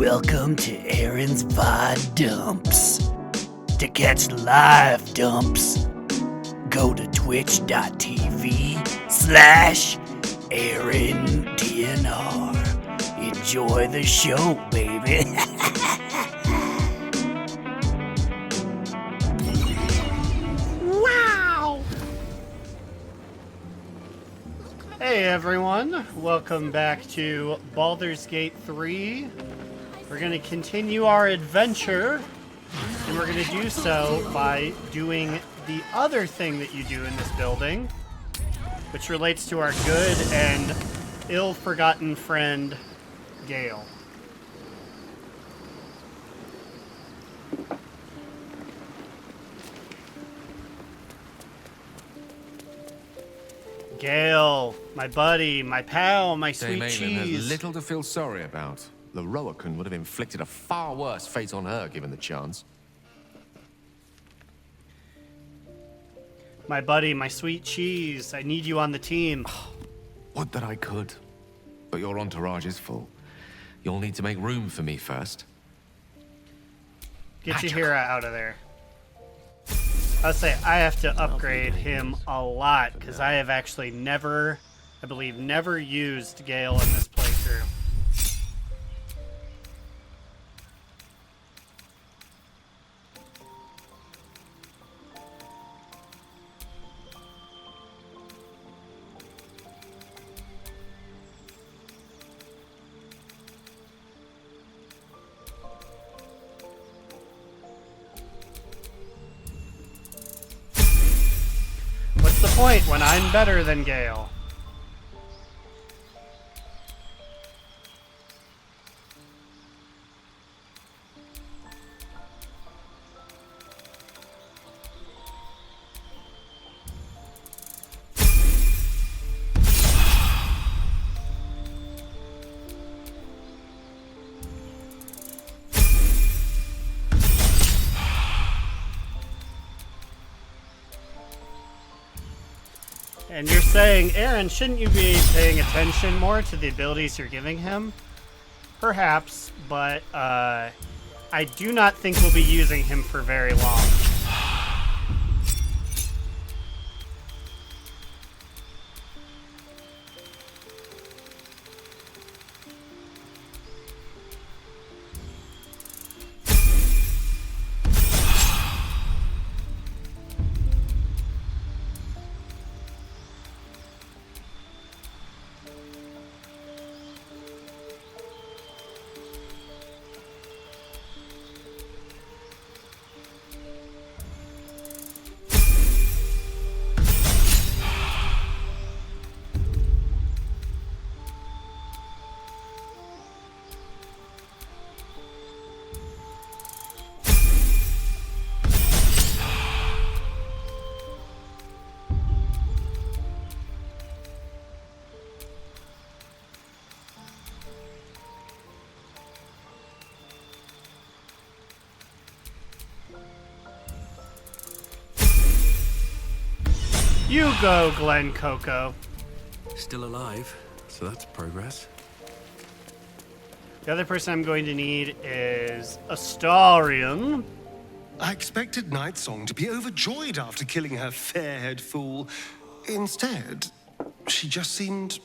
Welcome to Aaron's VOD Dumps. To catch live dumps, go to twitch.tv/AaronDNR. Enjoy the show, baby. Wow! Hey everyone, welcome back to Baldur's Gate 3. We're going to continue our adventure, and we're going to do so by doing the other thing that you do in this building, which relates to our good and ill-forgotten friend, Gale. Gale, my buddy, my pal, my sweet Dame Aylin cheese. has little to feel sorry about. Leroican would have inflicted a far worse fate on her given the chance. My buddy, my sweet cheese. I need you on the team. Would that I could. But your entourage is full. You'll need to make room for me first. Get your Hera out of there. I'll say I have to upgrade him a lot because I have actually never, I believe, never used Gale in this playthrough. What's the point when I'm better than Gale? And you're saying, Aaron, shouldn't you be paying attention more to the abilities you're giving him? Perhaps, but I do not think we'll be using him for very long. You go, Glen Coco. Still alive, so that's progress. The other person I'm going to need is Astarion. I expected Nightsong to be overjoyed after killing her fair-haired fool. Instead, she just seemed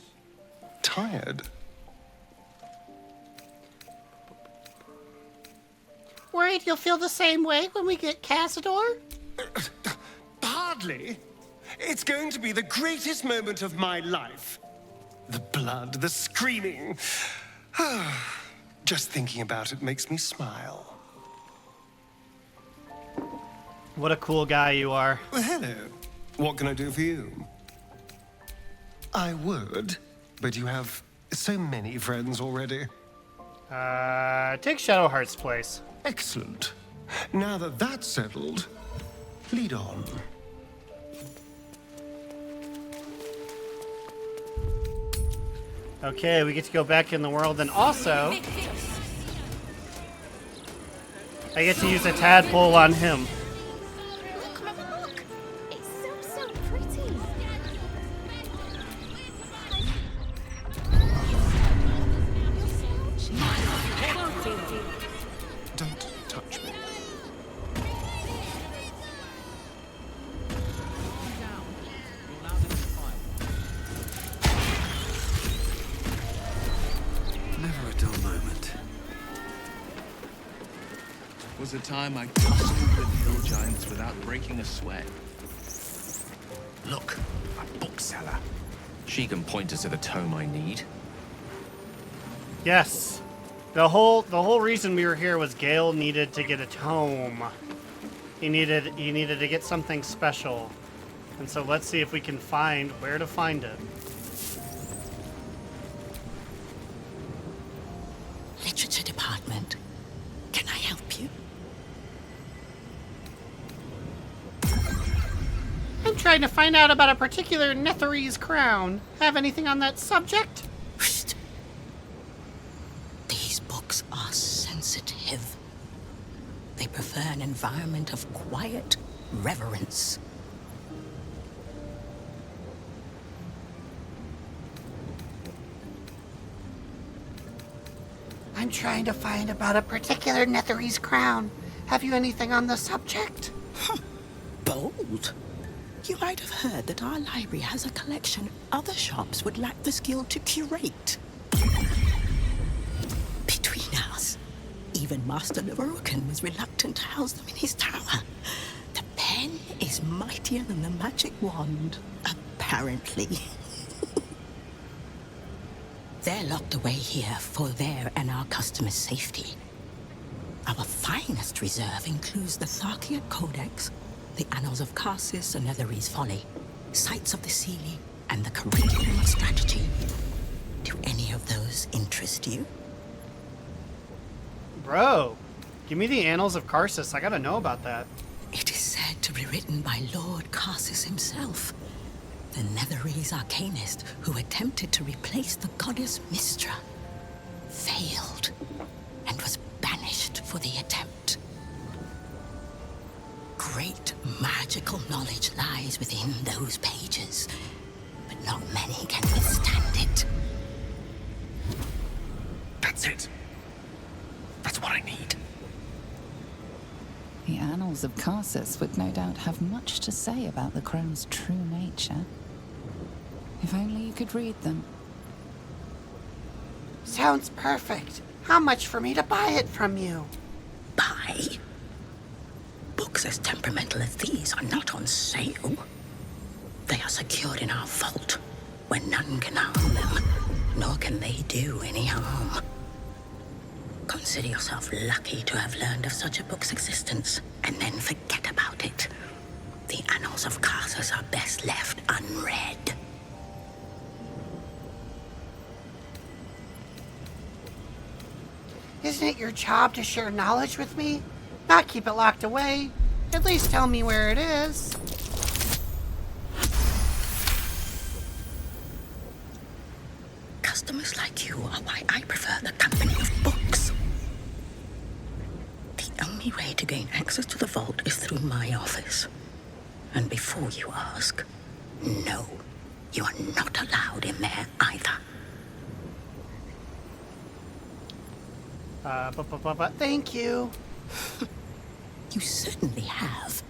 tired. Worried you'll feel the same way when we get Cazador? Hardly. It's going to be the greatest moment of my life. The blood, the screaming. Just thinking about it makes me smile. What a cool guy you are. Well, hello. What can I do for you? I would, but you have so many friends already. Take Shadowheart's place. Excellent. Now that that's settled, lead on. Okay, we get to go back in the world, and also I get to use a tadpole on him. Look, Mama, look! It's so pretty! Was a time I tussled with hill giants without breaking a sweat. Look, a bookseller. She can point us to the tome I need. Yes. The whole reason we were here was Gale needed to get a tome. He needed to get something special. And so let's see if we can find where to find it. Literature department. Can I help you? I'm trying to find out about a particular Netherese crown. Have anything on that subject? Psst. These books are sensitive. They prefer an environment of quiet reverence. I'm trying to find about a particular Netherese crown. Have you anything on the subject? Bold. You might have heard that our library has a collection other shops would lack the skill to curate. Between us, even Master Leveroken was reluctant to house them in his tower. The pen is mightier than the magic wand, apparently. They're locked away here for their and our customers' safety. Our finest reserve includes the Tharkian Codex, the Annals of Karsus and Netherese Folly, Sights of the Sealy, and the Curriculum of Strategy. Do any of those interest you? Bro, give me the Annals of Karsus. I gotta know about that. It is said to be written by Lord Karsus himself, the Netherese arcanist who attempted to replace the goddess Mystra, failed, and was banished for the attempt. Great magical knowledge lies within those pages, but not many can withstand it. That's it. That's what I need. The Annals of Karsus would no doubt have much to say about the crown's true nature. If only you could read them. Sounds perfect. How much for me to buy it from you? Buy? Books as temperamental as these are not on sale. They are secured in our vault, where none can harm them, nor can they do any harm. Consider yourself lucky to have learned of such a book's existence, and then forget about it. The Annals of Karsus are best left unread. Isn't it your job to share knowledge with me? Not keep it locked away. At least tell me where it is. Customers like you are why I prefer the company of books. The only way to gain access to the vault is through my office. And before you ask, no, you are not allowed in there either. Thank you. You certainly have.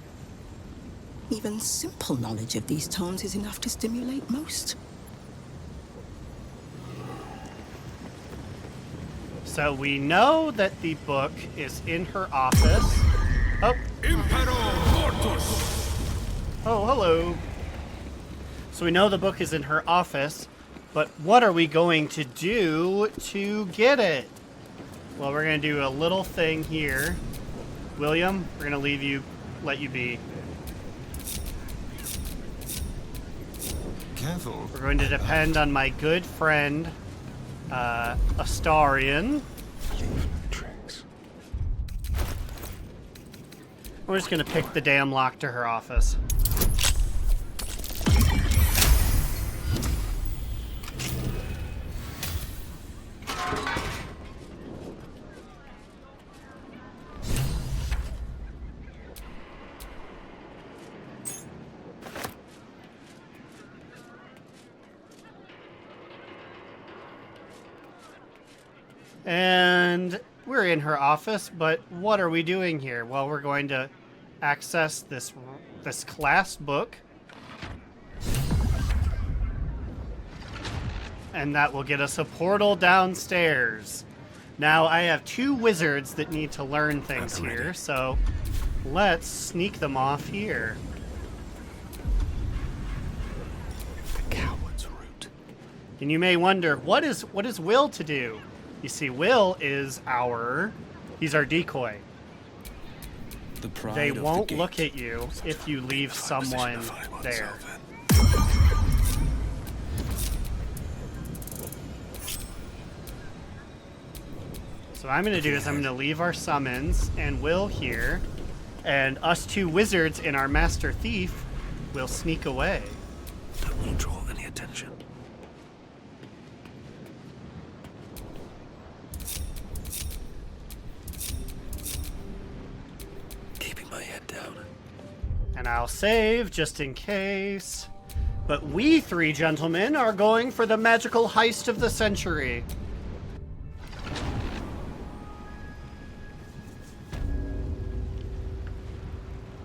Even simple knowledge of these tones is enough to stimulate most. So we know that the book is in her office. Oh. Oh, hello. So we know the book is in her office, but what are we going to do to get it? Well, we're going to do a little thing here. William, we're going to let you be. Careful. We're going to depend on my good friend, Astarion. Tricks. We're just going to pick the damn lock to her office. And we're in her office, but what are we doing here? Well, we're going to access this class book. And that will get us a portal downstairs. Now I have 2 wizards that need to learn things here, so let's sneak them off here. The coward's root. And you may wonder, what is Will to do? You see, Will is he's our decoy. The pride They of the won't gate. look at you if you leave someone there. So what I'm going to do is I'm going to leave our summons and Will here, and us 2 wizards and our master thief will sneak away. Don't want to draw any attention. Keeping my head down. And I'll save just in case. But we 3 gentlemen are going for the magical heist of the century.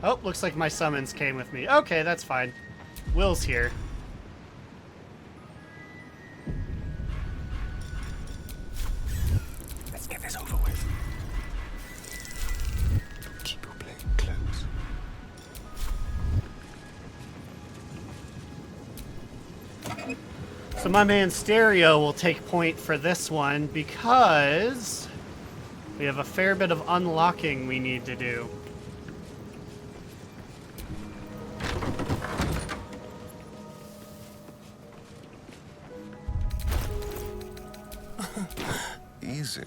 Oh, looks like my summons came with me. Okay, that's fine. Will's here. Let's get this over with. Keep your blade close. So my man Stereo will take point for this one because we have a fair bit of unlocking we need to do. Easy.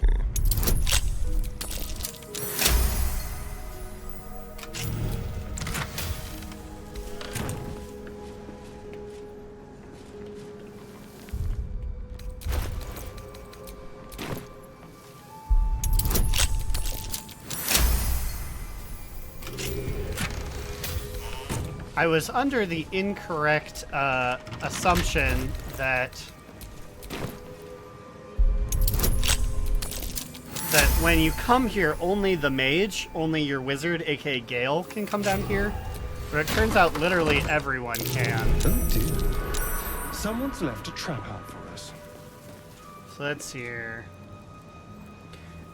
I was under the incorrect assumption that when you come here, only the mage, only your wizard, aka Gale, can come down here. But it turns out literally everyone can. Oh dear. Someone's left a trap out for us. So let's see here.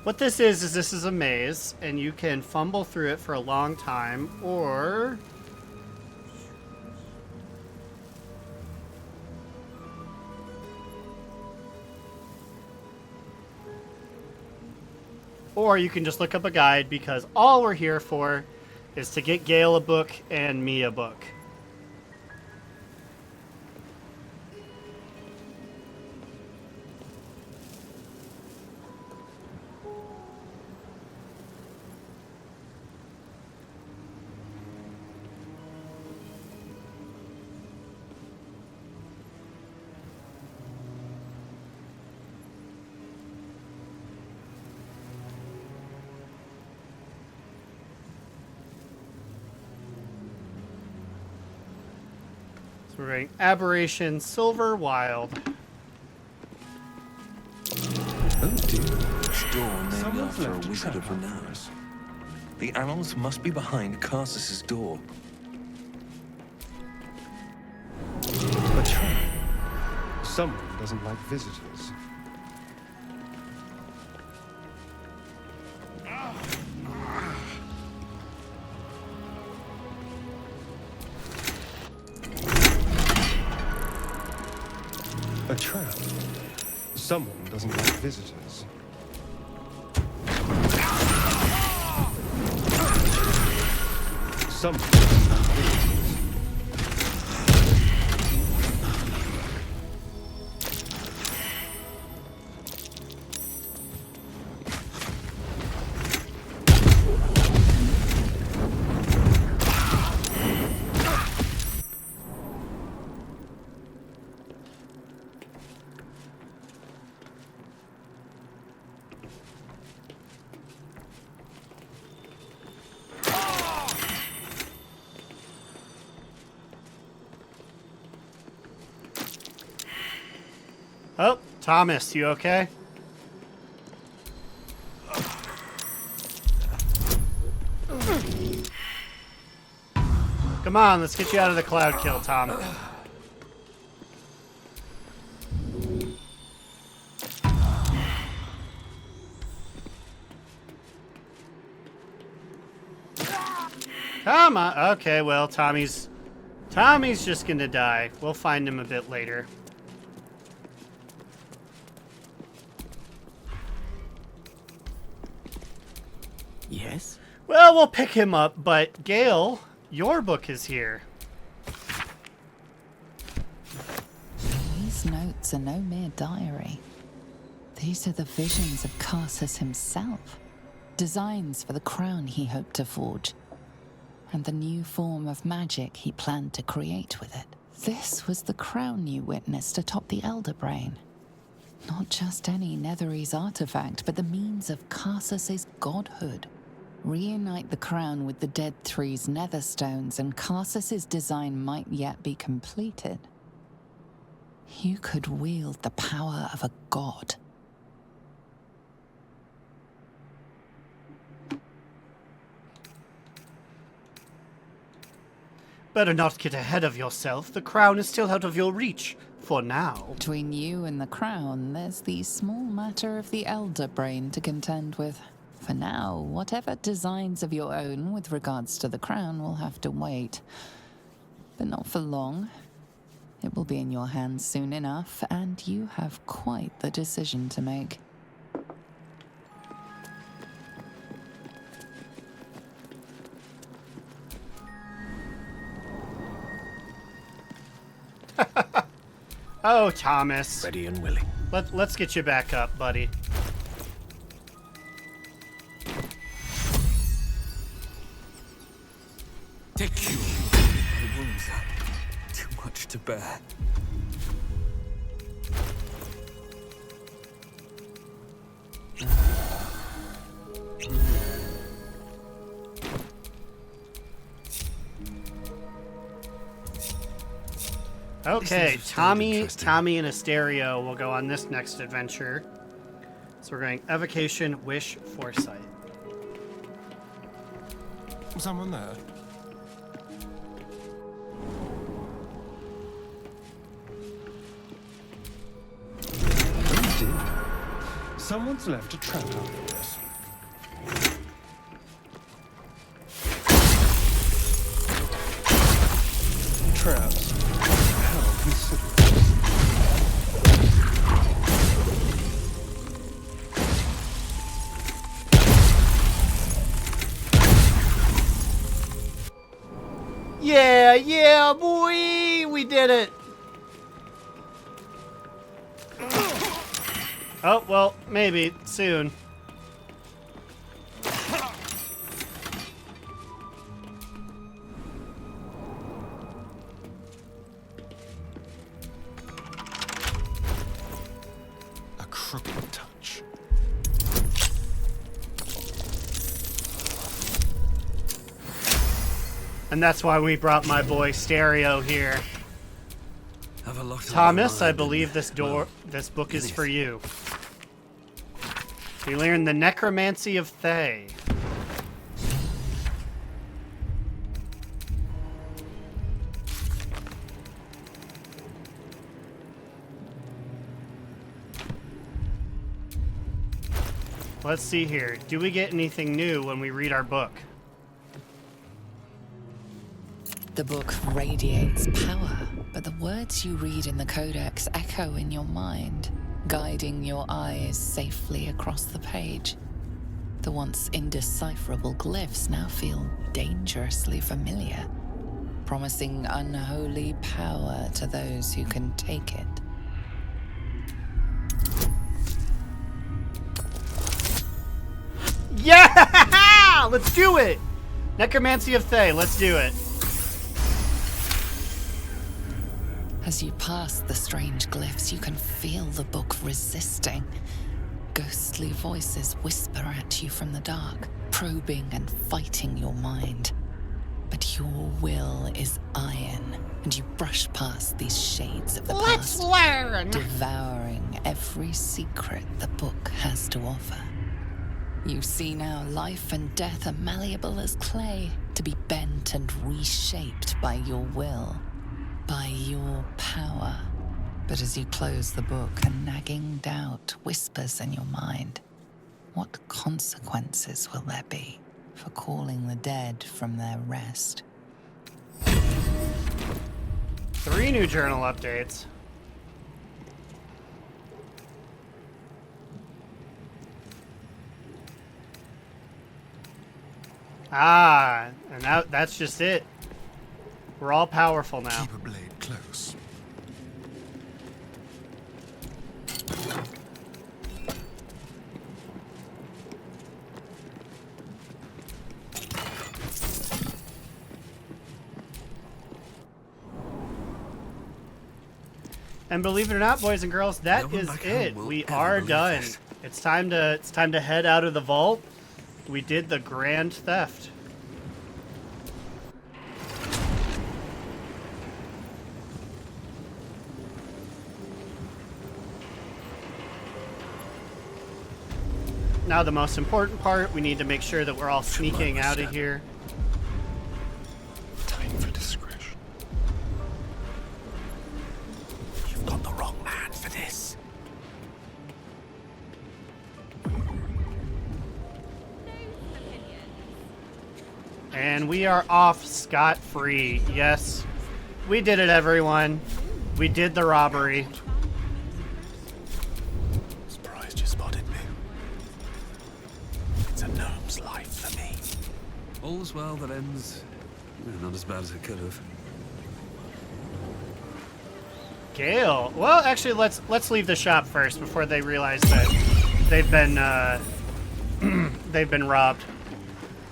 What this is this is a maze, and you can fumble through it for a long time, or you can just look up a guide, because all we're here for is to get Gale a book and me a book. So we're going Aberration, Silver, Wild. Oh dear. This door named Someone's after a left a wizard trap of out for renown. us. The animals must be behind Carsus's door. A trap. Someone doesn't like visitors. A trap. Someone doesn't like visitors. Someone doesn't like visitors. Oh, Thomas, you okay? Come on, let's get you out of the cloud kill, Tom. Come on. Okay, well, Tommy's just gonna die. We'll find him a bit later. Yes? Well, we'll pick him up, but Gale, your book is here. These notes are no mere diary. These are the visions of Carsus himself. Designs for the crown he hoped to forge. And the new form of magic he planned to create with it. This was the crown you witnessed atop the Elder Brain. Not just any Netherese artifact, but the means of Carsus's godhood. Reunite the crown with the Dead Three's netherstones, and Carsus's design might yet be completed. You could wield the power of a god. Better not get ahead of yourself. The crown is still out of your reach. For now. Between you and the crown, there's the small matter of the Elder Brain to contend with. For now, whatever designs of your own with regards to the crown will have to wait. But not for long. It will be in your hands soon enough, and you have quite the decision to make. Oh, Thomas. Ready and willing. Let's get you back up, buddy. Take you. My wounds are too much to bear. Okay, This is Tommy interesting. and Asterio will go on this next adventure. So we're going Evocation, Wish, Foresight. Someone there? Indeed. Someone's left a trap out for us. Traps. How considerate. Yeah, boy! We did it! Oh, well, maybe. Soon. A crooked touch. And that's why we brought my boy Stereo here. Have a lot on Thomas, my I mind, believe and, well, this book it is is. for you. We learn the necromancy of Thay. Let's see here. Do we get anything new when we read our book? The book radiates power, but the words you read in the codex echo in your mind, guiding your eyes safely across the page. The once indecipherable glyphs now feel dangerously familiar, promising unholy power to those who can take it. Yeah! Let's do it! Necromancy of Thay, let's do it. As you pass the strange glyphs, you can feel the book resisting. Ghostly voices whisper at you from the dark, probing and fighting your mind. But your will is iron, and you brush past these shades of the Let's past, learn! devouring every secret the book has to offer. You see now life and death are malleable as clay, to be bent and reshaped by your will, by your power. But as you close the book, a nagging doubt whispers in your mind. What consequences will there be? for calling the dead from their rest. 3 new journal updates. Ah, and that's just it. We're all powerful now. Keep a blade close. And believe it or not, boys and girls, that No one is back home it. will We ever are believe done. this. It's time to head out of the vault. We did the grand theft. Now the most important part, we need to make sure that we're all sneaking out of here. Time for discretion. You've got the wrong man for this. And we are off scot-free. Yes, we did it, everyone. We did the robbery. Surprised you spotted me. It's a gnome's life for me. All's well that ends. Not as bad as it could have. Gale. Well, actually, let's leave the shop first before they realize that they've been they've been robbed.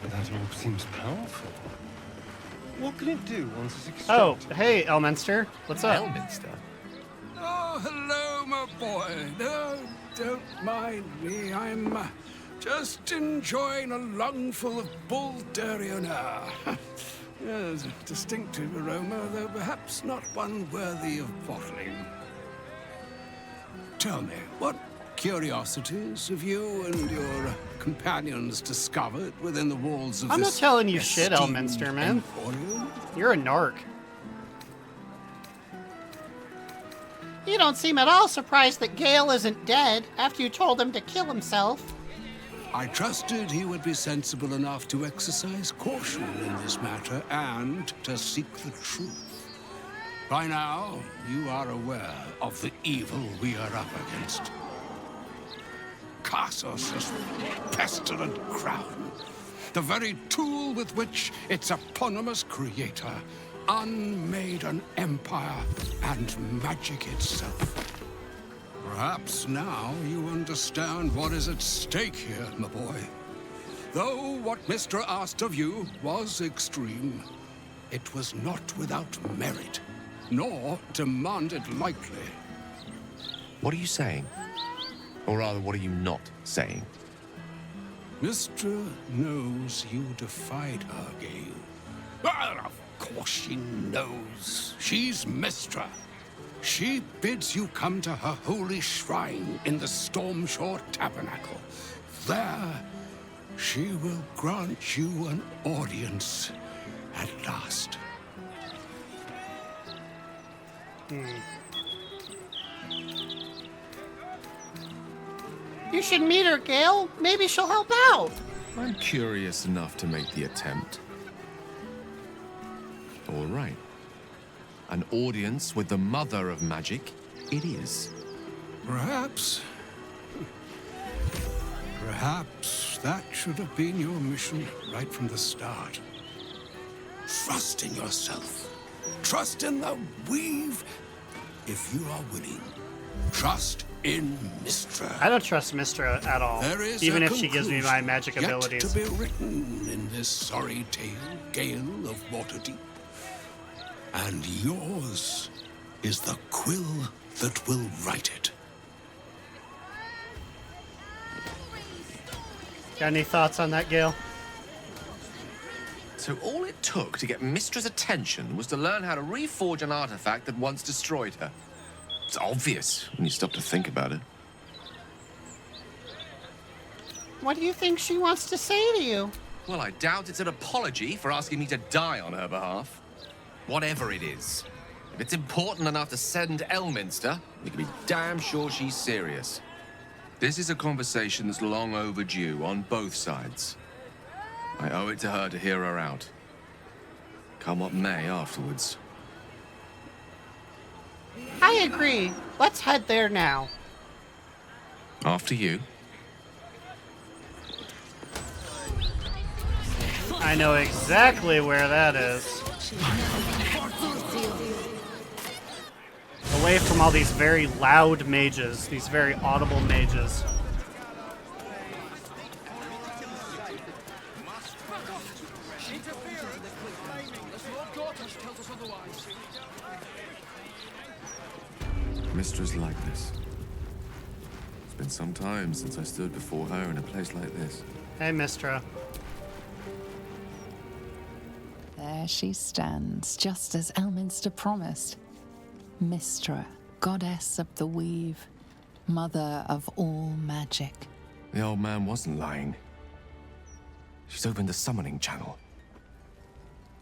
That orb seems powerful. What can it do once it's extracted? Oh, hey, Elminster. What's up? Elminster. Oh, hello, my boy. No, don't mind me. I'm just enjoying a lungful of Baldurian air. Yes, a distinctive aroma, though perhaps not one worthy of bottling. Tell me, what curiosities have you and your companions discovered within the walls of I'm this not telling you shit, esteemed Elminster, man. emporium? You're a narc. You don't seem at all surprised that Gale isn't dead after you told him to kill himself. I trusted he would be sensible enough to exercise caution in this matter and to seek the truth. By now, you are aware of the evil we are up against. Cassos' pestilent crown, the very tool with which its eponymous creator unmade an empire and magic itself. Perhaps now you understand what is at stake here, my boy. Though what Mr. asked of you was extreme, it was not without merit, nor demanded lightly. What are you saying? Or rather, what are you not saying? Mr. knows you defied her, Gale. Well, of course she knows. She's Mistra. She bids you come to her holy shrine in the Stormshore Tabernacle. There, she will grant you an audience at last. You should meet her, Gale. Maybe she'll help out. I'm curious enough to make the attempt. All right. An audience with the mother of magic, it is. Perhaps that should have been your mission right from the start. Trust in yourself. Trust in the weave. If you are willing, trust in Mistra. I don't trust Mistra at all, There is even a if she gives me my magic conclusion abilities. yet to be written in this sorry tale, Gale of Waterdeep. And yours is the quill that will write it. Got any thoughts on that, Gale? So all it took to get Mistra's attention was to learn how to reforge an artifact that once destroyed her. It's obvious when you stop to think about it. What do you think she wants to say to you? Well, I doubt it's an apology for asking me to die on her behalf. Whatever it is. If it's important enough to send Elminster, we can be damn sure she's serious. This is a conversation that's long overdue on both sides. I owe it to her to hear her out. Come what may afterwards. I agree. Let's head there now. After you. I know exactly where that is. Away from all these very loud mages, these very audible mages. Mistra's likeness. It's been some time since I stood before her in a place like this. Hey, Mistra. There she stands, just as Elminster promised. Mistra, goddess of the weave, mother of all magic. The old man wasn't lying. She's opened the summoning channel.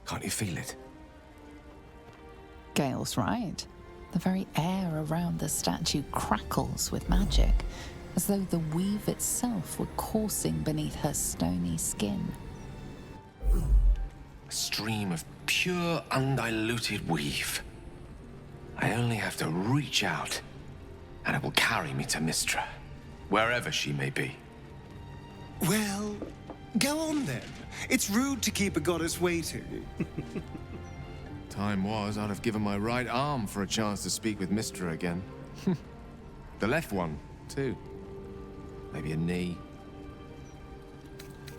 Can't you feel it? Gale's right. The very air around the statue crackles with magic, as though the weave itself were coursing beneath her stony skin. A stream of pure, undiluted weave. I only have to reach out, and it will carry me to Mistra, wherever she may be. Well, go on then. It's rude to keep a goddess waiting. Time was, I'd have given my right arm for a chance to speak with Mistra again. The left one, too. Maybe a knee.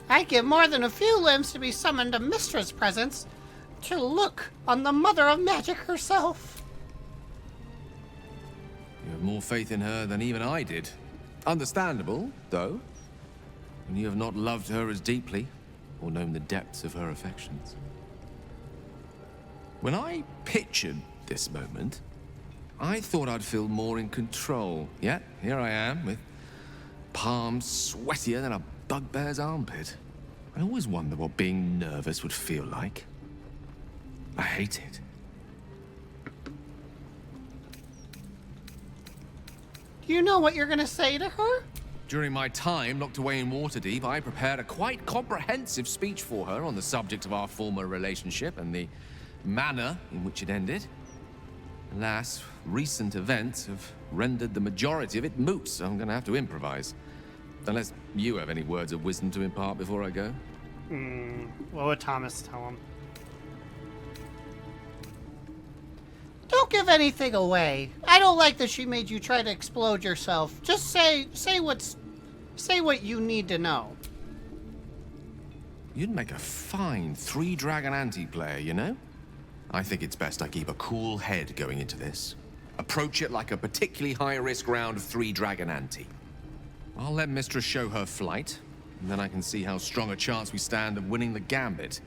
I'd give more than a few limbs to be summoned to Mistra's presence, to look on the mother of magic herself. You have more faith in her than even I did. Understandable, though. And you have not loved her as deeply, or known the depths of her affections. When I pictured this moment, I thought I'd feel more in control. Yet, here I am, with palms sweatier than a bugbear's armpit. I always wonder what being nervous would feel like. I hate it. Do you know what you're gonna say to her? During my time locked away in Waterdeep, I prepared a quite comprehensive speech for her on the subject of our former relationship and the manner in which it ended. Alas, recent events have rendered the majority of it moot, so I'm going to have to improvise. Unless you have any words of wisdom to impart before I go. What would Thomas tell him? Don't give anything away. I don't like that she made you try to explode yourself. Just say what you need to know. You'd make a fine three-dragon anti-player, you know? I think it's best I keep a cool head going into this. Approach it like a particularly high-risk round of three-dragon ante. I'll let Mistress show her flight, and then I can see how strong a chance we stand of winning the gambit.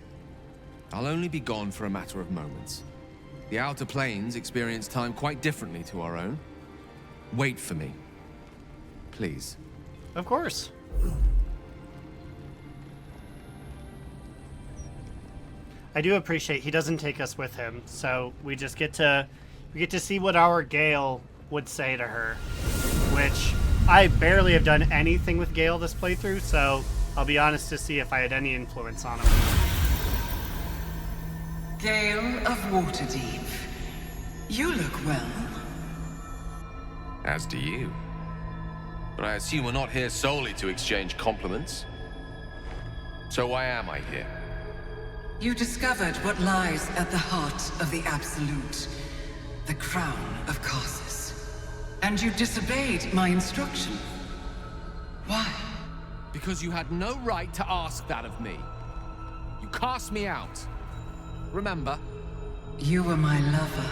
I'll only be gone for a matter of moments. The Outer Planes experience time quite differently to our own. Wait for me. Please. Of course. I do appreciate he doesn't take us with him, so we just get to see what our Gale would say to her, which I barely have done anything with Gale this playthrough, so I'll be honest to see if I had any influence on him. Gale of Waterdeep, you look well. As do you. But I assume we're not here solely to exchange compliments. So why am I here? You discovered what lies at the heart of the Absolute, the crown of Karsus. And you disobeyed my instruction. Why? Because you had no right to ask that of me. You cast me out. Remember? You were my lover,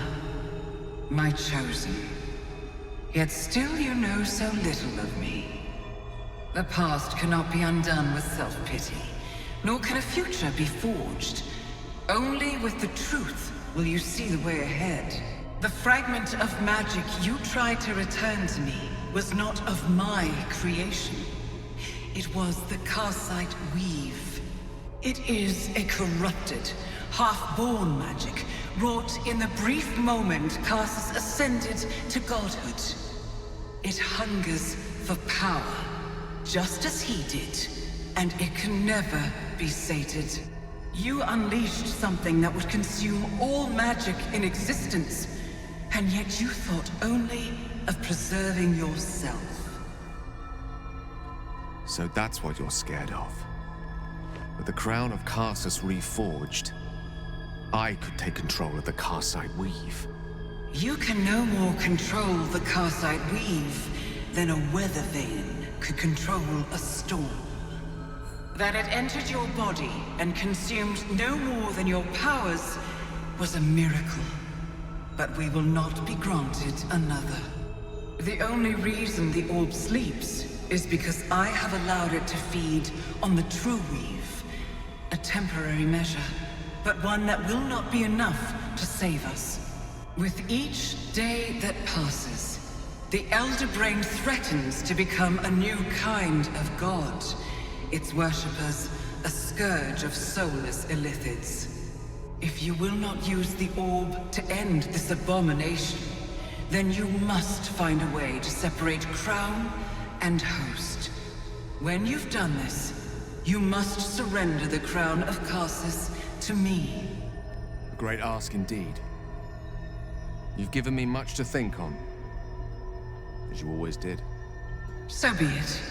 my chosen. Yet still you know so little of me. The past cannot be undone with self-pity, nor can a future be forged. Only with the truth will you see the way ahead. The fragment of magic you tried to return to me was not of my creation. It was the Karsite weave. It is a corrupted, half-born magic, wrought in the brief moment Karsus ascended to godhood. It hungers for power, just as he did. and it can never be sated. You unleashed something that would consume all magic in existence, and yet you thought only of preserving yourself. So that's what you're scared of. With the crown of Karsus reforged, I could take control of the Karsite Weave. You can no more control the Karsite Weave than a weather vane could control a storm. That it entered your body and consumed no more than your powers was a miracle. But we will not be granted another. The only reason the orb sleeps is because I have allowed it to feed on the true weave. A temporary measure, but one that will not be enough to save us. With each day that passes, the Elder Brain threatens to become a new kind of god. Its worshippers, a scourge of soulless illithids. If you will not use the orb to end this abomination, then you must find a way to separate crown and host. When you've done this, you must surrender the crown of Karsus to me. A great ask indeed. You've given me much to think on, as you always did. So be it.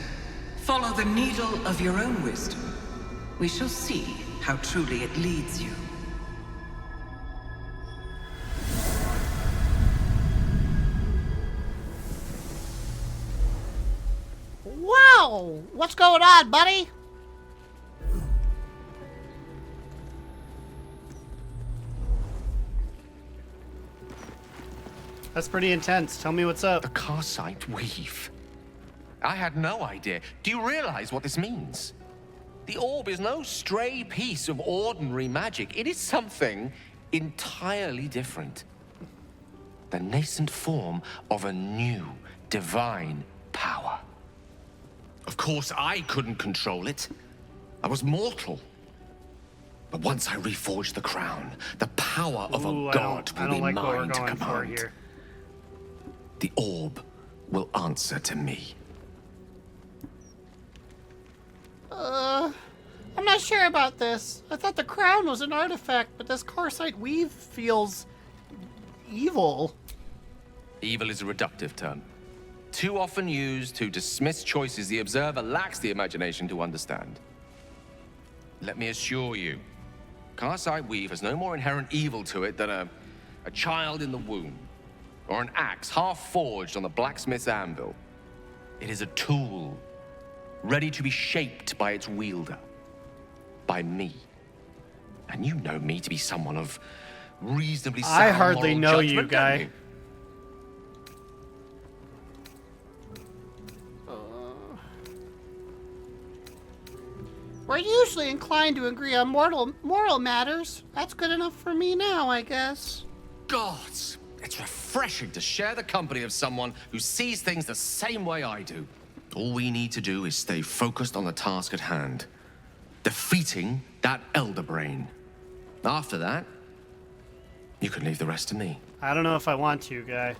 Follow the needle of your own wisdom. We shall see how truly it leads you. Wow! What's going on, buddy? That's pretty intense. Tell me what's up. The Karsite Weave. I had no idea. Do you realize what this means? The orb is no stray piece of ordinary magic. It is something entirely different. The nascent form of a new, divine power. Of course, I couldn't control it. I was mortal. But once I reforged the crown, the power of a god will be mine to command. The orb will answer to me. I'm not sure about this. I thought the crown was an artifact, but this Karsite Weave feels evil. Evil is a reductive term, too often used to dismiss choices the observer lacks the imagination to understand. Let me assure you, Karsite Weave has no more inherent evil to it than a child in the womb, or an axe half forged on the blacksmith's anvil. It is a tool, ready to be shaped by its wielder, by me. And you know me to be someone of reasonably sound I hardly moral know judgment, you, guy. don't you? We're usually inclined to agree on moral matters. That's good enough for me now, I guess. Gods! It's refreshing to share the company of someone who sees things the same way I do. All we need to do is stay focused on the task at hand. Defeating that Elder Brain. After that, you can leave the rest to me. I don't know if I want to, guy.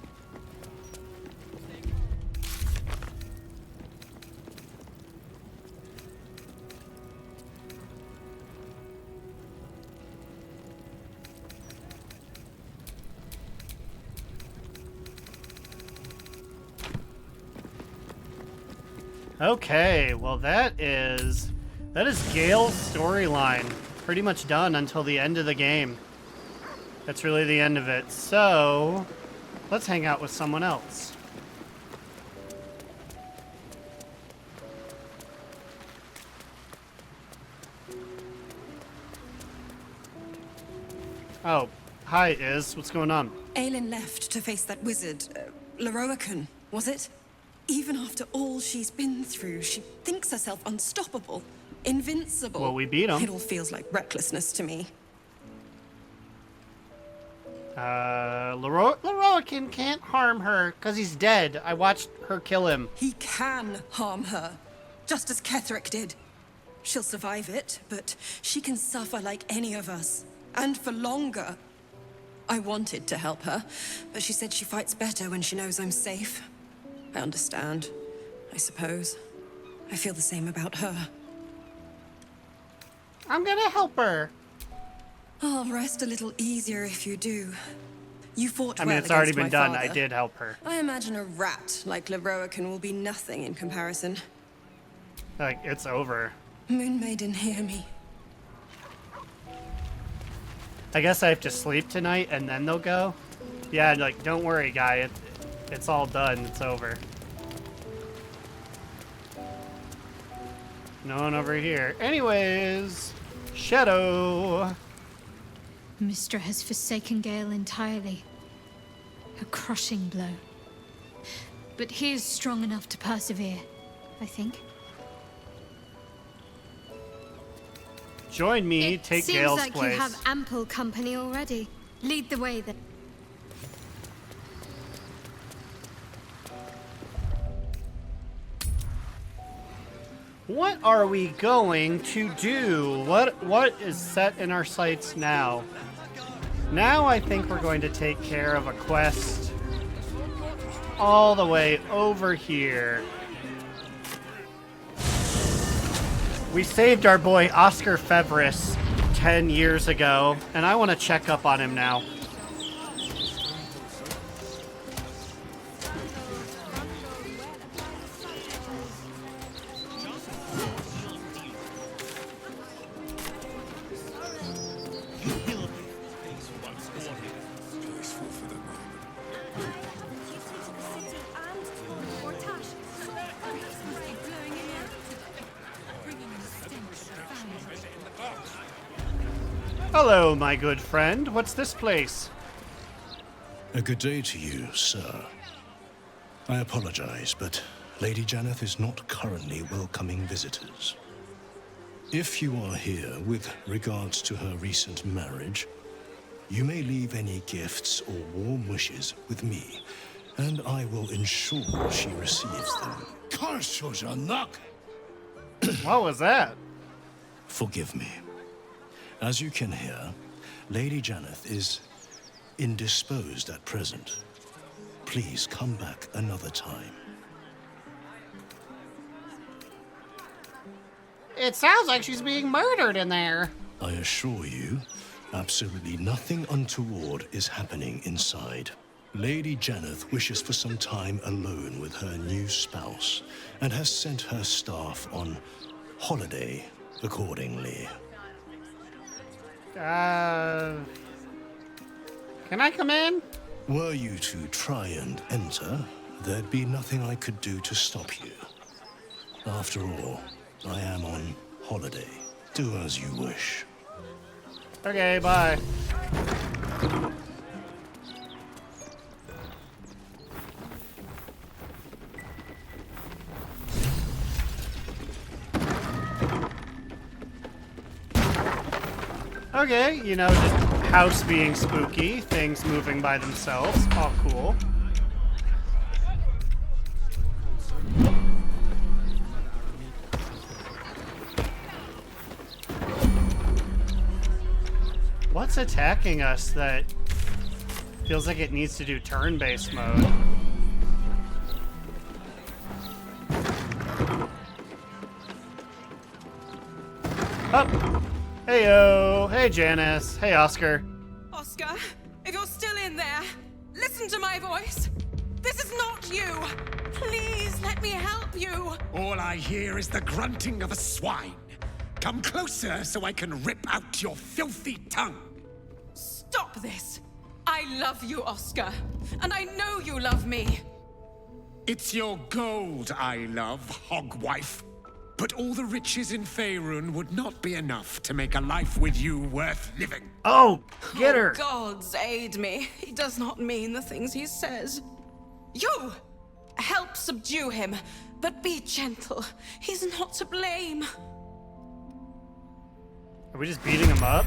Okay, well that is Gale's storyline. Pretty much done until the end of the game. That's really the end of it. So, let's hang out with someone else. Oh, hi, Iz. What's going on? Aelin left to face that wizard, Leroican, was it? Even after all she's been through, she thinks herself unstoppable, invincible. Well, we beat him. It all feels like recklessness to me. Leroican can't harm her because he's dead. I watched her kill him. He can harm her, just as Ketherick did. She'll survive it, but she can suffer like any of us, and for longer. I wanted to help her, but she said she fights better when she knows I'm safe. I understand, I suppose. I feel the same about her. I'm gonna help her. I'll rest a little easier if you do. You fought I mean, well it's already against been my done. father. I did help her. I imagine a rat like Leroican will be nothing in comparison. Like, it's over. Moon Maiden, hear me. I guess I have to sleep tonight and then they'll go. Yeah, like, don't worry, guy. It's all done. It's over. No one over here. Anyways, Shadow. Mystra has forsaken Gale entirely. A crushing blow. But he is strong enough to persevere, I think. Join me, take Gale's Seems like place. you have ample company already. Lead the way then. What are we going to do? What is set in our sights now? Now I think we're going to take care of a quest all the way over here. We saved our boy Oscar Fevris 10 years ago, and I want to check up on him now. Hello, my good friend. What's this place? A good day to you, sir. I apologize, but Lady Janeth is not currently welcoming visitors. If you are here with regards to her recent marriage, you may leave any gifts or warm wishes with me, and I will ensure she receives them. What was that? Forgive me. As you can hear, Lady Janeth is indisposed at present. Please come back another time. It sounds like she's being murdered in there. I assure you, absolutely nothing untoward is happening inside. Lady Janeth wishes for some time alone with her new spouse and has sent her staff on holiday accordingly. Can I come in? Were you to try and enter, there'd be nothing I could do to stop you. After all, I am on holiday. Do as you wish. Okay, bye. Okay, you know, just house being spooky, things moving by themselves, all cool. What's attacking us that feels like it needs to do turn-based mode? Oh! Heyo! Hey, Janice. Hey, Oscar. Oscar, if you're still in there, listen to my voice. This is not you. Please let me help you. All I hear is the grunting of a swine. Come closer so I can rip out your filthy tongue. Stop this. I love you, Oscar. And I know you love me. It's your gold I love, hogwife. But all the riches in Faerun would not be enough to make a life with you worth living. Oh, get her! Oh, gods aid me. He does not mean the things he says. You! Help subdue him, but be gentle. He's not to blame. Are we just beating him up?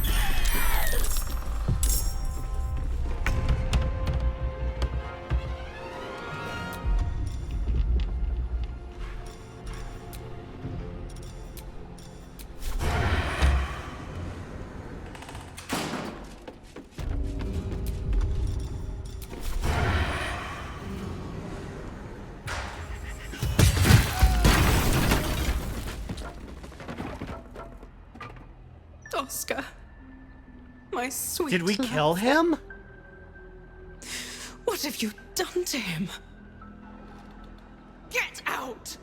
Oscar. My sweet Did we love. kill him? What have you done to him? Get out!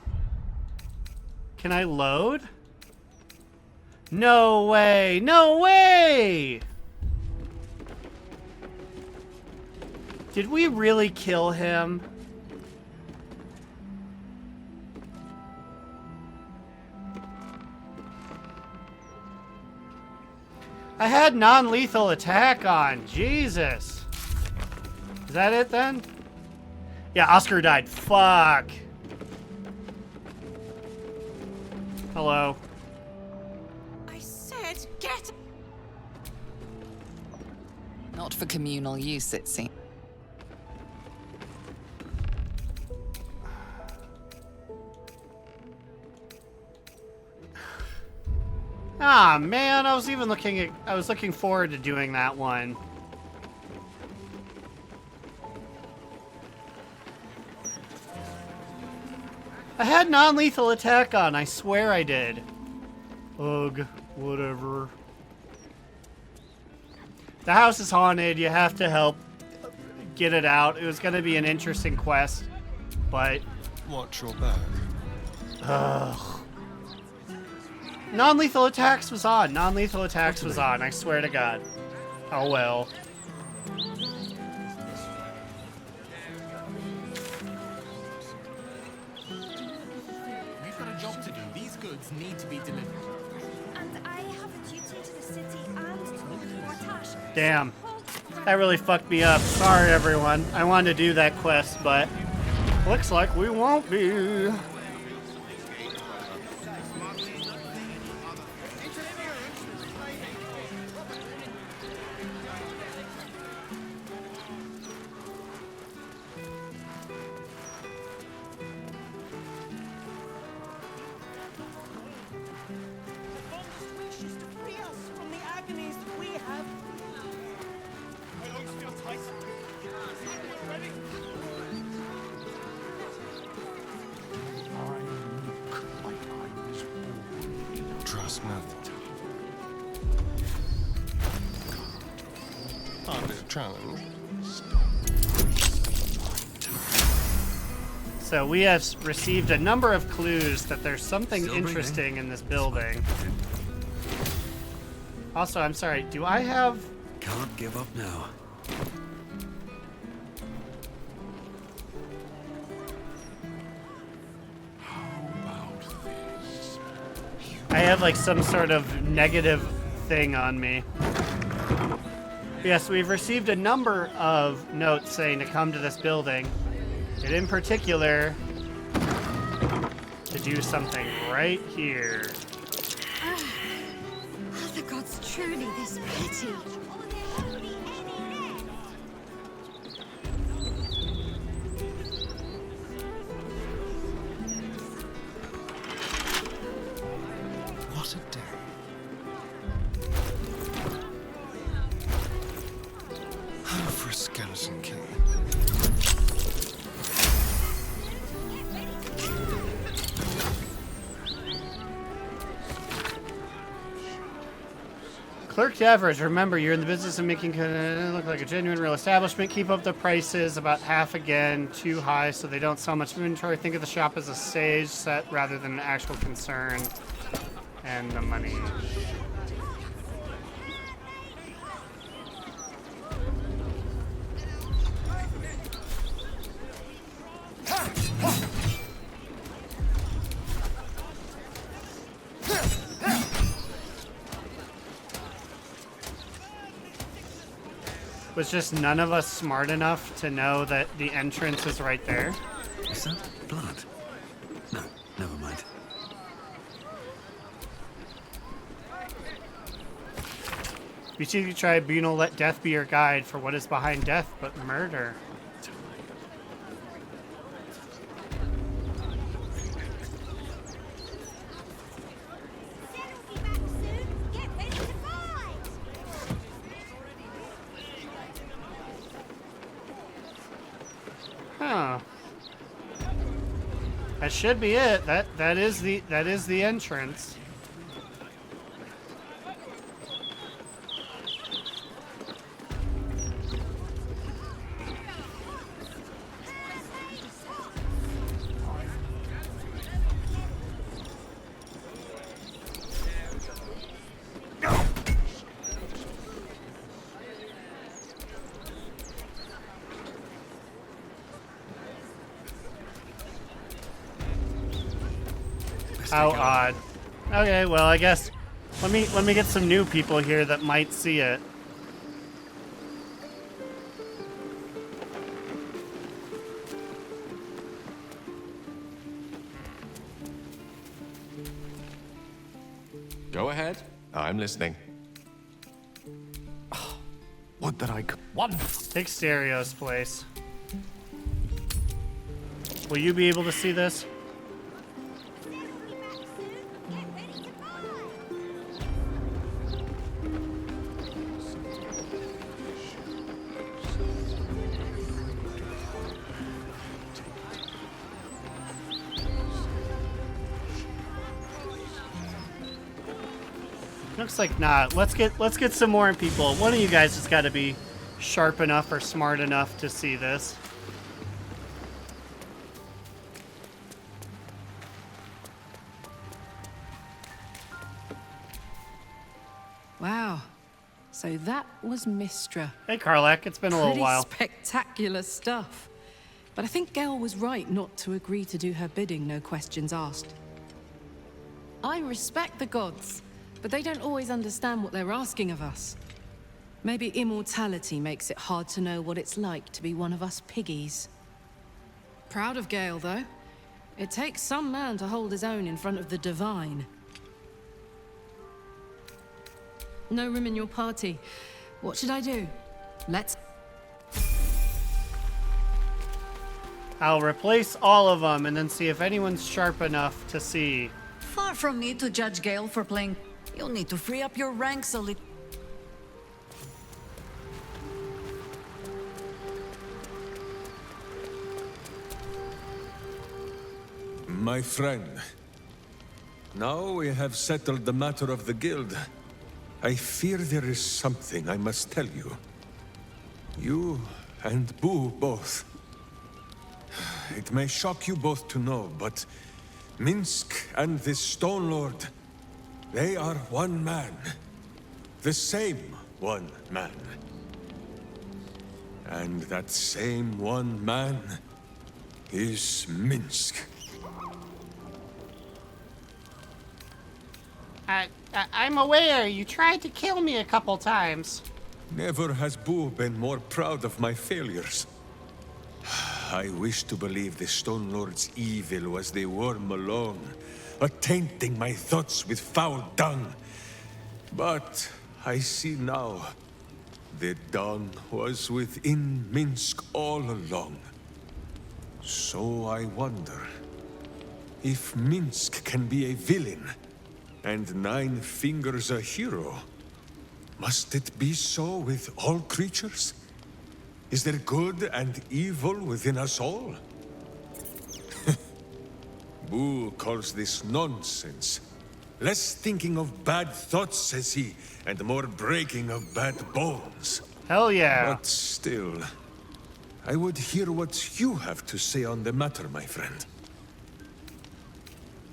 Can I load? No way! No way! Did we really kill him? I had non-lethal attack on. Jesus. Is that it then? Yeah, Oscar died. Fuck. Hello. I said get... Not for communal use, it seems. Ah, man, I was looking forward to doing that one. I had non-lethal attack on, I swear I did. Ugh, whatever. The house is haunted, you have to help get it out. It was gonna be an interesting quest, but... Watch your back. Ugh. Non-lethal attacks was on. Non-lethal attacks was on. I swear to God. Oh well. We've got a job to do. These goods need to be delivered. And I have a duty to the city and to Mortash. Damn. That really fucked me up. Sorry, everyone. I wanted to do that quest, but looks like we won't be. Trust nothing. Hardly a challenge. So we have received a number of clues that there's something interesting in this building. Also, I'm sorry, do I have... Can't give up now. I have like some sort of negative thing on me. Yes, we've received a number of notes saying to come to this building, and in particular, to do something right here. Are the gods truly this pity? What a day. Oh, for a skeleton king. Clerk to average. Remember, you're in the business of making it look like a genuine real establishment. Keep up the prices about half again, too high, so they don't sell much inventory. Think of the shop as a stage set rather than an actual concern. And the money. Was just none of us smart enough to know that the entrance is right there? Is that blood? No, never mind. BCG Tribunal, let death be your guide, for what is behind death but murder? Huh. That should be it. That is the entrance. How odd. Okay, well, I guess let me get some new people here that might see it. Go ahead. I'm listening. Would that I could. Take Stereo's place. Will you be able to see this? Looks like not. Let's get some more people. One of you guys has got to be sharp enough or smart enough to see this. Wow. So that was Mistra. Hey, Karlak. It's been a little while. Spectacular stuff. But I think Gale was right not to agree to do her bidding, no questions asked. I respect the gods, but they don't always understand what they're asking of us. Maybe immortality makes it hard to know what it's like to be one of us piggies. Proud of Gale, though. It takes some man to hold his own in front of the divine. No room in your party. What should I do? Let's... I'll replace all of them and then see if anyone's sharp enough to see. Far from me to judge Gale for playing. You'll need to free up your ranks a little. My friend, now we have settled the matter of the guild. I fear there is something I must tell you. You and Boo both. It may shock you both to know, but Minsk and this Stone Lord, they are one man. The same one man. And that same one man is Minsk. I'm aware you tried to kill me a couple times. Never has Boo been more proud of my failures. I wish to believe the Stone Lord's evil was the worm alone, tainting my thoughts with foul dung. But I see now, the dawn was within Minsk all along. So I wonder, if Minsk can be a villain, and Nine Fingers a hero, must it be so with all creatures? Is there good and evil within us all? Boo calls this nonsense. Less thinking of bad thoughts, says he, and more breaking of bad bones. Hell yeah. But still, I would hear what you have to say on the matter, my friend.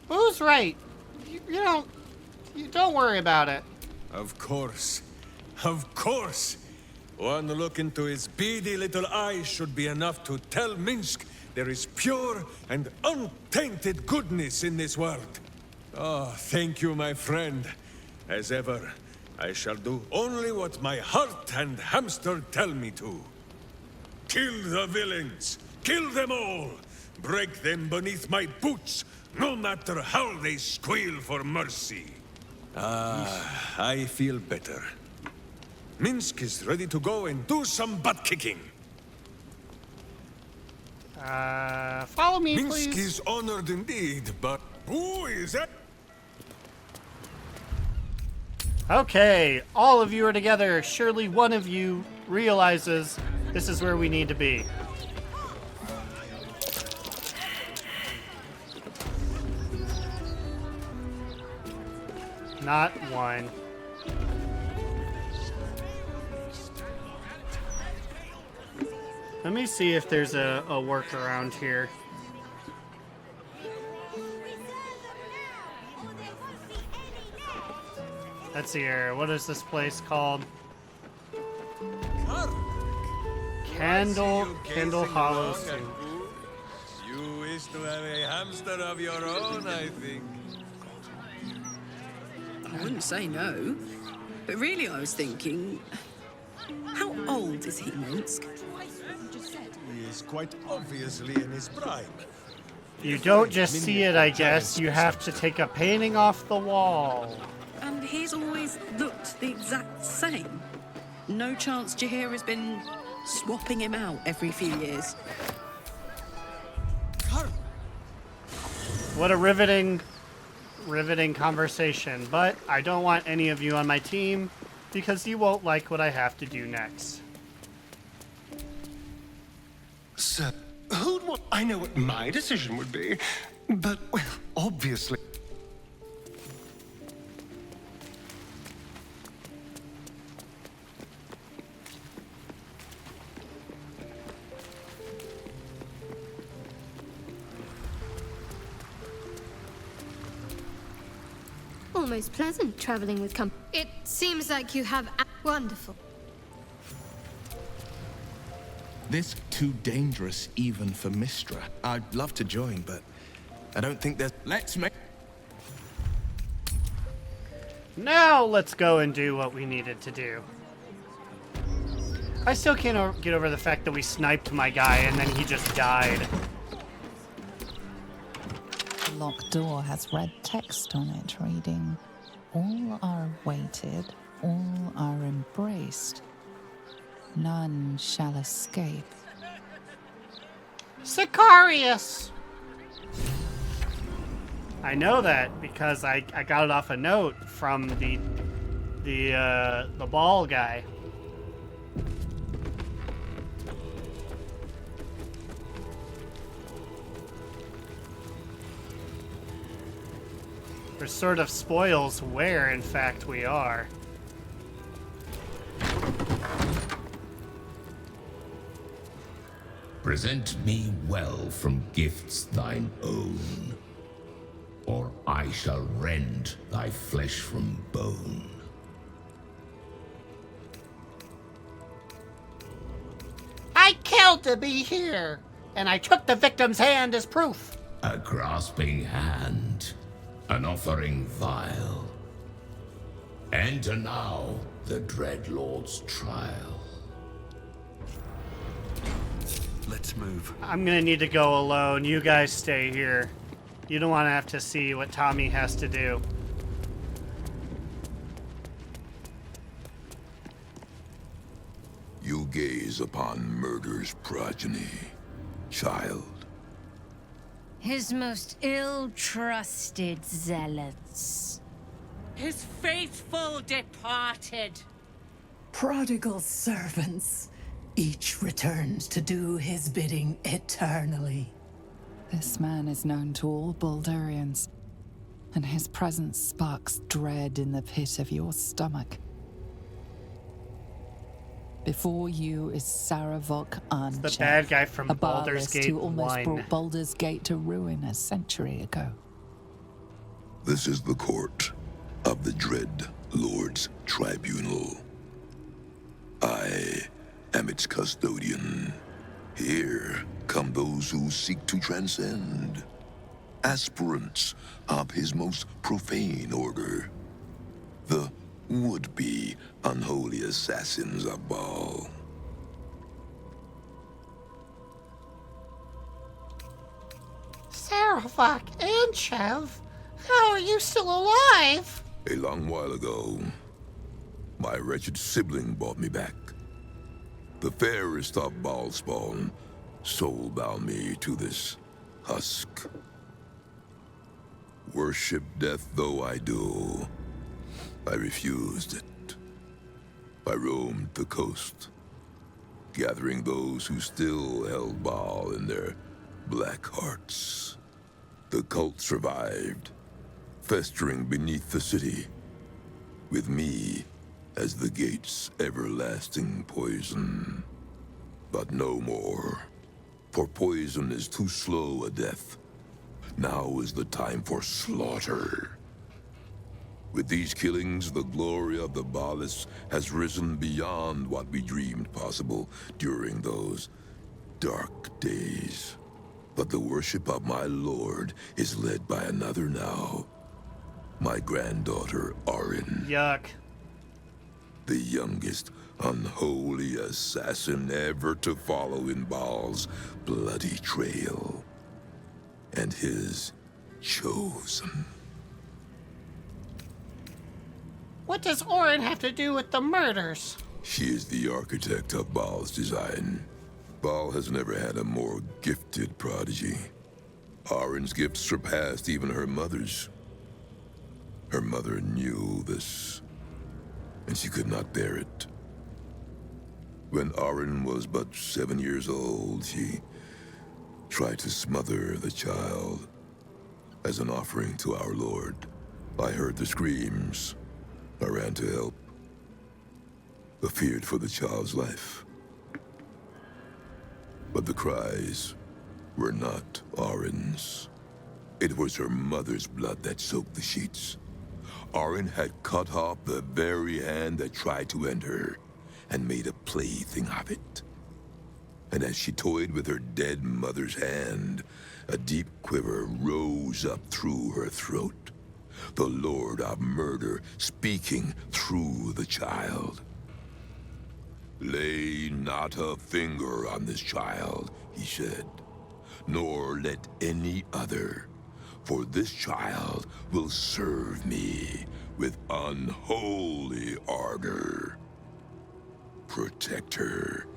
Boo's right. You don't worry about it. Of course. Of course. One look into his beady little eyes should be enough to tell Minsk there is pure and untainted goodness in this world. Oh, thank you, my friend. As ever, I shall do only what my heart and hamster tell me to. Kill the villains. Kill them all. Break them beneath my boots, no matter how they squeal for mercy. Ah, I feel better. Minsk is ready to go and do some butt-kicking. Follow me, Minsk please. is honored indeed, but who is that? Okay, all of you are together. Surely one of you realizes this is where we need to be. Not one. Let me see if there's a workaround here. Let's see here. What is this place called? Candle Hollow Soup. You wish to have a hamster of your own, I think. I wouldn't say no. But really, I was thinking, how old is he, Minsk? He is quite obviously in his prime. You don't just see it, I guess. You have to take a painting off the wall. And he's always looked the exact same. No chance Jahir has been swapping him out every few years. What a riveting conversation. But I don't want any of you on my team because you won't like what I have to do next. Sir, who'd want... I know what my decision would be, but, well, obviously... Almost pleasant traveling with It seems like you have wonderful. This too dangerous even for Mistra. I'd love to join, but I don't think there's... Let's make... Now let's go and do what we needed to do. I still can't get over the fact that we sniped my guy and then he just died. The locked door has red text on it reading, "All are awaited, all are embraced. None shall escape." Sicarius! I know that because I got it off a note from the ball guy. Which sort of spoils where, in fact, we are. Present me well from gifts thine own, or I shall rend thy flesh from bone. I killed to be here, and I took the victim's hand as proof. A grasping hand, an offering vile. Enter now the Dreadlord's trial. Let's move. I'm gonna need to go alone. You guys stay here. You don't want to have to see what Tommy has to do. You gaze upon murder's progeny, child. His most ill-trusted zealots. His faithful departed. Prodigal servants, each returns to do his bidding eternally. This man is known to all Baldurians, and his presence sparks dread in the pit of your stomach. Before you is Saravok Arnchev, the bad guy from a Baldur's Baalist Gate who almost 1. brought Baldur's Gate to ruin a century ago. This is the court of the Dread Lord's Tribunal. I am its custodian. Here come those who seek to transcend, aspirants of his most profane order, the would-be unholy assassins of Baal. Saravok Anchev, how are you still alive? A long while ago, my wretched sibling brought me back. The fairest of Baal spawn soul-bound me to this husk. Worship death though I do, I refused it. I roamed the coast, gathering those who still held Baal in their black hearts. The cult survived, festering beneath the city, with me as the gate's everlasting poison. But no more, for poison is too slow a death. Now is the time for slaughter. With these killings, the glory of the Baalists has risen beyond what we dreamed possible during those dark days. But the worship of my lord is led by another now. my granddaughter Arin. Yuck. The youngest unholy assassin ever to follow in Baal's bloody trail. And his chosen. What does Orin have to do with the murders? She is the architect of Baal's design. Baal has never had a more gifted prodigy. Arin's gifts surpassed even her mother's. Her mother knew this, and she could not bear it. When Arin was but 7 years old, she tried to smother the child as an offering to our Lord. I heard the screams. I ran to help, but feared for the child's life. But the cries were not Arin's. It was her mother's blood that soaked the sheets. Arin had cut off the very hand that tried to end her, and made a plaything of it. And as she toyed with her dead mother's hand, a deep quiver rose up through her throat. The Lord of Murder speaking through the child. Lay not a finger on this child, he said, nor let any other, for this child will serve me with unholy ardor. Protect her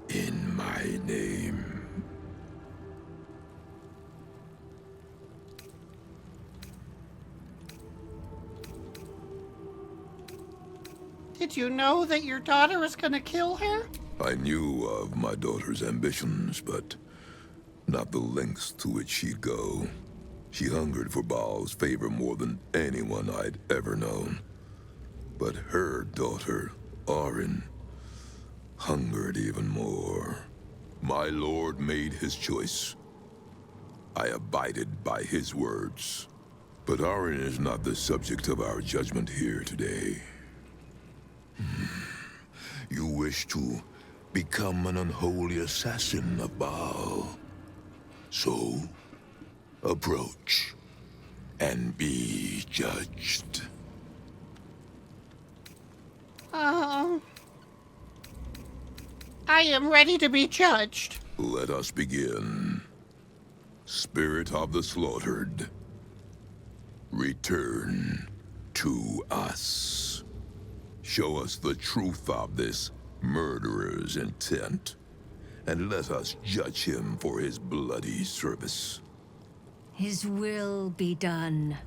in my name. Did you know that your daughter was gonna kill her? I knew of my daughter's ambitions, but not the lengths to which she'd go. She hungered for Baal's favor more than anyone I'd ever known. But her daughter, Arin, hungered even more. My lord made his choice. I abided by his words. But Arin is not the subject of our judgment here today. You wish to become an unholy assassin of Baal. So, approach and be judged. I am ready to be judged. Let us begin. Spirit of the slaughtered, return to us. Show us the truth of this murderer's intent, and let us judge him for his bloody service. His will be done.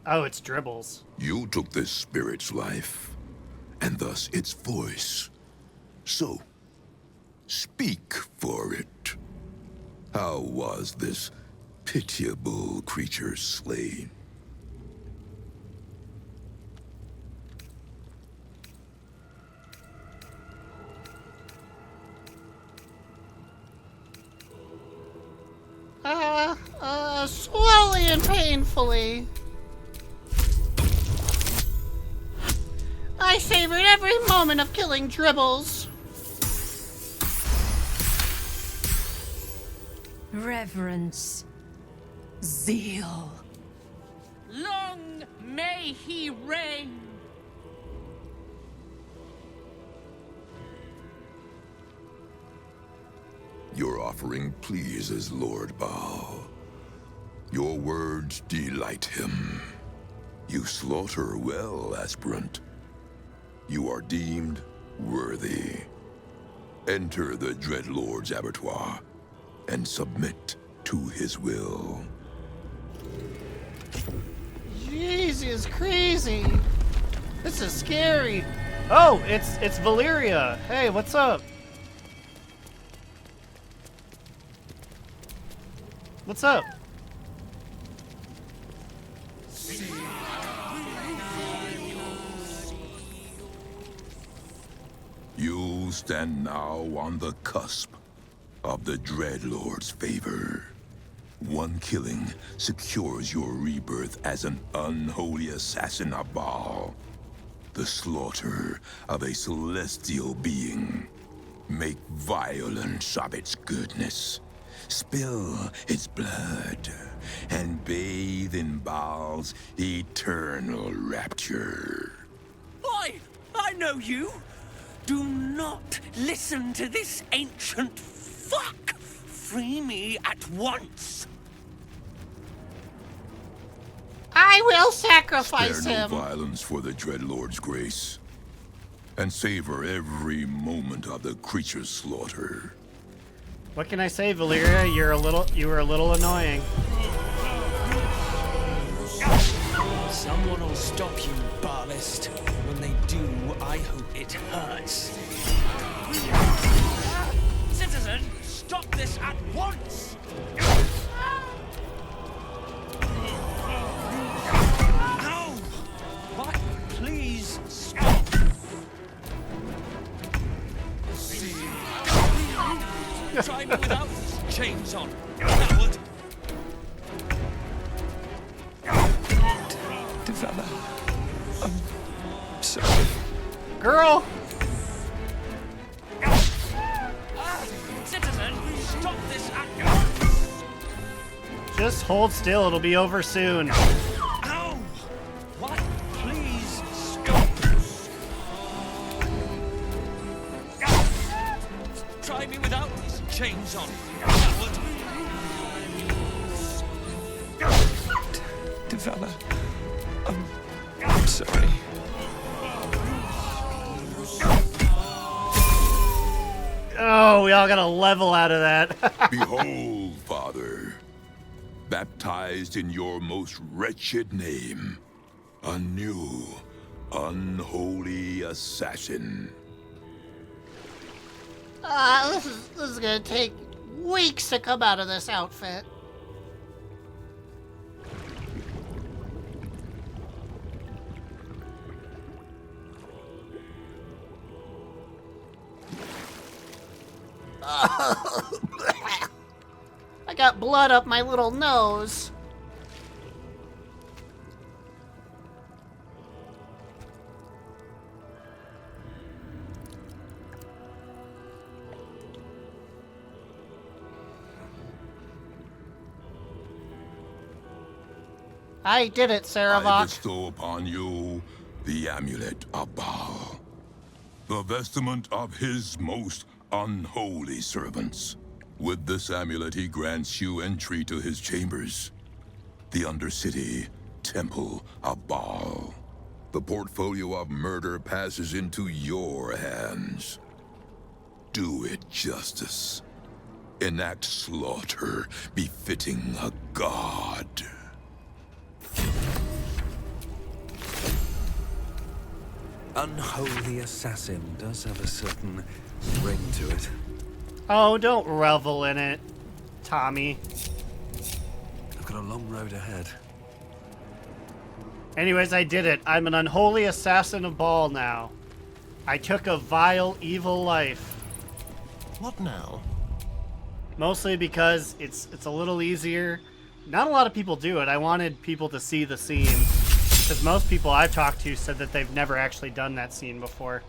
Oh, it's Dribbles. You took this spirit's life, and thus its voice. So, speak for it. How was this pitiable creature slain? Slowly and painfully. I savored every moment of killing Dribbles. Reverence. Zeal. Long may he reign. Your offering pleases Lord Baal. Your words delight him. You slaughter well, aspirant. You are deemed worthy. Enter the Dreadlord's abattoir and submit to his will. Jesus, crazy. This is scary. Oh, it's Valeria. Hey, what's up? What's up? You stand now on the cusp of the Dreadlord's favor. One killing secures your rebirth as an unholy assassin of Baal. The slaughter of a celestial being. Make violence of its goodness. Spill its blood, and bathe in Baal's eternal rapture. I know you! Do not listen to this ancient fuck! Free me at once! I will sacrifice Spare him. no violence for the Dreadlord's grace, and savor every moment of the creature's slaughter. What can I say, Valyria? You were a little annoying. Someone will stop you, Baalist. When they do, I hope it hurts. Citizen, stop this at once! Ow! What? Please stop! Try me without these chains on, coward! Develop. I'm sorry. Girl! Citizen, stop this at once! Just hold still, it'll be over soon. Ow! What? Please stop! Try me without these chains on, coward! Develop. I'm sorry. Oh, we all got a level out of that. Behold, Father, baptized in your most wretched name, a new, unholy assassin. This is gonna take weeks to come out of this outfit. I got blood up my little nose. I did it, I Saravok. bestow upon you the amulet of Baal, the vestment of his most unholy servants. With this amulet, he grants you entry to his chambers, the Undercity Temple of Baal. The portfolio of murder passes into your hands. Do it justice. Enact slaughter befitting a god. Unholy assassin does have a certain ring to it. Oh, don't revel in it, Tommy. I've got a long road ahead. Anyways, I did it. I'm an unholy assassin of Baal now. I took a vile, evil life. What now? Mostly because it's a little easier. Not a lot of people do it. I wanted people to see the scene. Because most people I've talked to said that they've never actually done that scene before.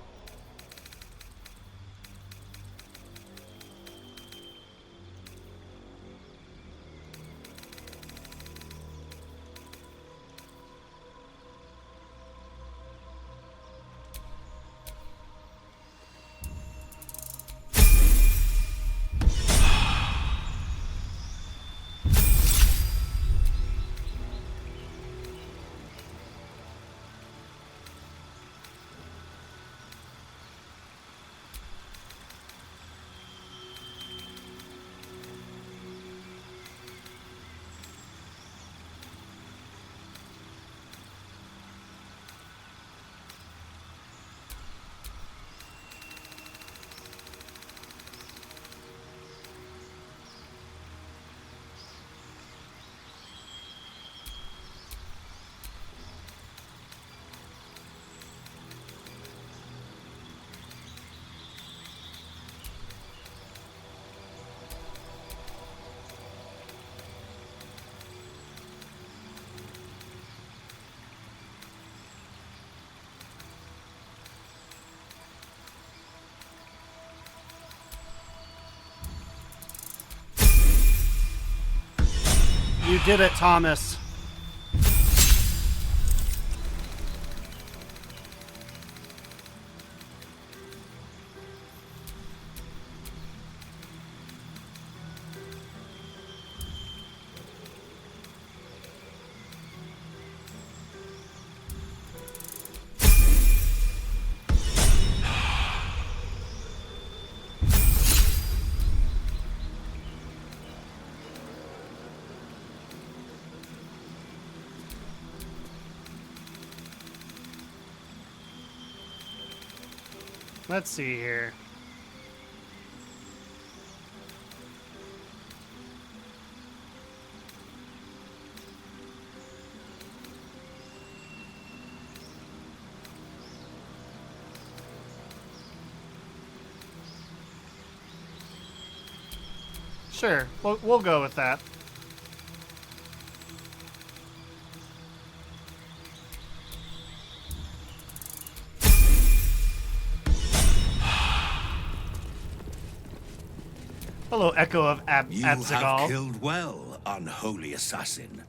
You did it, Thomas. Let's see here. Sure, we'll go with that. Hello, Echo of You Abzagal. have killed well, unholy assassin.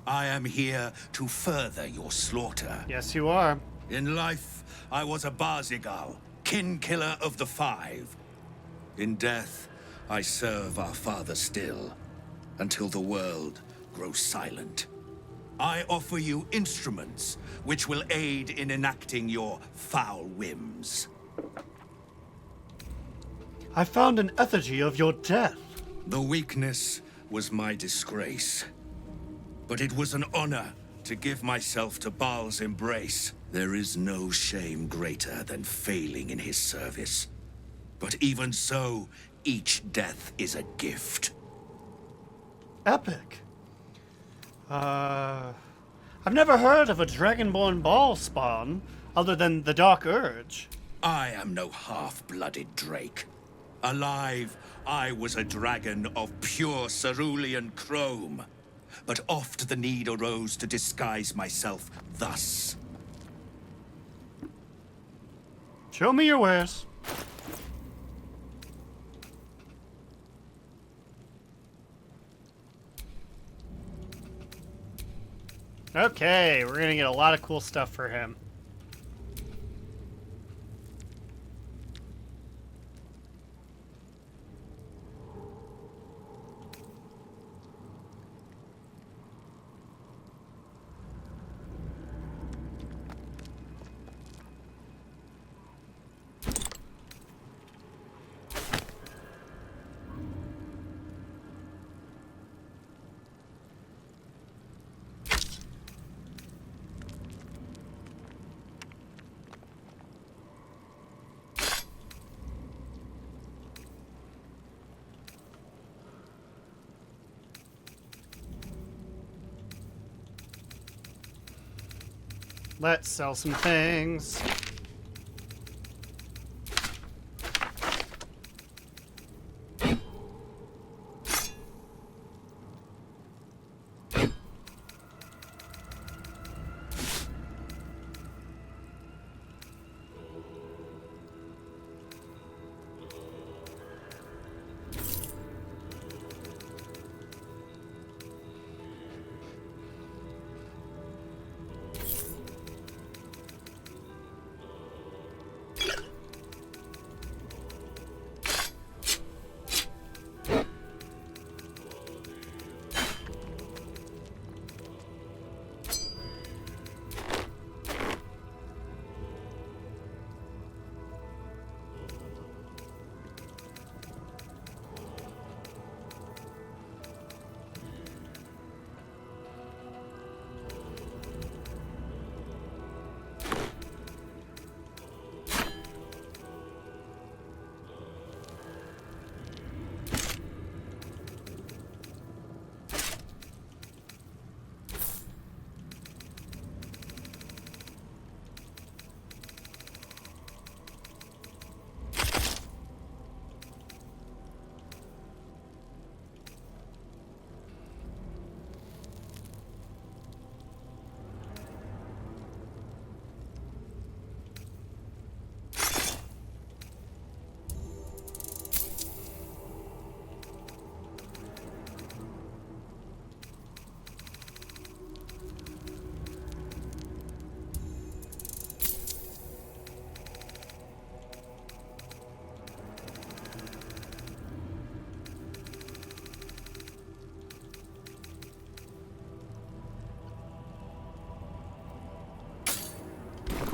I am here to further your slaughter. Yes, you are. In life, I was a Barzigal, kin killer of the Five. In death, I serve our father still, until the world grows silent. I offer you instruments which will aid in enacting your foul whims. I found an effigy of your death. The weakness was my disgrace. But it was an honor to give myself to Baal's embrace. There is no shame greater than failing in his service. But even so, each death is a gift. Epic. I've never heard of a Dragonborn Baal spawn other than the Dark Urge. I am no half-blooded Drake. Alive, I was a dragon of pure cerulean chrome. But oft the need arose to disguise myself thus. Show me your wares. Okay, we're gonna get a lot of cool stuff for him. Let's sell some things.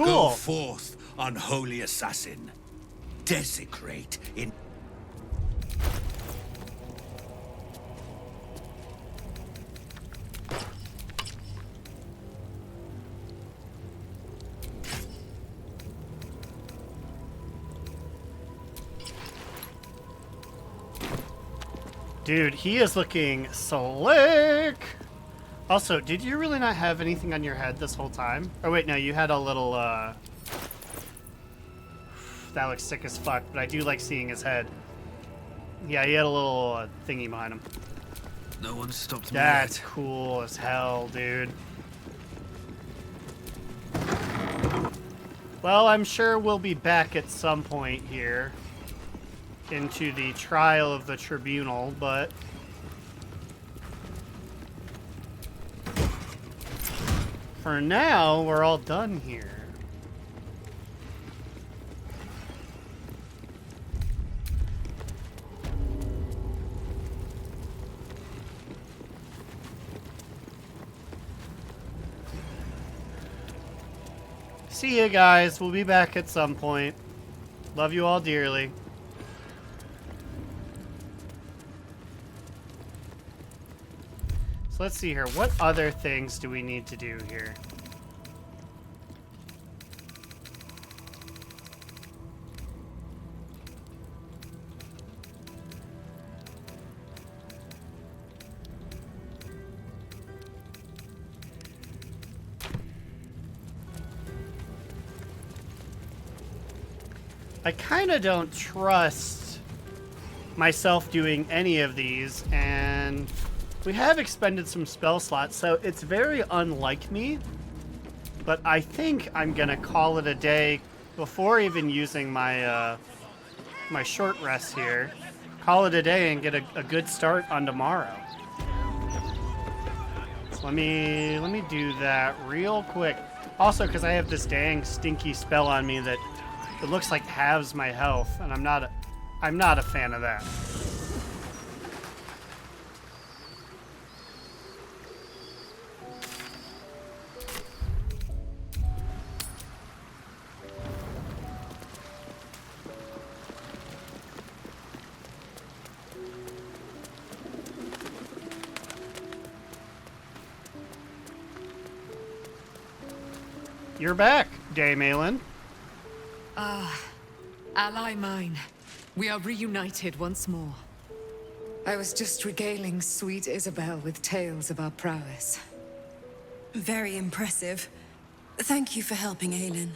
cool. Go forth, unholy assassin. Desecrate in... Dude, he is looking slick. Also, did you really not have anything on your head this whole time? Oh wait, no, you had a little, that looks sick as fuck, but I do like seeing his head. Yeah, he had a little thingy behind him. No one stopped me That's yet. cool as hell, dude. Well, I'm sure we'll be back at some point here into the trial of the tribunal, but for now, we're all done here. See you guys. We'll be back at some point. Love you all dearly. So let's see here. What other things do we need to do here? I kind of don't trust myself doing any of these, and we have expended some spell slots, so it's very unlike me, but I think I'm gonna call it a day before even using my my short rest here. Call it a day and get a good start on tomorrow. So let me do that real quick. Also, because I have this dang stinky spell on me that it looks like halves my health, and I'm not a fan of that. You're back, Dame Aelin. Ah, ally mine. We are reunited once more. I was just regaling sweet Isabel with tales of our prowess. Very impressive. Thank you for helping Aelin.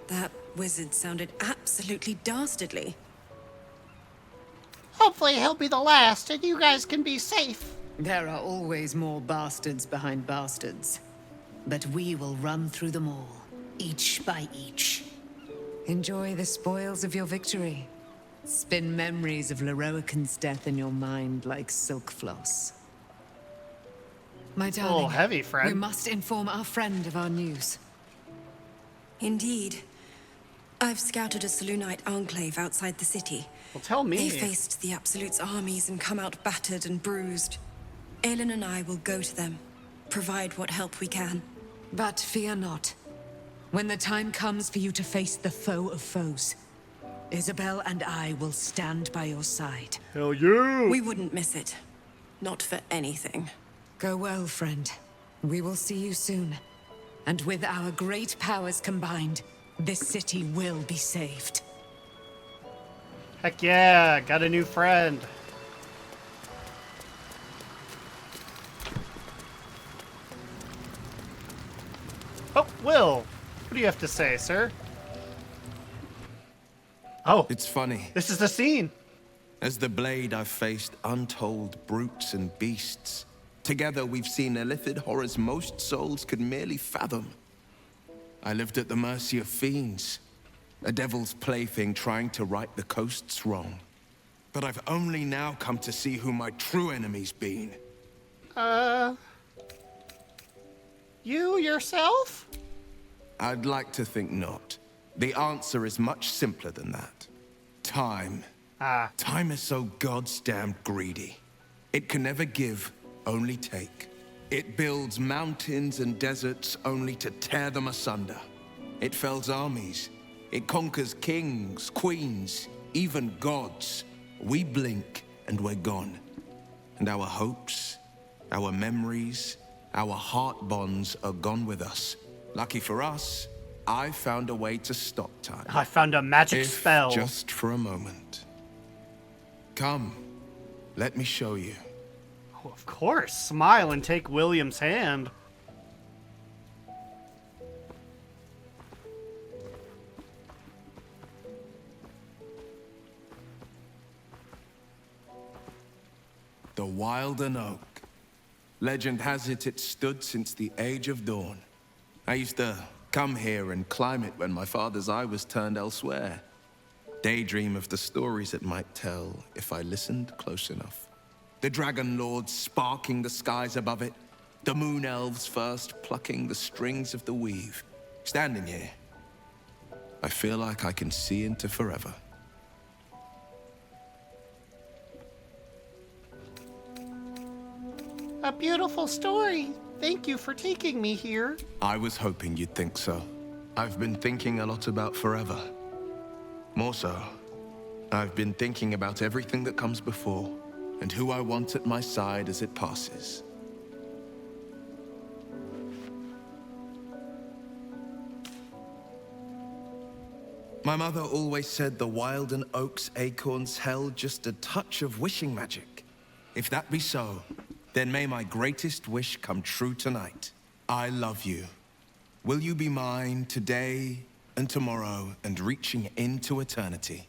That wizard sounded absolutely dastardly. Hopefully he'll be the last and you guys can be safe. There are always more bastards behind bastards. But we will run through them all, each by each. Enjoy the spoils of your victory. Spin memories of Leroican's death in your mind like silk floss. My darling, a little heavy, friend. We must inform our friend of our news. Indeed. I've scouted a Selûnite enclave outside the city. Well, tell me. They faced the Absolute's armies and come out battered and bruised. Aelin and I will go to them, provide what help we can. But fear not. When the time comes for you to face the foe of foes, Isabel and I will stand by your side. Hell yeah! We wouldn't miss it. Not for anything. Go well, friend. We will see you soon. And with our great powers combined, this city will be saved. Heck yeah, got a new friend. Oh, Will, what do you have to say, sir? Oh, it's funny. This is the scene. As the blade, I've faced untold brutes and beasts. Together, we've seen illithid horrors most souls could merely fathom. I lived at the mercy of fiends, a devil's plaything trying to right the coast's wrong. But I've only now come to see who my true enemy's been. You yourself? I'd like to think not. The answer is much simpler than that. Time. Time is so goddamn greedy. It can never give, only take. It builds mountains and deserts only to tear them asunder. It fells armies. It conquers kings, queens, even gods. We blink and we're gone. And our hopes, our memories, our heart bonds are gone with us. Lucky for us, I found a way to stop time. I found a magic spell. Just for a moment. Come, let me show you. Oh, of course. Smile and take William's hand. The Wilden Oak. Legend has it stood since the Age of Dawn. I used to come here and climb it when my father's eye was turned elsewhere. Daydream of the stories it might tell if I listened close enough. The Dragon Lords sparking the skies above it. The Moon Elves first plucking the strings of the weave. Standing here, I feel like I can see into forever. A beautiful story. Thank you for taking me here. I was hoping you'd think so. I've been thinking a lot about forever. More so, I've been thinking about everything that comes before, and who I want at my side as it passes. My mother always said the Wilden Oak's acorns held just a touch of wishing magic. If that be so, then may my greatest wish come true tonight. I love you. Will you be mine today and tomorrow and reaching into eternity?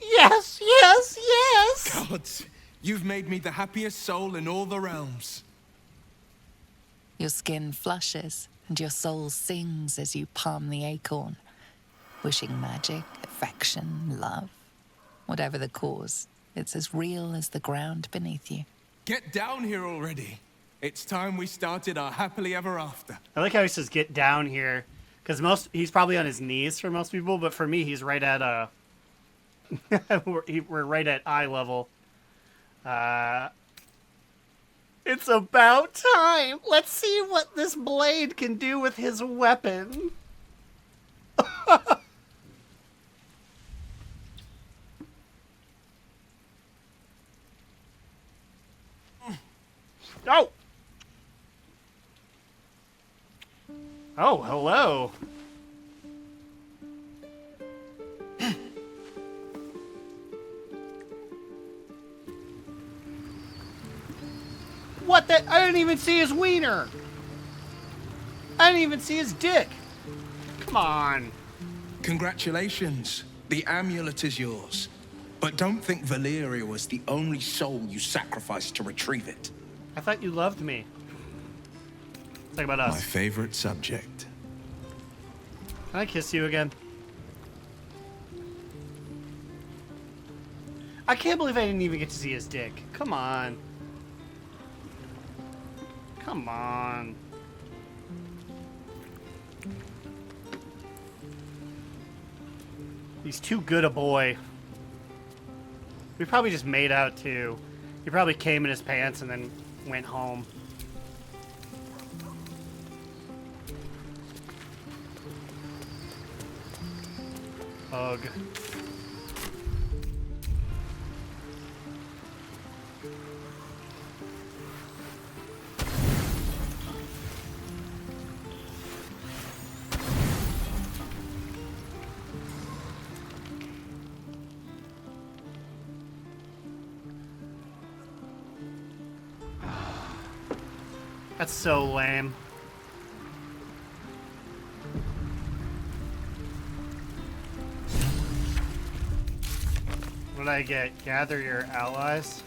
Yes, yes, yes! Gods, you've made me the happiest soul in all the realms. Your skin flushes and your soul sings as you palm the acorn, wishing magic, affection, love. Whatever the cause, it's as real as the ground beneath you. Get down here already. It's time we started our happily ever after. I like how he says get down here, because he's probably on his knees for most people, but for me he's right at we're right at eye level. It's about time. Let's see what this blade can do with his weapon. Oh! Oh, hello. What the? I didn't even see his wiener. I didn't even see his dick. Come on. Congratulations. The amulet is yours. But don't think Valeria was the only soul you sacrificed to retrieve it. I thought you loved me. Let's talk about us. My favorite subject. Can I kiss you again? I can't believe I didn't even get to see his dick. Come on. Come on. He's too good a boy. We probably just made out too. He probably came in his pants and then went home. Ugh. That's so lame. What did I get? Gather your allies?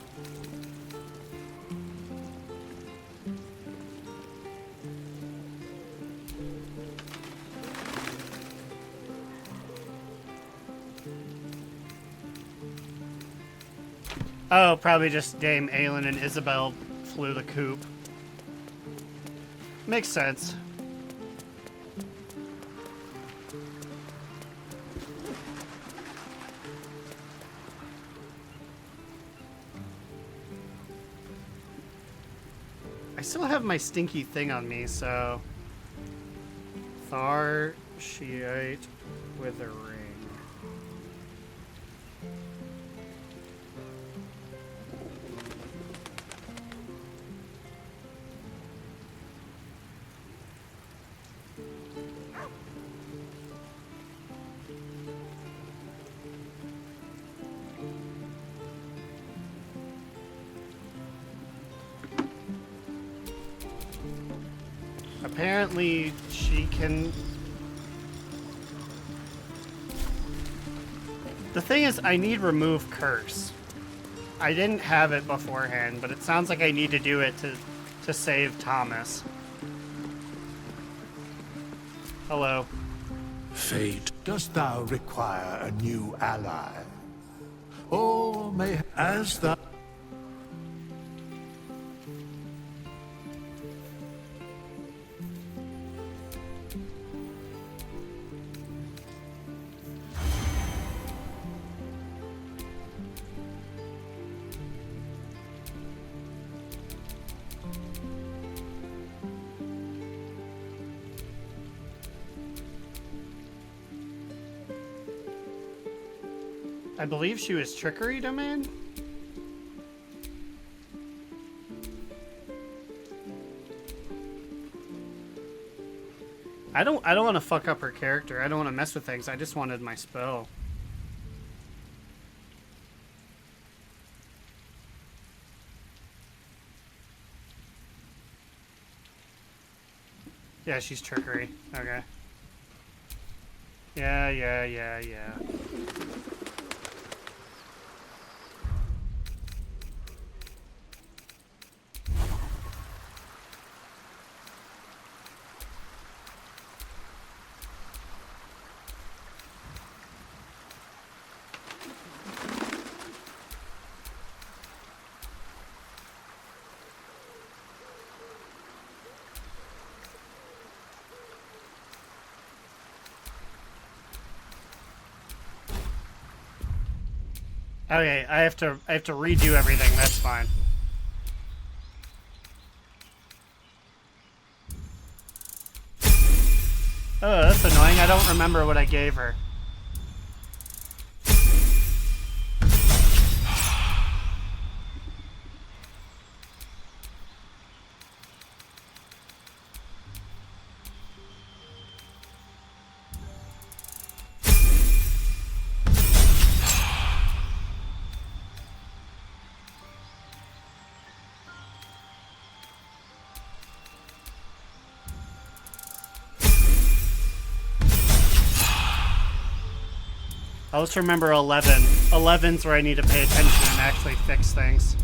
Oh, probably just Dame Aelin and Isabel flew the coop. Makes sense. I still have my stinky thing on me, so... Thar Shiite Withering. Apparently, she can... The thing is, I need remove curse. I didn't have it beforehand, but it sounds like I need to do it to save Thomas. Hello. Fate, dost thou require a new ally? Or may, as thou... I believe she was Trickery Domain? I don't want to fuck up her character. I don't want to mess with things. I just wanted my spell. Yeah, she's Trickery. Okay. Yeah. Okay, I have to redo everything. That's fine. Oh, that's annoying. I don't remember what I gave her. I'll just remember 11. 11's where I need to pay attention and actually fix things.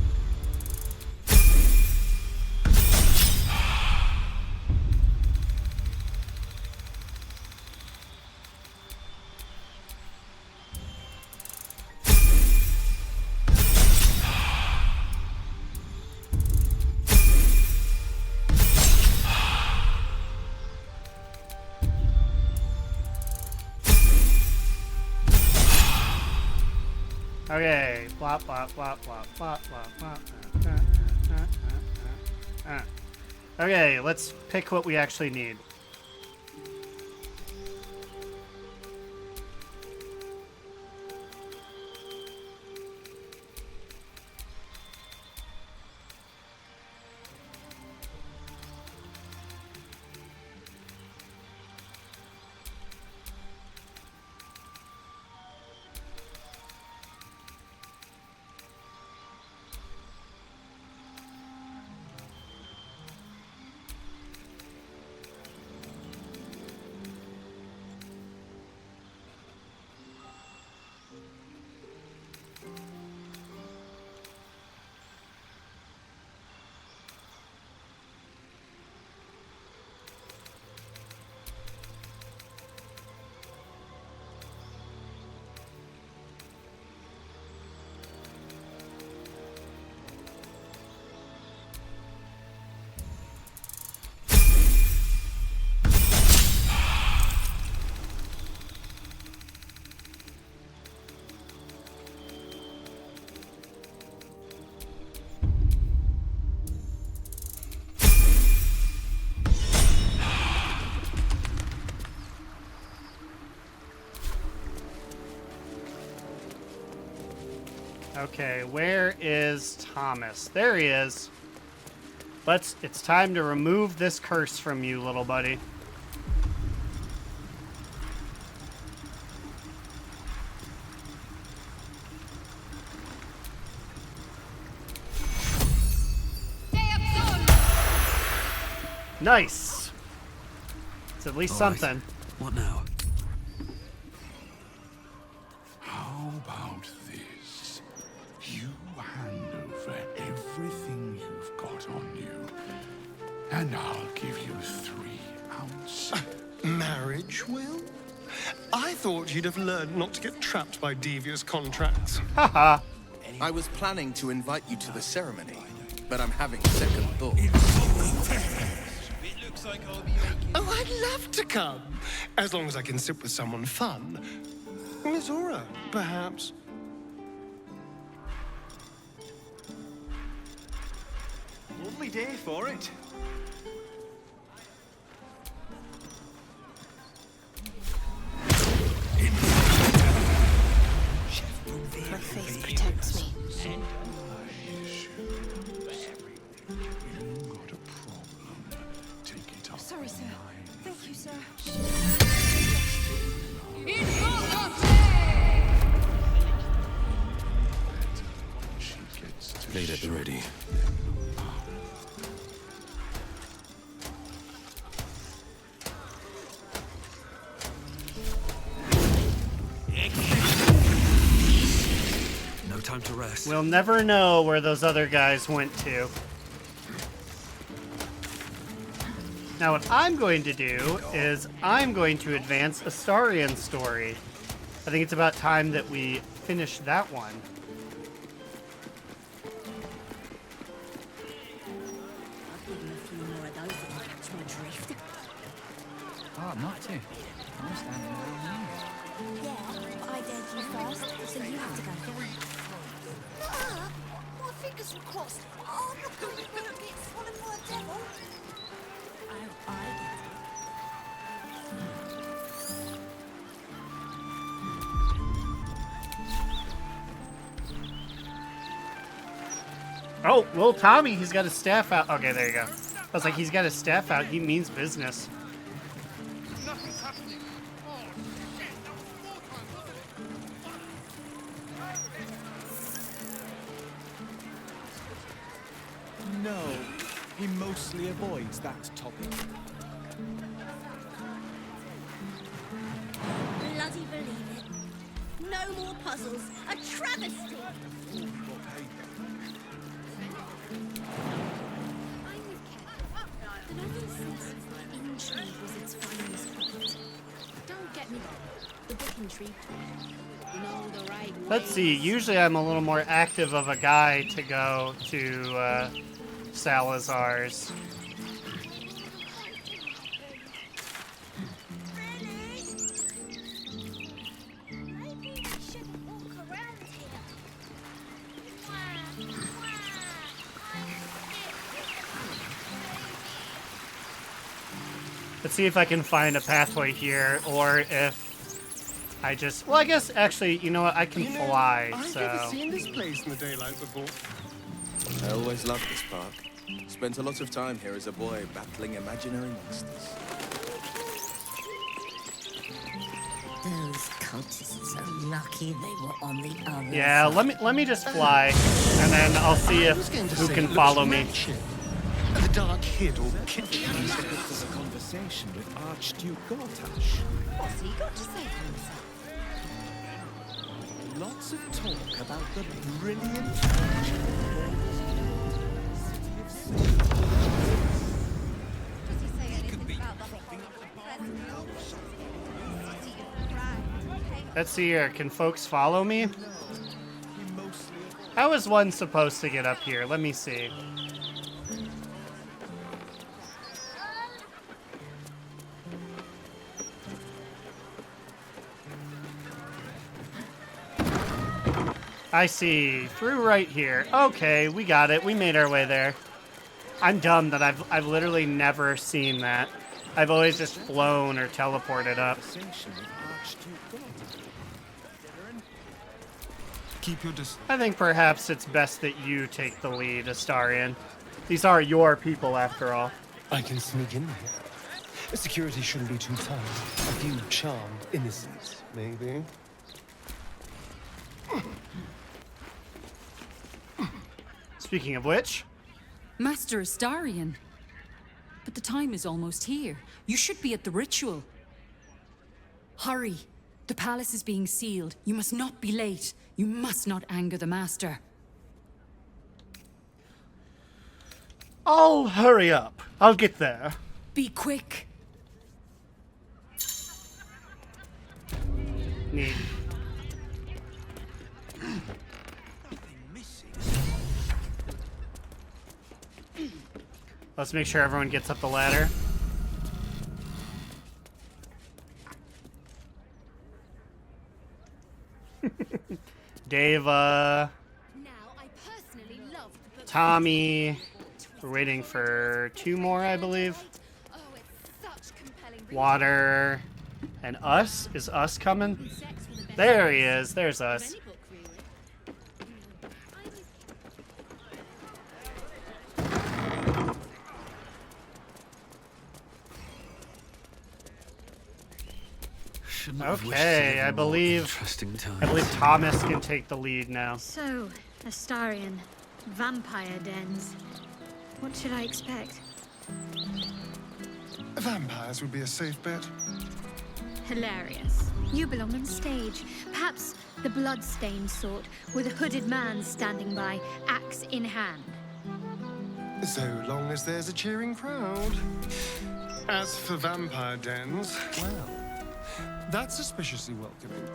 Okay, flop, flop, flop, flop, flop, flop, flop. Okay, let's pick what we actually need. Okay, where is Thomas? There he is. It's time to remove this curse from you, little buddy. Nice. It's at least something. What now? How about this? You hand over everything you've got on you, and I'll give you 3 ounces. Marriage, Will? I thought you'd have learned not to get trapped by devious contracts. Haha. I was planning to invite you to the ceremony, but I'm having second thoughts. Oh, I'd love to come, as long as I can sit with someone fun. Miss Aura, perhaps. Lovely day for it. Her face protects me. Sorry, sir. Thank you, sir. Blade at the ready. No time to rest. We'll never know where those other guys went to. Now what I'm going to do is I'm going to advance Astarian's story. I think it's about time that we finish that one. Oh, not to. I'm standing around here. Yeah, but I dared you first, so you have to go. My fingers were crossed. Oh, look, you won't get swallowed by a devil. Oh, little Tommy, he's got his staff out. Okay, there you go. I was like, he's got his staff out. He means business. No, he mostly avoids that topic. Bloody believe it. No more puzzles. A travesty. Intrigue was its finest point. Don't get me wrong. The book intrigued me. You know the right way. Let's see. Usually I'm a little more active of a guy to go to Salazar's. Let's see if I can find a pathway here, or if I just... Well, I guess, actually, you know what? I can fly, I've never seen this place in the daylight before. I always loved this park. Spent a lot of time here as a boy battling imaginary monsters. Those cultists are lucky they were on the other Yeah, side. let me just fly, and then I'll see if who can follow me. The dark hid or kid. This is a conversation with Archduke Gortash. What's he got to say for himself? Lots of talk about the brilliant Let's see here. Can folks follow me? How is one supposed to get up here? Let me see. I see. Through right here. Okay, we got it. We made our way there. I'm dumb that I've literally never seen that. I've always just flown or teleported up. Keep your distance. I think perhaps it's best that you take the lead, Astarion. These are your people, after all. I can sneak in here. Security shouldn't be too tight. A few charmed innocents, maybe. Speaking of which... Master Astarion. But the time is almost here. You should be at the ritual. Hurry. The palace is being sealed. You must not be late. You must not anger the Master. I'll hurry up. I'll get there. Be quick. Neat. Let's make sure everyone gets up the ladder. Dave, Tommy. We're waiting for 2 more, I believe. Water. And us? Is us coming? There he is. There's us. Okay, I believe Thomas can take the lead now. So, Astarion, vampire dens. What should I expect? Vampires would be a safe bet. Hilarious. You belong on stage. Perhaps the blood-stained sort, with a hooded man standing by, axe in hand. So long as there's a cheering crowd. As for vampire dens, well, that's suspiciously welcoming.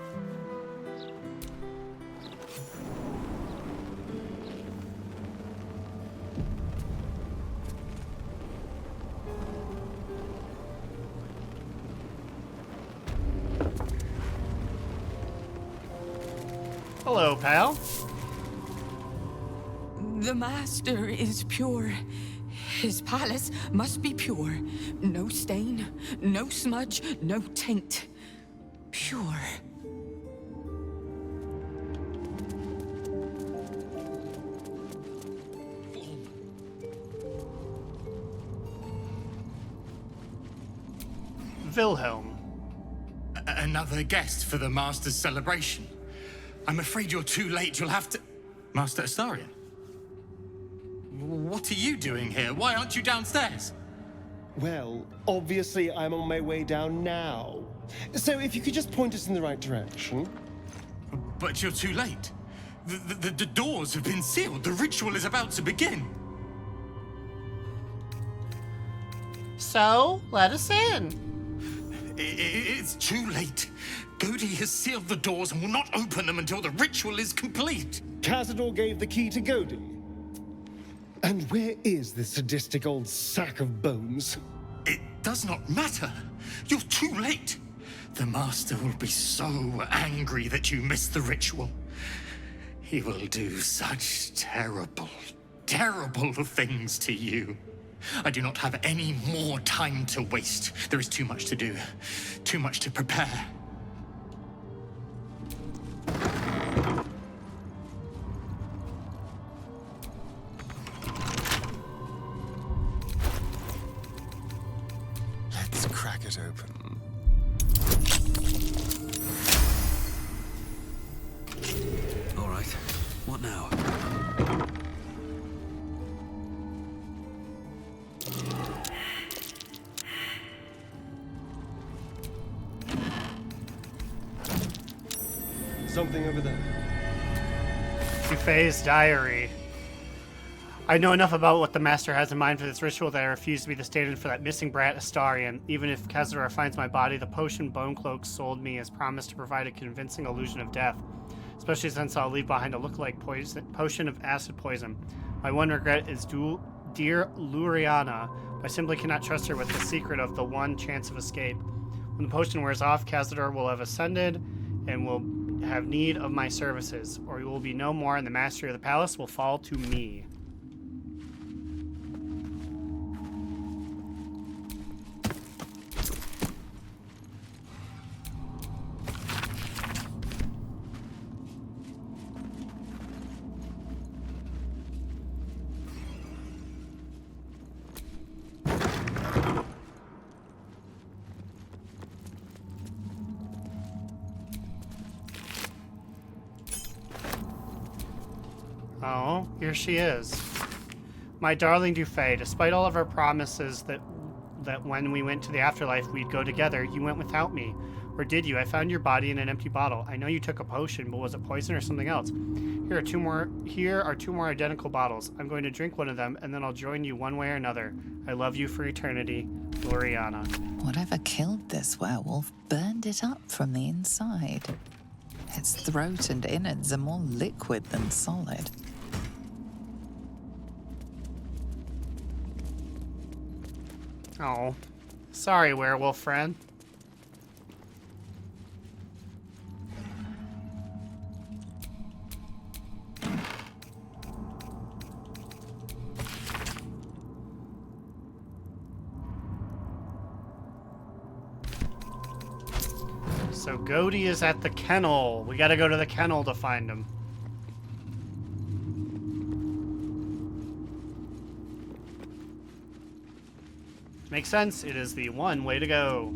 Hello, pal. The Master is pure. His palace must be pure. No stain, no smudge, no taint. Pure. Wilhelm. Another guest for the Master's celebration. I'm afraid you're too late. You'll have to... Master Astarion? What are you doing here? Why aren't you downstairs? Well, obviously I'm on my way down now. So if you could just point us in the right direction. But you're too late. The doors have been sealed. The ritual is about to begin. So, let us in. It's too late. Godi has sealed the doors and will not open them until the ritual is complete. Cazador gave the key to Godi. And where is this sadistic old sack of bones? It does not matter. You're too late. The Master will be so angry that you missed the ritual. He will do such terrible, terrible things to you. I do not have any more time to waste. There is too much to do, too much to prepare. Let's crack it open. All right. What now? Something over there. Dufay's diary. I know enough about what the Master has in mind for this ritual that I refuse to be the stand-in for that missing brat Astarion. Even if Cazador finds my body, the potion Bone Cloak sold me has promised to provide a convincing illusion of death. Especially since I'll leave behind a lookalike potion of acid poison. My one regret is dear Luriana. I simply cannot trust her with the secret of the one chance of escape. When the potion wears off, Cazador will have ascended and will have need of my services, or he will be no more, and the mastery of the palace will fall to me. Here she is. My darling Dufay, despite all of our promises that when we went to the afterlife we'd go together, you went without me. Or did you? I found your body in an empty bottle. I know you took a potion, but was it poison or something else? Here are two more identical bottles. I'm going to drink one of them, and then I'll join you one way or another. I love you for eternity, Gloriana. Whatever killed this werewolf burned it up from the inside. Its throat and innards are more liquid than solid. Oh, sorry, werewolf friend. So Goaty is at the kennel. We gotta go to the kennel to find him. Makes sense. It is the one way to go.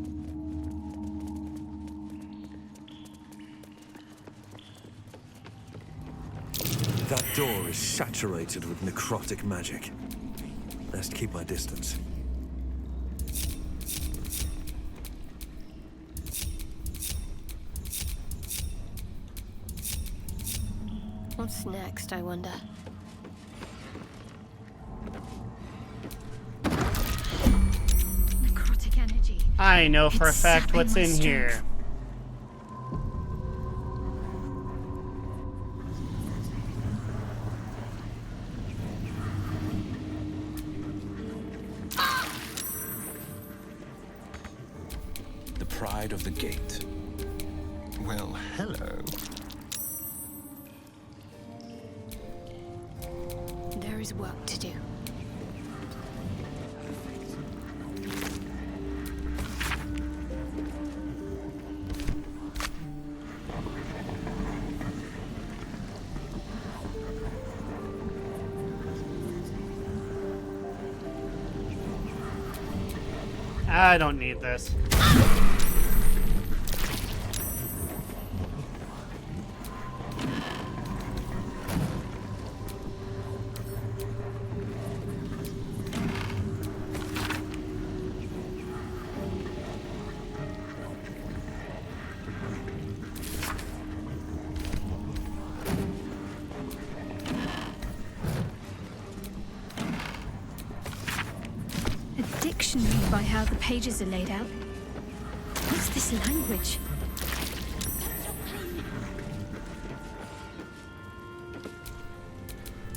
That door is saturated with necrotic magic. Best keep my distance. What's next, I wonder? Necrotic energy. I know for a fact what's in here. The pride of the gate. Well, hello. There is work to do. I don't need this. A dictionary by how the pages are laid out. What's this language?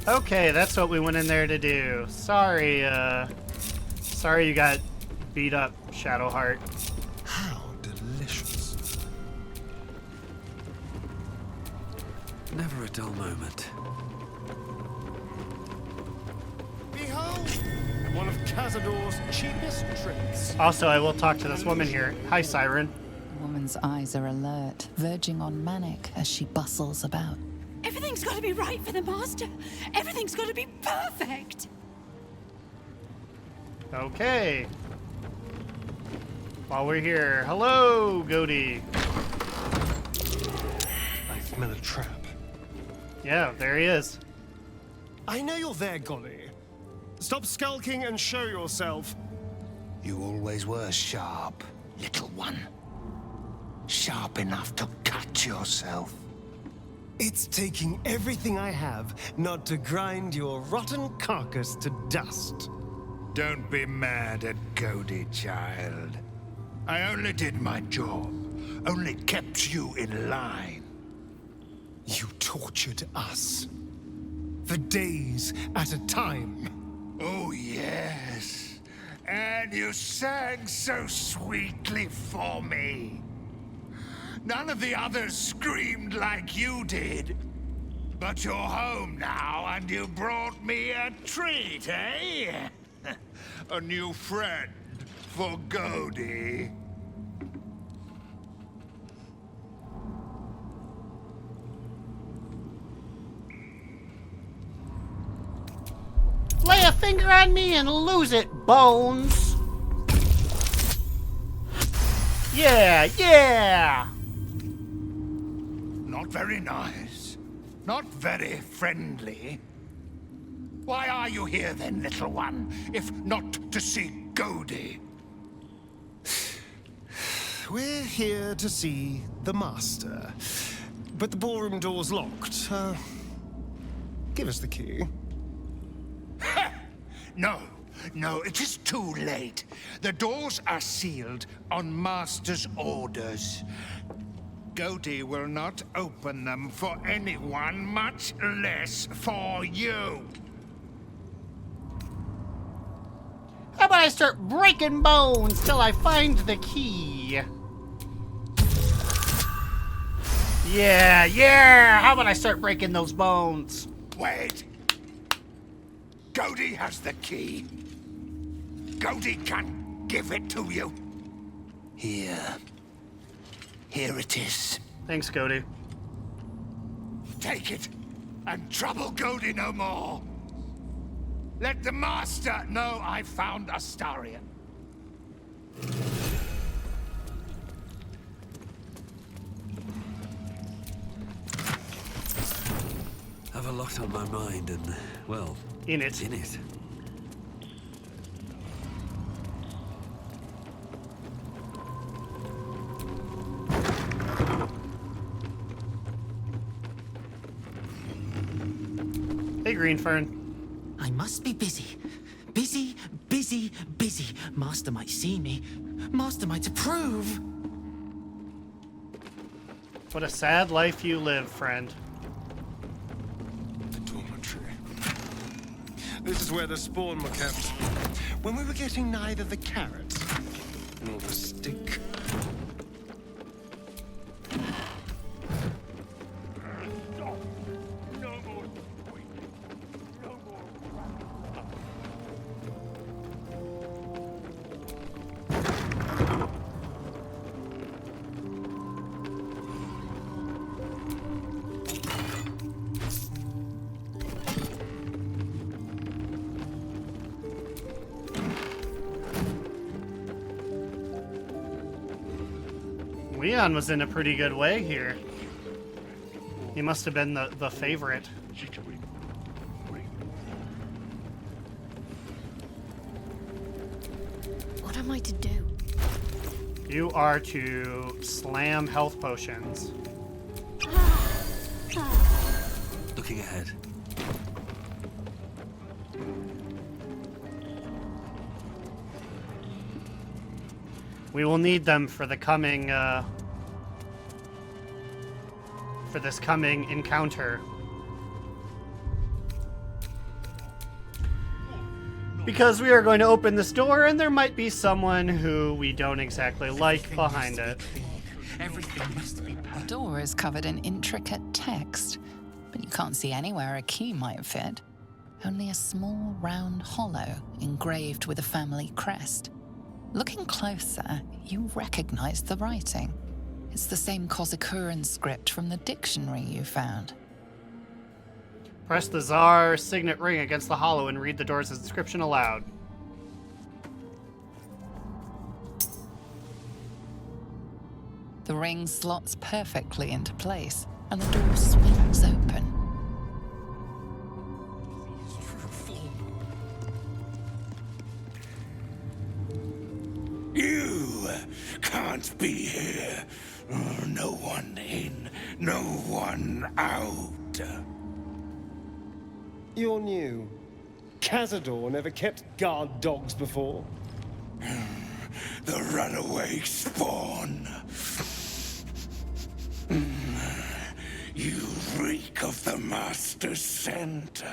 Okay, that's what we went in there to do. Sorry you got beat up, Shadowheart. How delicious. Never a dull moment. Behold, one of Cazador's cheapest tricks. Also, I will talk to this woman here. Hi, Siren. The woman's eyes are alert, verging on manic as she bustles about. Everything's got to be right for the master. Everything's got to be perfect. Okay. While we're here, hello, Goaty. I smell a trap. Yeah, there he is. I know you're there, Golly. Stop skulking and show yourself. You always were sharp, little one. Sharp enough to cut yourself. It's taking everything I have not to grind your rotten carcass to dust. Don't be mad at Goaty, child. I only did my job. Only kept you in line. You tortured us. For days at a time. Oh, yes. And you sang so sweetly for me. None of the others screamed like you did. But you're home now, and you brought me a treat, eh? A new friend for Goaty. Lay a finger on me and lose it, Bones. Yeah, yeah! Not very nice. Not very friendly. Why are you here then, little one, if not to see Godi? We're here to see the Master. But the ballroom door's locked. Give us the key. No, it is too late. The doors are sealed on Master's orders. Godi will not open them for anyone, much less for you. How about I start breaking bones till I find the key? Yeah! How about I start breaking those bones? Wait! Godi has the key. Godi can give it to you. Here it is. Thanks, Godi. Take it, and trouble Godi no more. Let the Master know I found Astarion. Have a lot on my mind and, well... In it. Hey, Greenfern. I must be busy. Busy. Master might see me. Master might approve. What a sad life you live, friend. The dormitory. This is where the spawn were kept. When we were getting neither the carrot nor the stick. Leon was in a pretty good way here. He must have been the favorite. What am I to do? You are to slam health potions. Looking ahead. We will need them for the coming, for this coming encounter. Because we are going to open this door and there might be someone who we don't exactly like behind it. The door is covered in intricate text, but you can't see anywhere a key might fit. Only a small round hollow engraved with a family crest. Looking closer, you recognize the writing. It's the same Kozakuran script from the dictionary you found. Press the Tsar's signet ring against the hollow and read the door's inscription aloud. The ring slots perfectly into place, and the door swings open. You can't be here. No one in, no one out. You're new. Cazador never kept guard dogs before. The runaway spawn. You reek of the Master's scent.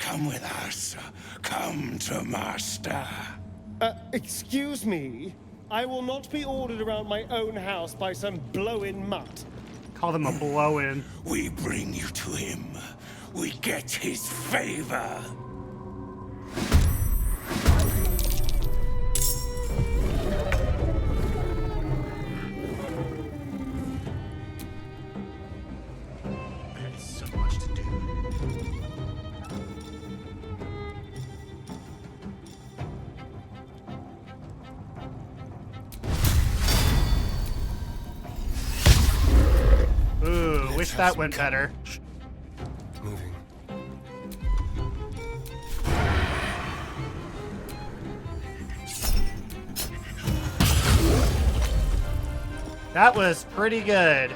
Come with us. Come to Master. Excuse me? I will not be ordered around my own house by some blow-in mutt. Call them a blow-in. We bring you to him. We get his favor. There's so much to do. Ooh, wish that went better. Moving. That was pretty good.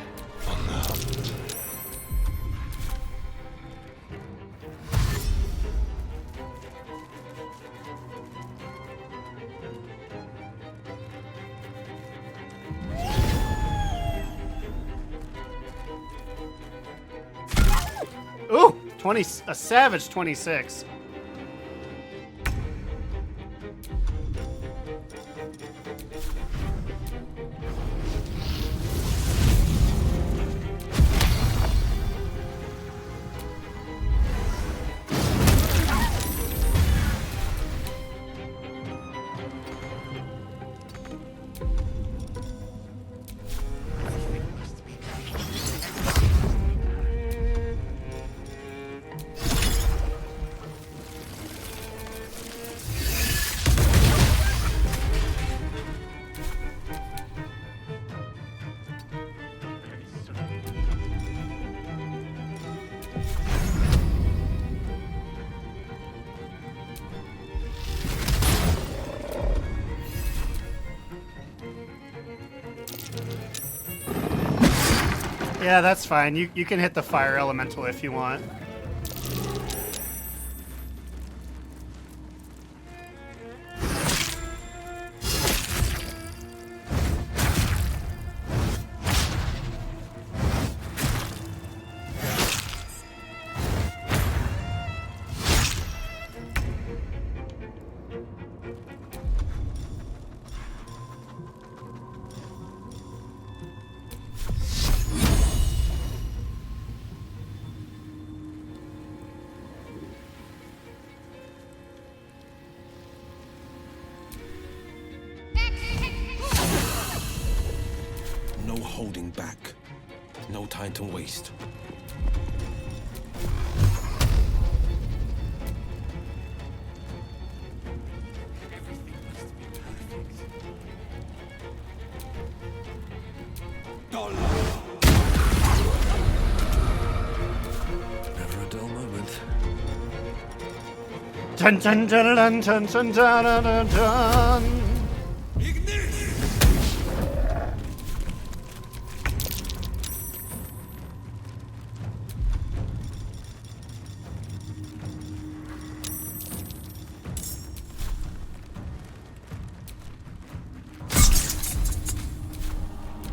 Ooh, a savage 26. Yeah, that's fine. You can hit the fire elemental if you want. No holding back. No time to waste. Never a dull moment. Dun dun dun dun dun dun dun dun dun.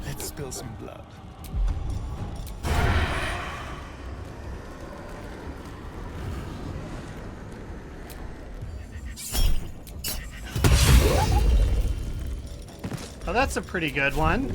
Let's spill some blood. Oh, that's a pretty good one.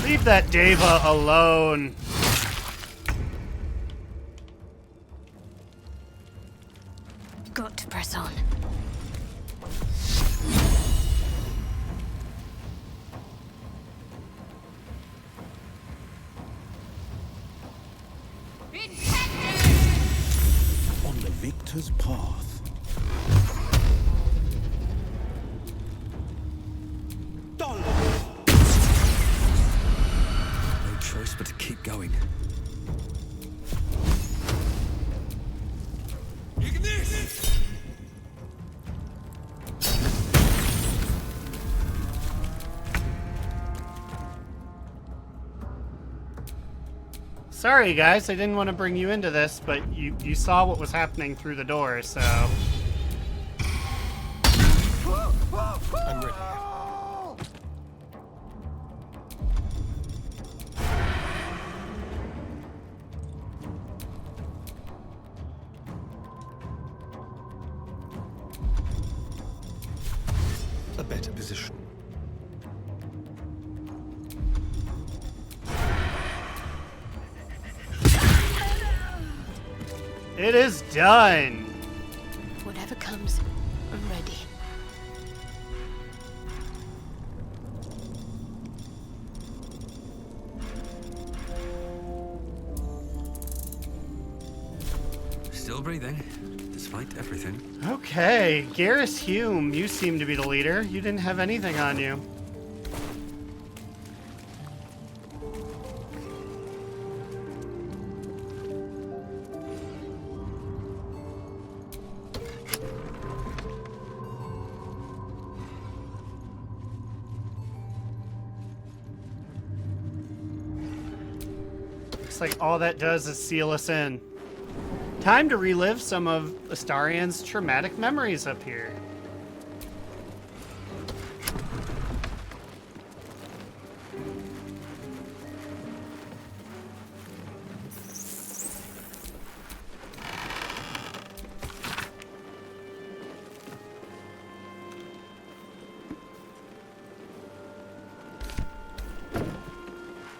Leave that Deva alone. Got to press on. On the victor's path. No choice but to keep going. Sorry, guys, I didn't want to bring you into this, but you saw what was happening through the door, so... I'm ready. A better position. It is done. Whatever comes, I'm ready. Still breathing, despite everything. Okay, Garrus Hume, you seem to be the leader. You didn't have anything on you. Looks like all that does is seal us in. Time to relive some of Astarian's traumatic memories up here.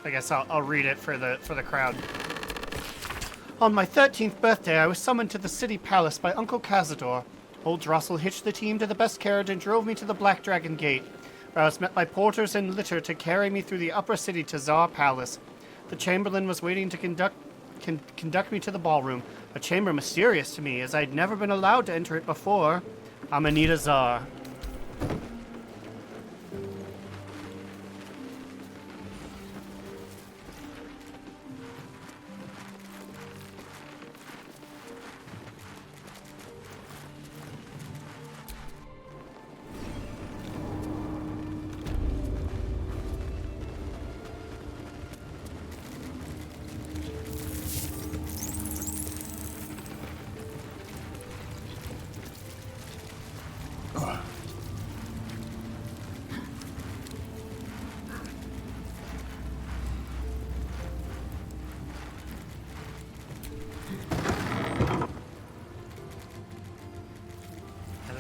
I guess I'll read it for the crowd. On my 13th birthday, I was summoned to the city palace by Uncle Cazador. Old Drossel hitched the team to the best carriage and drove me to the Black Dragon Gate, where I was met by porters in litter to carry me through the upper city to Tsar Palace. The Chamberlain was waiting to conduct me to the ballroom, a chamber mysterious to me, as I'd never been allowed to enter it before. Amanita Tsar.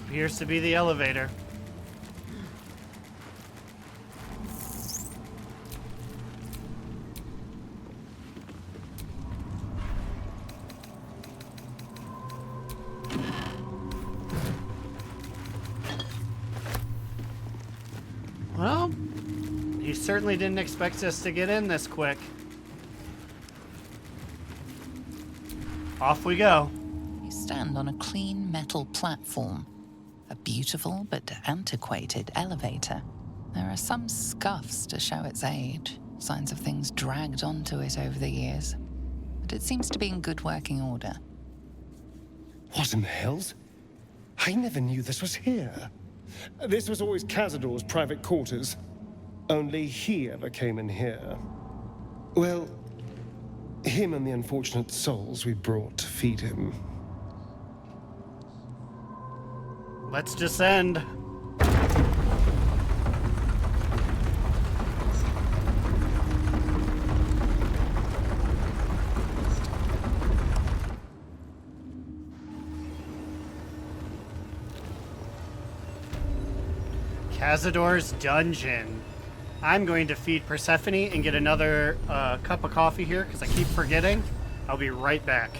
Appears to be the elevator. Well, he certainly didn't expect us to get in this quick. Off we go. You stand on a clean metal platform. A beautiful but antiquated elevator. There are some scuffs to show its age, signs of things dragged onto it over the years. But it seems to be in good working order. What in the hells? I never knew this was here. This was always Cazador's private quarters. Only he ever came in here. Well, him and the unfortunate souls we brought to feed him. Let's descend. Cazador's dungeon. I'm going to feed Persephone and get another cup of coffee here because I keep forgetting. I'll be right back.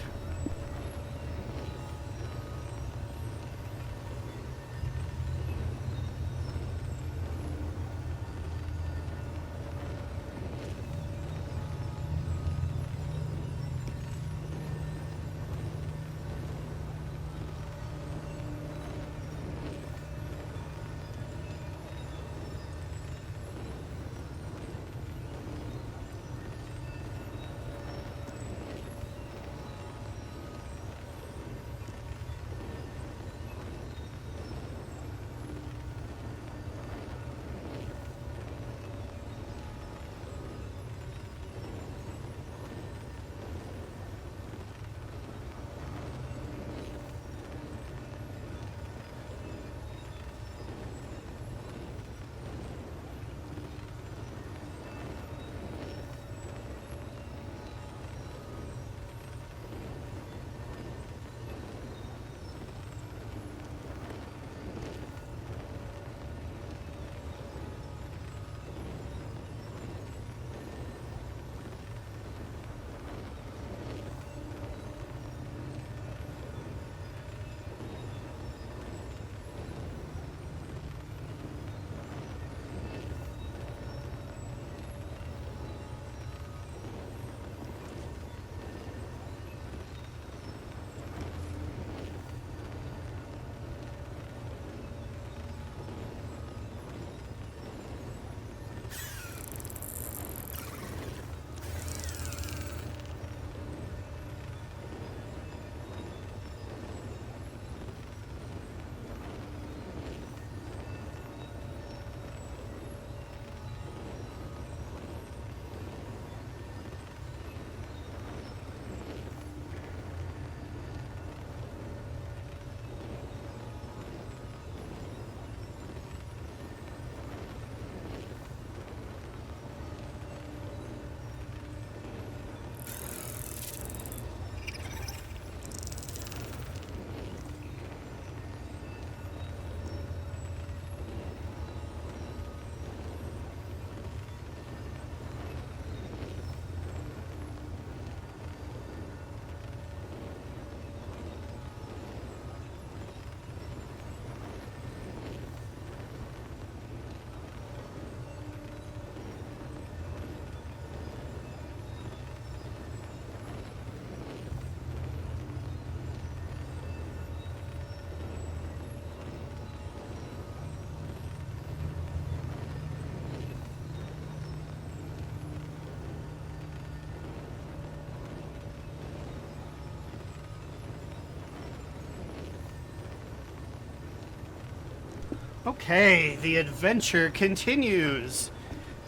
Okay, the adventure continues.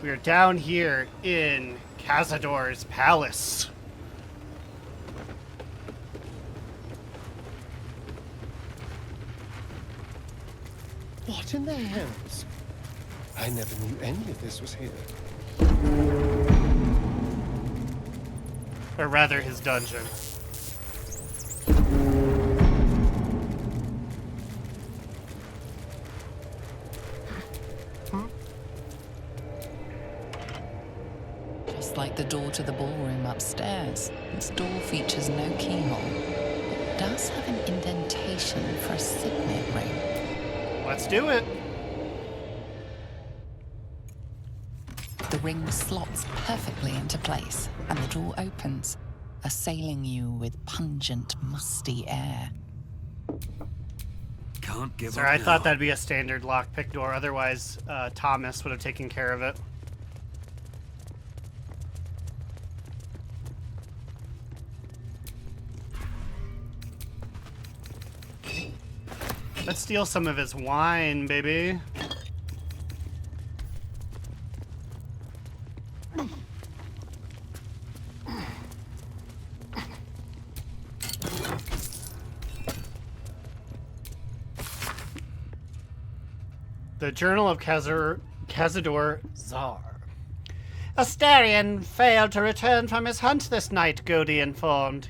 We are down here in Cazador's palace. What in the hells? I never knew any of this was here. Or rather, his dungeon. Just like the door to the ballroom upstairs, this door features no keyhole, but does have an indentation for a signet ring. Let's do it. The ring slots perfectly into place, and the door opens, assailing you with pungent, musty air. Can't give Sorry, I up thought now. that'd be a standard lockpick door. Otherwise, Thomas would have taken care of it. Let's steal some of his wine, baby. The Journal of Cazador Czar. Astarion failed to return from his hunt this night, Godi informed.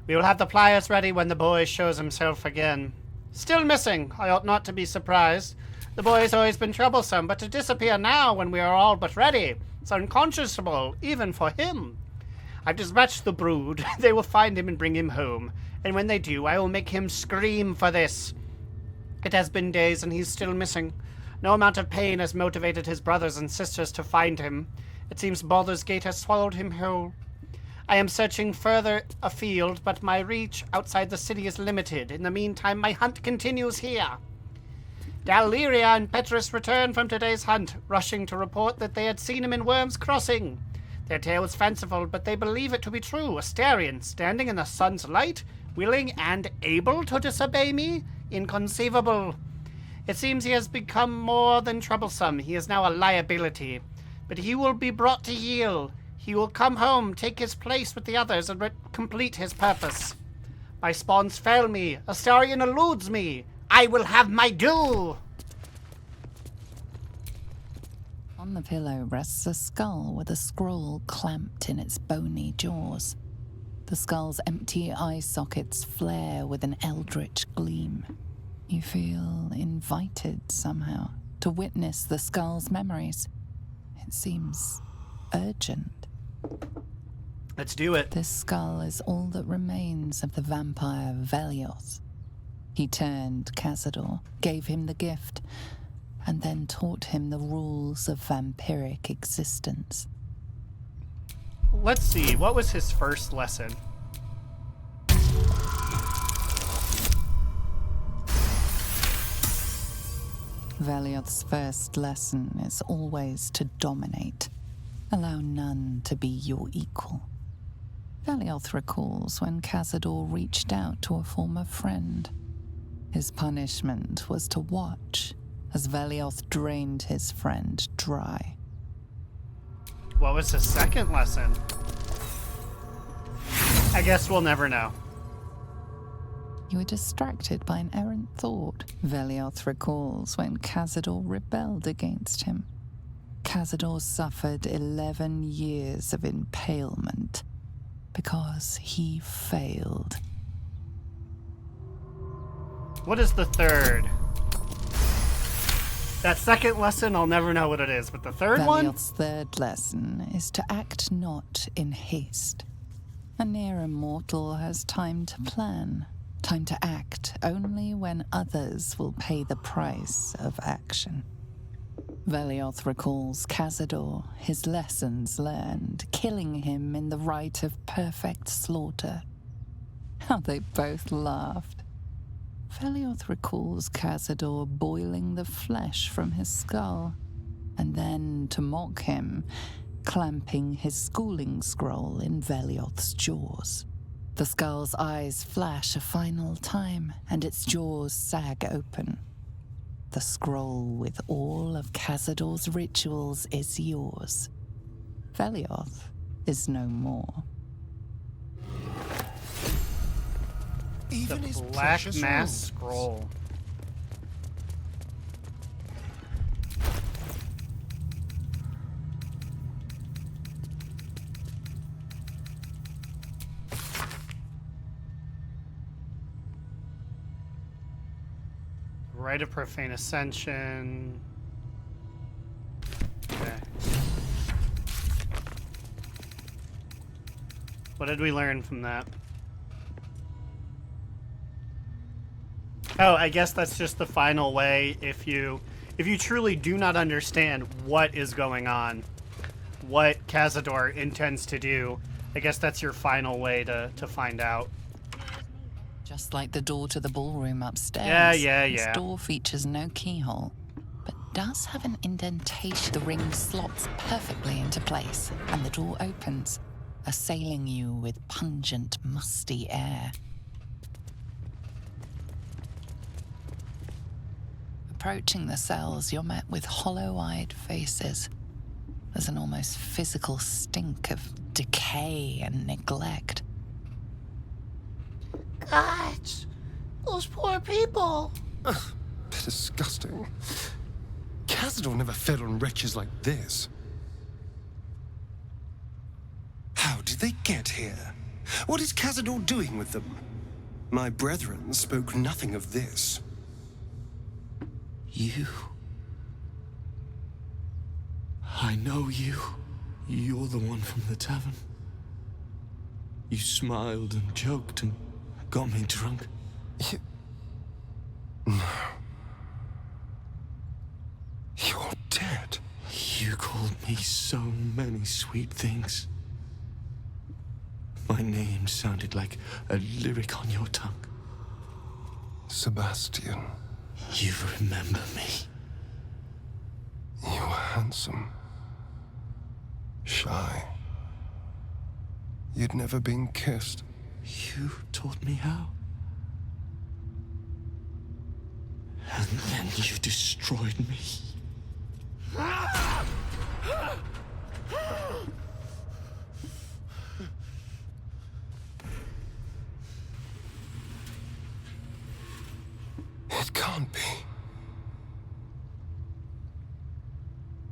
We will have the pliers ready when the boy shows himself again. Still missing. I ought not to be surprised. The boy has always been troublesome, but to disappear now when we are all but ready, it's unconscionable, even for him. I've dispatched the brood. They will find him and bring him home. And when they do, I will make him scream for this. It has been days and he's still missing. No amount of pain has motivated his brothers and sisters to find him. It seems Baldur's Gate has swallowed him whole. I am searching further afield, but my reach outside the city is limited. In the meantime, my hunt continues here. Daliria and Petrus returned from today's hunt, rushing to report that they had seen him in Worm's Crossing. Their tale was fanciful, but they believe it to be true. Astarion, standing in the sun's light, willing and able to disobey me? Inconceivable. It seems he has become more than troublesome. He is now a liability. But he will be brought to heel. He will come home, take his place with the others, and complete his purpose. My spawns fail me. Astarion eludes me. I will have my due. On the pillow rests a skull with a scroll clamped in its bony jaws. The skull's empty eye sockets flare with an eldritch gleam. You feel invited somehow to witness the skull's memories. It seems urgent. Let's do it. This skull is all that remains of the vampire Velioth. He turned Cazador, gave him the gift, and then taught him the rules of vampiric existence. Let's see, what was his first lesson? Velioth's first lesson is always to dominate. Allow none to be your equal. Velioth recalls when Cazador reached out to a former friend. His punishment was to watch as Velioth drained his friend dry. What was his second lesson? I guess we'll never know. You were distracted by an errant thought. Velioth recalls when Cazador rebelled against him. Cazador suffered 11 years of impalement because he failed. What is the third? That second lesson, I'll never know what it is, but the third one? Velioth's third lesson is to act not in haste. A near immortal has time to plan, time to act only when others will pay the price of action. Velioth recalls Cazador, his lessons learned, killing him in the rite of perfect slaughter. How they both laughed. Velioth recalls Cazador boiling the flesh from his skull, and then, to mock him, clamping his schooling scroll in Velioth's jaws. The skull's eyes flash a final time, and its jaws sag open. the scroll with all of Cazador's rituals is yours. Velioth is no more. Even the Black Mass Scroll. Rite of Profane Ascension. Okay. What did we learn from that? Oh, I guess that's just the final way. If you truly do not understand what is going on, what Cazador intends to do, I guess that's your final way to find out. Just like the door to the ballroom upstairs. Yeah. This door features no keyhole, but does have an indentation. The ring slots perfectly into place, and the door opens, assailing you with pungent, musty air. Approaching the cells, you're met with hollow-eyed faces. There's an almost physical stink of decay and neglect. Gods, those poor people. Disgusting. Cazador never fed on wretches like this. How did they get here? What is Cazador doing with them? My brethren spoke nothing of this. You. I know you. You're the one from the tavern. You smiled and joked and got me drunk. No. You're dead. You called me so many sweet things. My name sounded like a lyric on your tongue. Sebastian. You remember me. You were handsome. Shy. You'd never been kissed. You taught me how. And then you destroyed me. It can't be.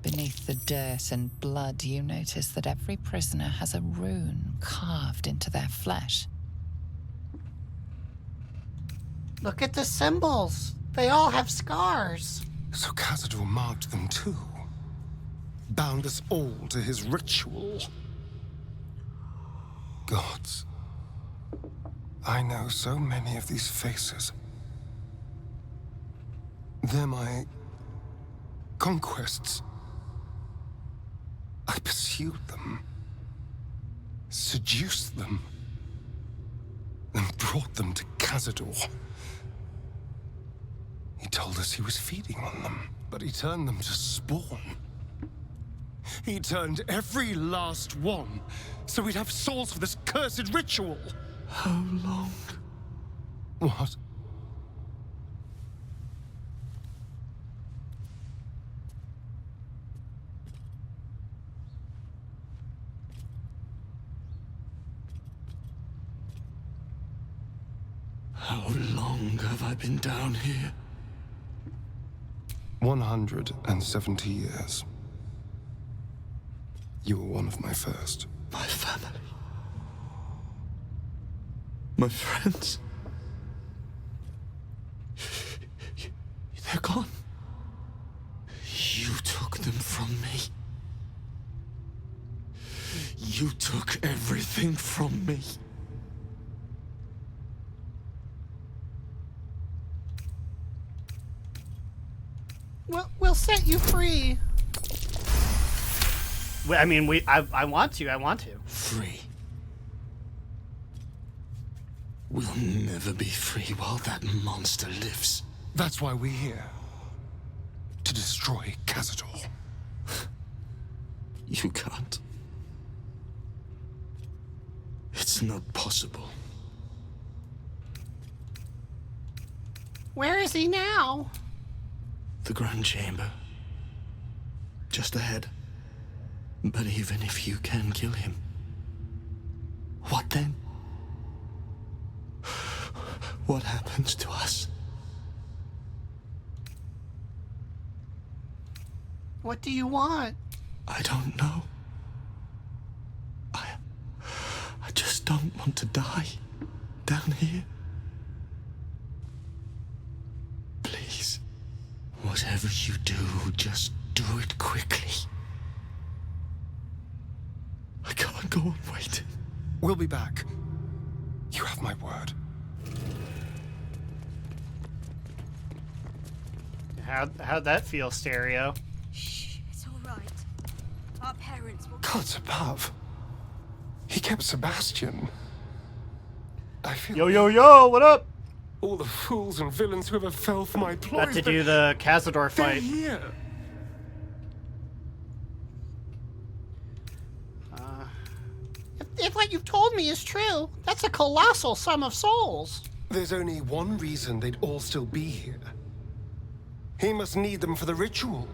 Beneath the dirt and blood, you notice that every prisoner has a rune carved into their flesh. Look at the symbols. They all have scars. So Cazador marked them too. Bound us all to his ritual. Gods. I know so many of these faces. They're my conquests. I pursued them, seduced them, and brought them to Cazador. He told us he was feeding on them, but he turned them to spawn. He turned every last one, so we'd have souls for this cursed ritual. How long? What? How long have I been down here? 170 years. You were one of my first. My family. My friends. They're gone. You took them from me. You took everything from me. We'll set you free. I mean, I want to. Free. We'll never be free while that monster lives. That's why we're here. To destroy Cazador. You can't. It's not possible. Where is he now? The Grand Chamber. Just ahead. But even if you can kill him, what then? What happens to us? What do you want? I don't know. I just don't want to die down here. Please, whatever you do, just do it quickly. I can't go on waiting. We'll be back. You have my word. How'd that feel, Stereo? Shh, it's all right. Our parents will... Gods above. He kept Sebastian. I feel... Yo, what up? All the fools and villains who ever fell for my ploys... Got to do the Cazador fight. They're here. If what you've told me is true, that's a colossal sum of souls. There's only one reason they'd all still be here. He must need them for the ritual.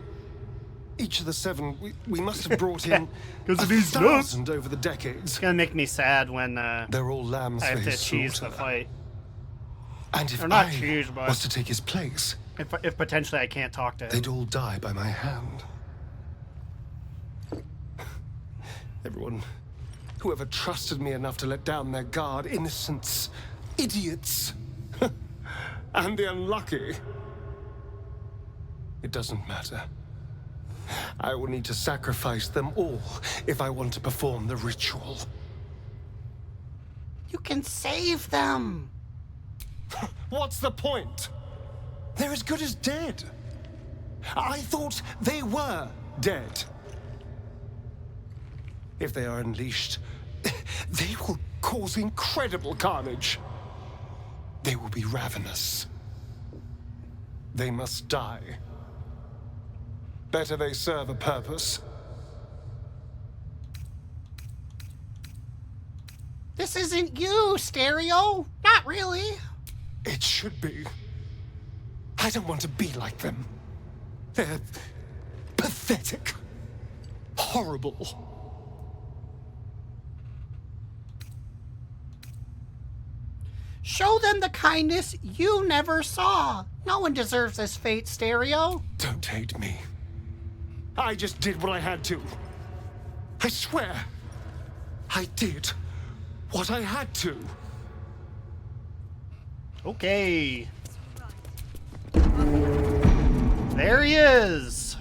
Each of the 7, we must have brought in 1,000 over the decades. It's gonna make me sad when they're all lambs I have for to his choose slaughter. the fight. And if Or not I choose, but was to take his place, if potentially I can't talk to him, they'd all die by my hand. Everyone, whoever trusted me enough to let down their guard, innocents, idiots, and the unlucky. It doesn't matter. I will need to sacrifice them all if I want to perform the ritual. You can save them. What's the point? They're as good as dead. I thought they were dead. If they are unleashed, they will cause incredible carnage. They will be ravenous. They must die. Better they serve a purpose. This isn't you, Stereo. Not really. It should be. I don't want to be like them. They're pathetic. Horrible. Show them the kindness you never saw. No one deserves this fate, Stereo. Don't hate me. I just did what I had to. I swear. I did what I had to. Okay. There he is.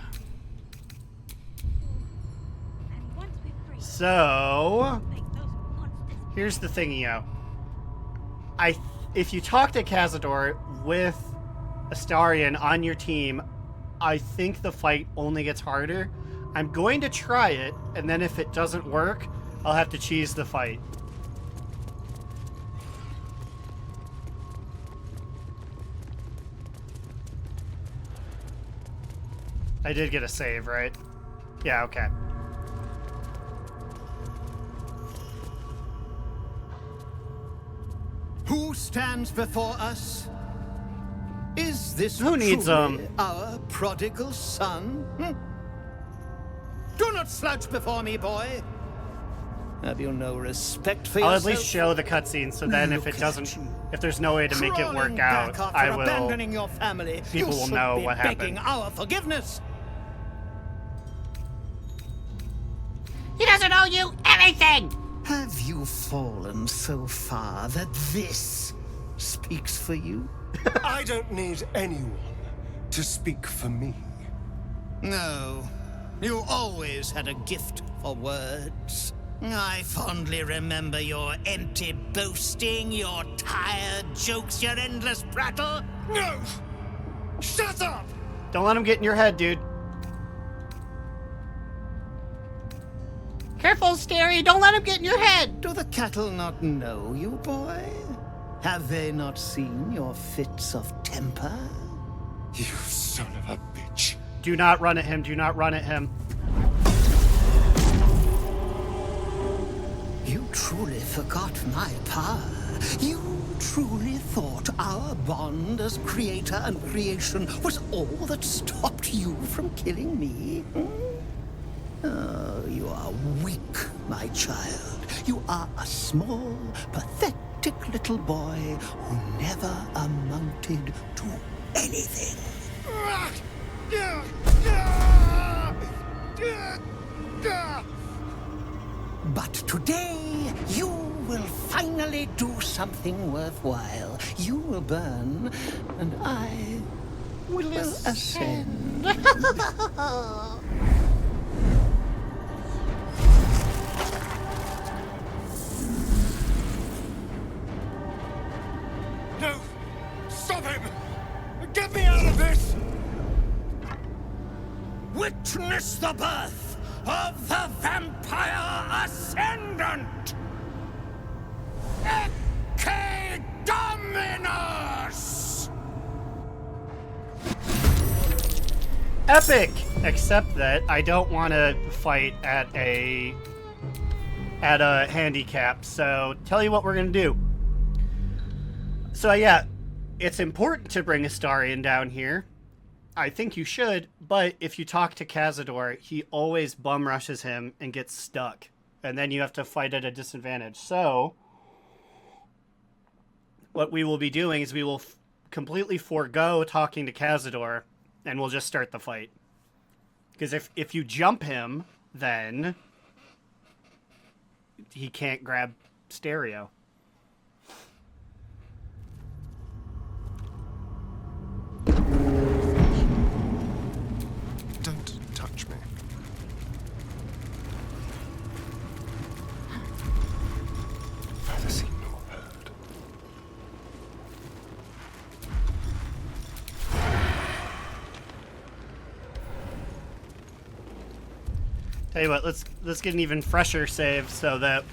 So, here's the thing, if you talk to Cazador with Astarion on your team, I think the fight only gets harder. I'm going to try it, and then if it doesn't work, I'll have to cheese the fight. I did get a save, right? Yeah, okay. Who stands before us? Is this Who needs truly our prodigal son? Do not slouch before me, boy. Have you no respect for I'll yourself? at least show the cutscene, so then if it doesn't, if there's no way to make it work out, I will. Abandoning your family, People you will should know be what begging happened. our forgiveness. He doesn't owe you anything. Have you fallen so far that this speaks for you? I don't need anyone to speak for me. No, you always had a gift for words. I fondly remember your empty boasting, your tired jokes, your endless prattle. No! Shut up! Don't let him get in your head, dude. Careful, Stereo. Don't let him get in your head. Do the cattle not know you, boy? Have they not seen your fits of temper? You son of a bitch. Do not run at him. Do not run at him. You truly forgot my power. You truly thought our bond as creator and creation was all that stopped you from killing me? Oh, you are weak, my child. You are a small, pathetic little boy who never amounted to anything. But today, you will finally do something worthwhile. You will burn, and I will ascend. No! Stop him! Get me out of this! Witness the birth of the Vampire Ascendant! Ecce Dominus! Epic! Except that I don't want to fight at a handicap, so tell you what we're gonna do. So yeah, it's important to bring Astarion down here. I think you should, but if you talk to Cazador, he always bum rushes him and gets stuck. And then you have to fight at a disadvantage. So, what we will be doing is we will completely forego talking to Cazador, and we'll just start the fight. Because if you jump him, then he can't grab Stereo. Don't touch me. Neither seen nor heard. Tell you what, let's get an even fresher save so that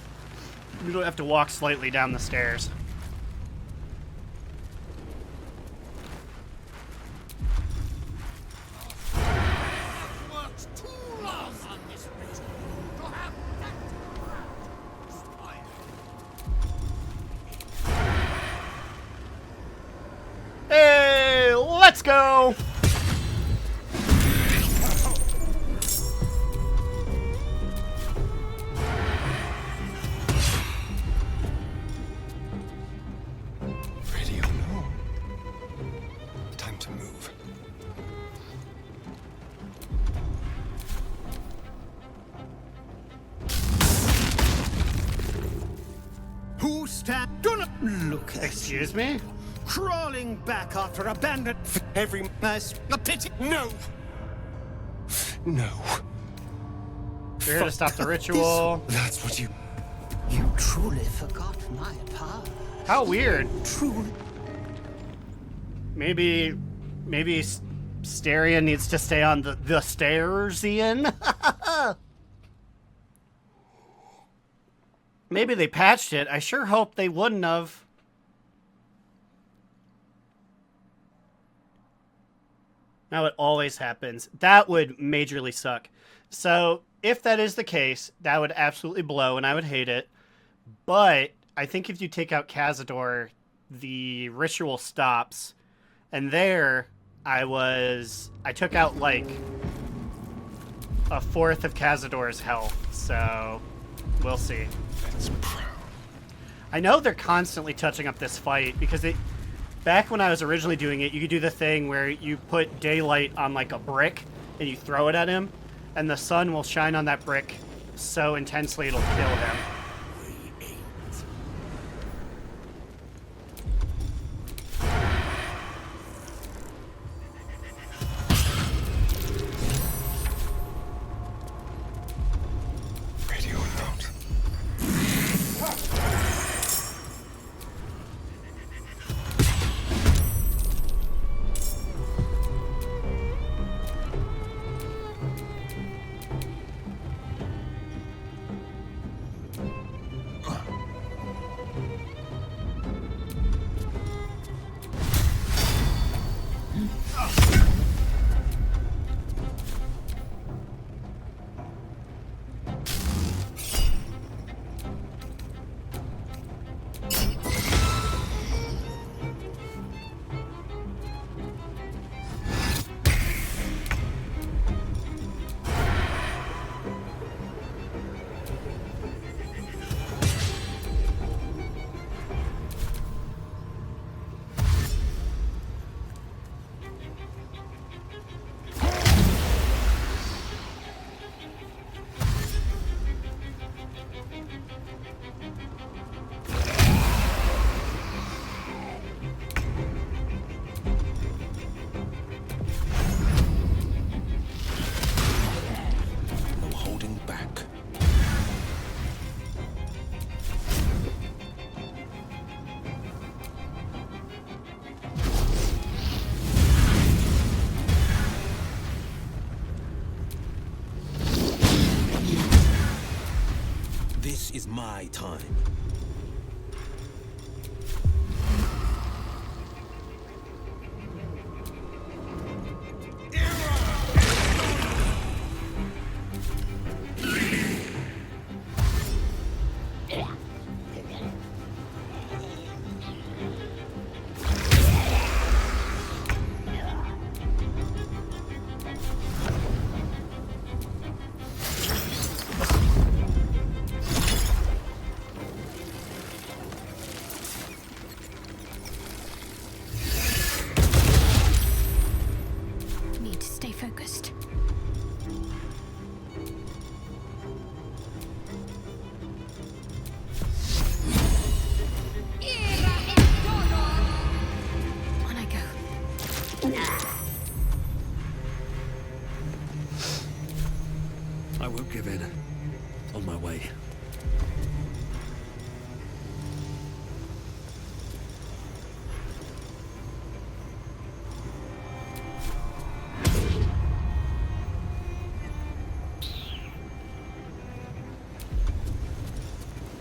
we don't have to walk slightly down the stairs. Hey, let's go! Ready or no? Time to move. Who stand? Do not look at Excuse me? crawling back after a bandit. Every nice a pity. No. No. We're here to stop the ritual. That's what you. You truly forgot my power. How weird. Truly. Maybe Starion needs to stay on the stairs, Ian. Maybe they patched it. I sure hope they wouldn't have. Now it always happens. That would majorly suck. So if that is the case, that would absolutely blow and I would hate it. But I think if you take out Cazador, the ritual stops. And there I took out like a fourth of Cazador's health. So we'll see. That's proud. I know they're constantly touching up this fight because back when I was originally doing it, you could do the thing where you put daylight on like a brick and you throw it at him and the sun will shine on that brick so intensely it'll kill him. Ready or not? This is my time. Need to stay focused. On I go. I won't give in. On my way.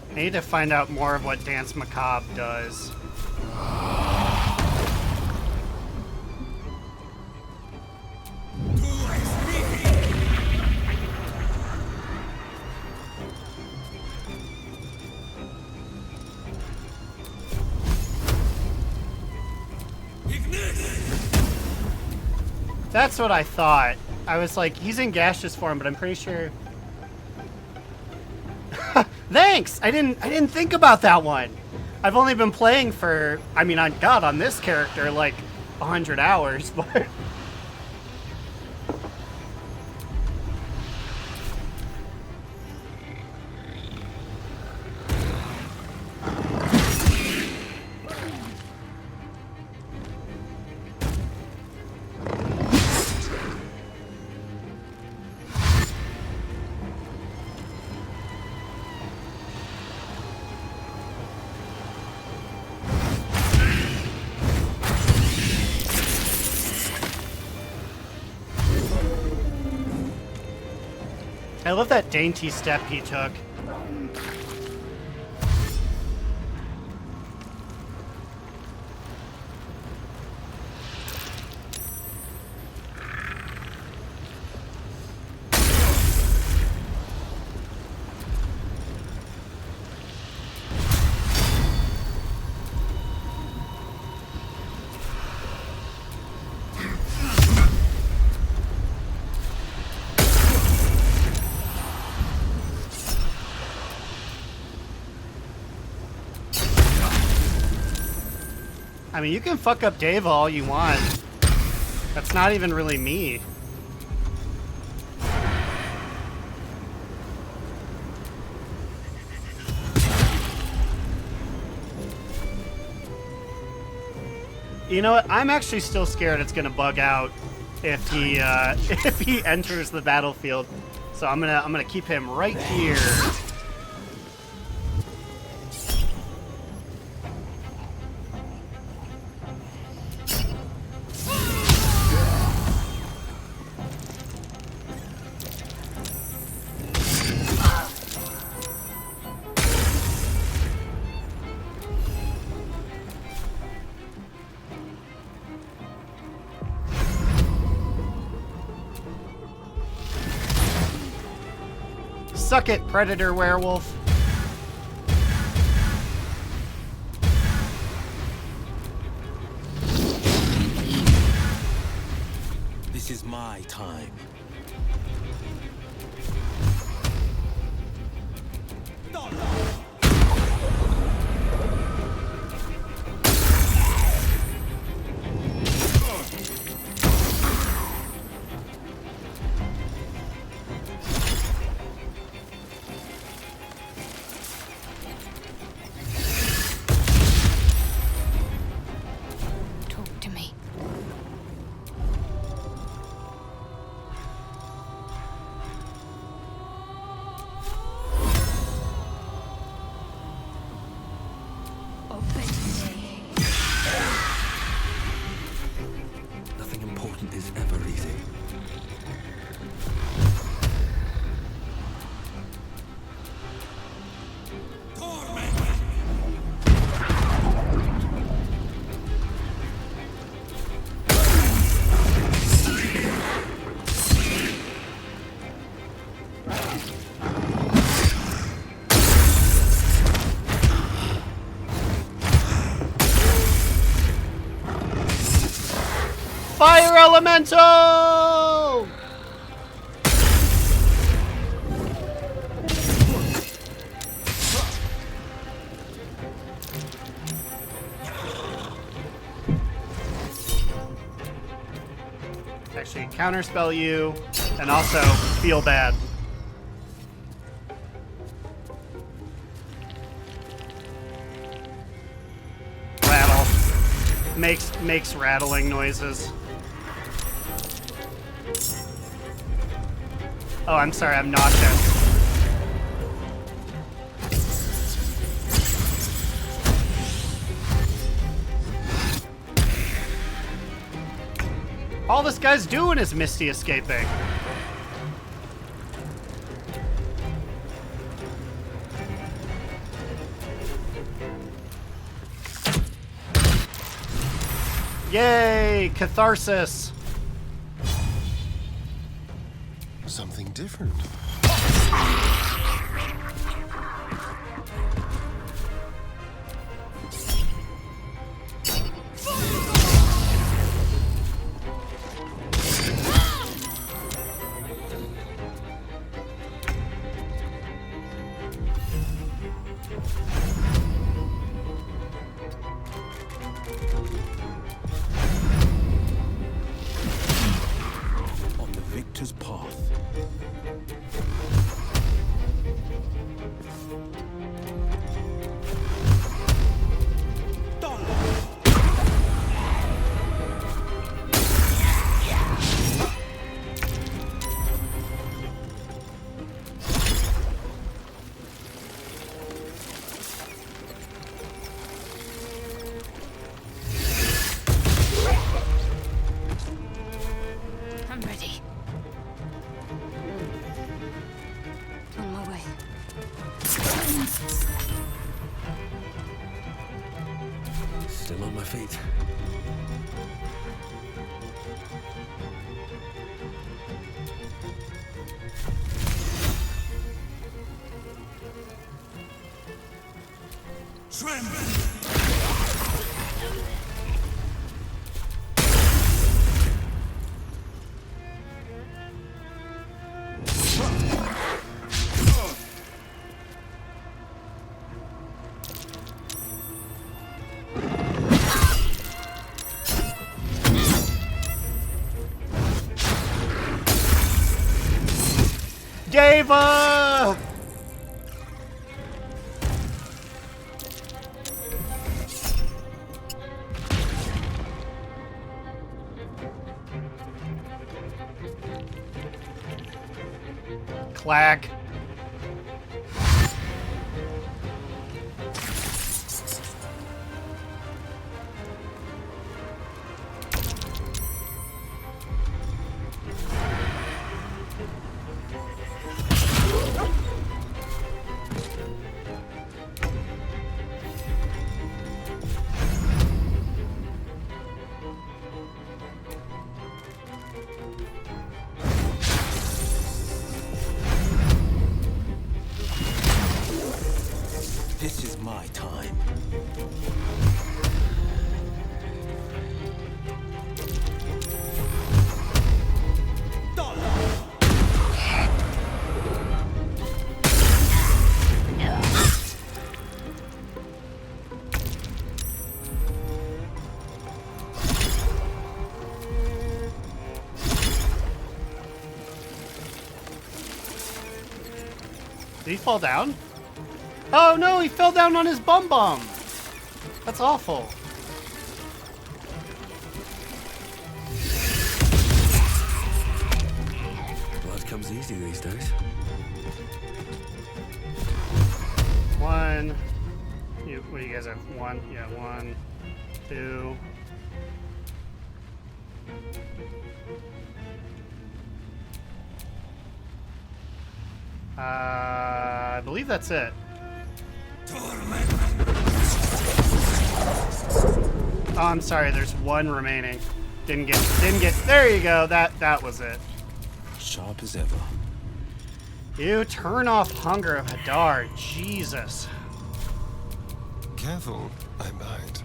I need to find out more of what Dance Macabre does. That's what I thought. I was like, he's in gaseous form, but I'm pretty sure. Thanks. I didn't think about that one. I've only been playing for, I mean, on this character like 100 hours, but. I love that dainty step he took. I mean, you can fuck up Dave all you want. That's not even really me. You know what? I'm actually still scared it's gonna bug out if he if he enters the battlefield. So I'm gonna keep him right here. Suck it, Predator Werewolf. This is my time. fire elemental! Actually, counterspell you, and also feel bad. Rattle. Makes rattling noises. Oh, I'm sorry, I'm nauseous. All this guy's doing is Misty escaping. Yay! Catharsis! Something different. On the victor's path. I'm ready. On my way. Still on my feet. Deva! Clack. This is my time. Did he fall down? Oh no, he fell down on his bum bum. That's awful. Blood comes easy these days. One. What do you guys have? One? Yeah, 1, 2. I believe that's it. Oh, I'm sorry. There's one remaining. Didn't get. There you go. That was it. Sharp as ever. You turn off Hunger of Hadar. Jesus. Careful, I might.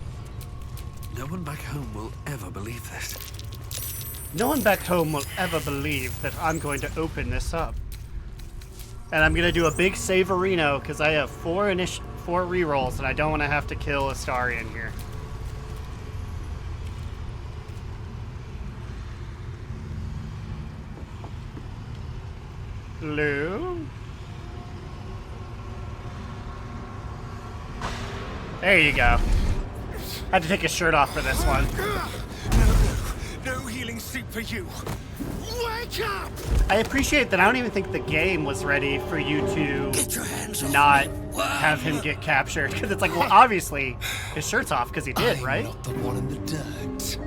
No one back home will ever believe this. No one back home will ever believe that I'm going to open this up. And I'm gonna do a big saverino because I have 4 rerolls and I don't want to have to kill Astarion here. Lou? There you go. Had to take his shirt off for this one. No healing soup for you. Wake up! I appreciate that I don't even think the game was ready for you to not have him get captured. Because it's like, well, obviously, his shirt's off because he did, right? Not the one in the dirt.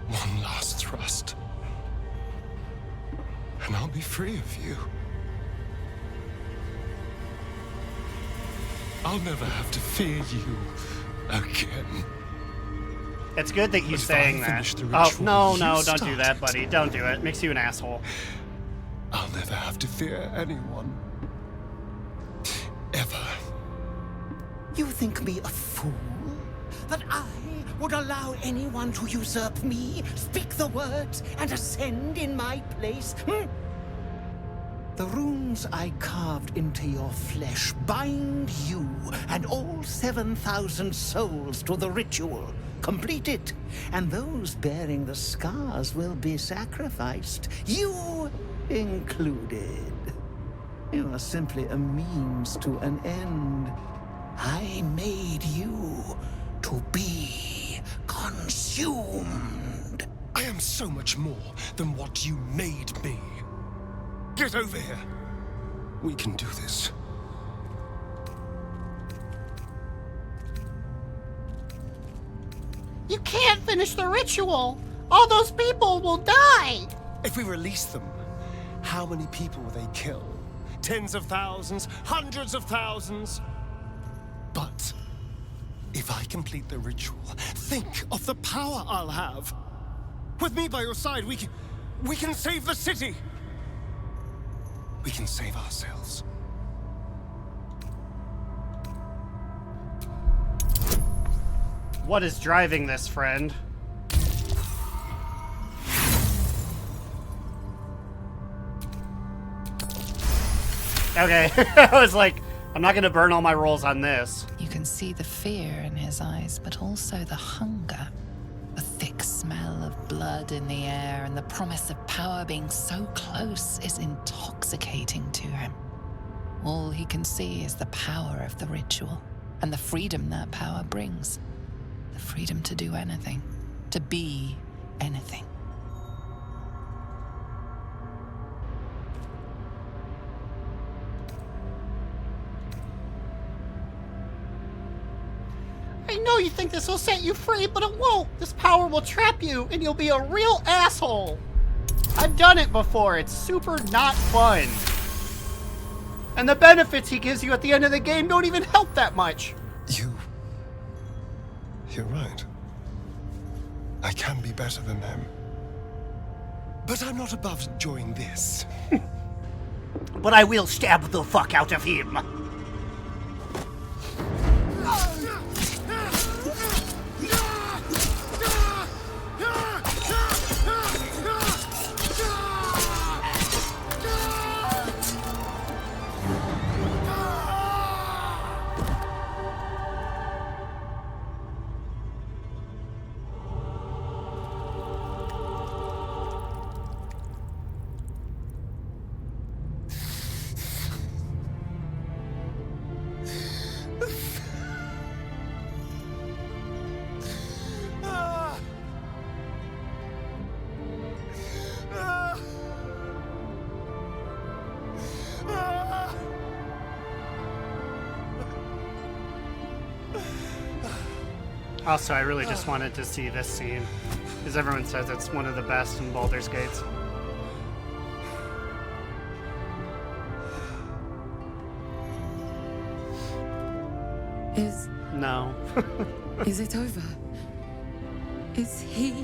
One last thrust. And I'll be free of you. I'll never have to fear you again. It's good that he's But if I saying that. finish the Oh, ritual, no, you don't do start. that, buddy. Don't do it. Makes you an asshole. I'll never have to fear anyone. Ever. You think me a fool? That I would allow anyone to usurp me, speak the words, and ascend in my place? The runes I carved into your flesh bind you and all 7,000 souls to the ritual. Complete it, and those bearing the scars will be sacrificed, you included. You are simply a means to an end. I made you to be consumed. I am so much more than what you made me. Get over here. We can do this. You can't finish the ritual. All those people will die. If we release them, how many people will they kill? Tens of thousands, hundreds of thousands? But if I complete the ritual, think of the power I'll have. With me by your side, we can save the city. We can save ourselves. What is driving this, friend? Okay, I was like, I'm not gonna burn all my rolls on this. You can see the fear in his eyes, but also the hunger. The thick smell of blood in the air and the promise of power being so close is intoxicating to him. All he can see is the power of the ritual and the freedom that power brings. The freedom to do anything, to be anything. I know you think this will set you free, but it won't. This power will trap you, and you'll be a real asshole. I've done it before. It's super not fun. And the benefits he gives you at the end of the game don't even help that much. You're right. I can be better than them. But I'm not above enjoying this. But I will stab the fuck out of him. Also, I really just wanted to see this scene, because everyone says it's one of the best in Baldur's Gates. No. Is it over? Is he...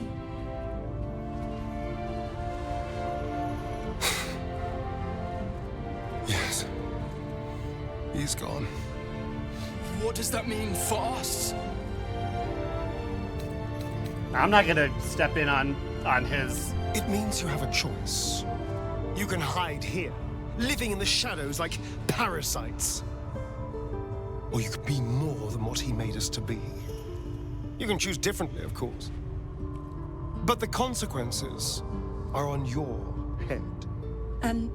Yes. He's gone. What does that mean for us? I'm not gonna step in on his... It means you have a choice. You can hide here, living in the shadows like parasites. Or you could be more than what he made us to be. You can choose differently, of course. But the consequences are on your head. And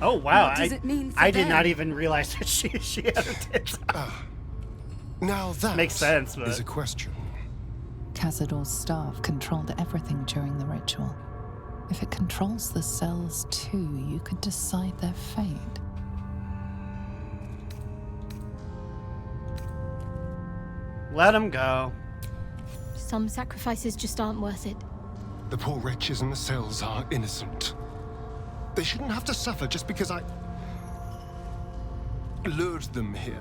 oh, wow. what does it mean for I did them? not even realize that she had a tits out. Now that makes sense, but... is a question. Cazador's staff controlled everything during the ritual. If it controls the cells too, you could decide their fate. Let him go. Some sacrifices just aren't worth it. The poor wretches in the cells are innocent. They shouldn't have to suffer just because I lured them here.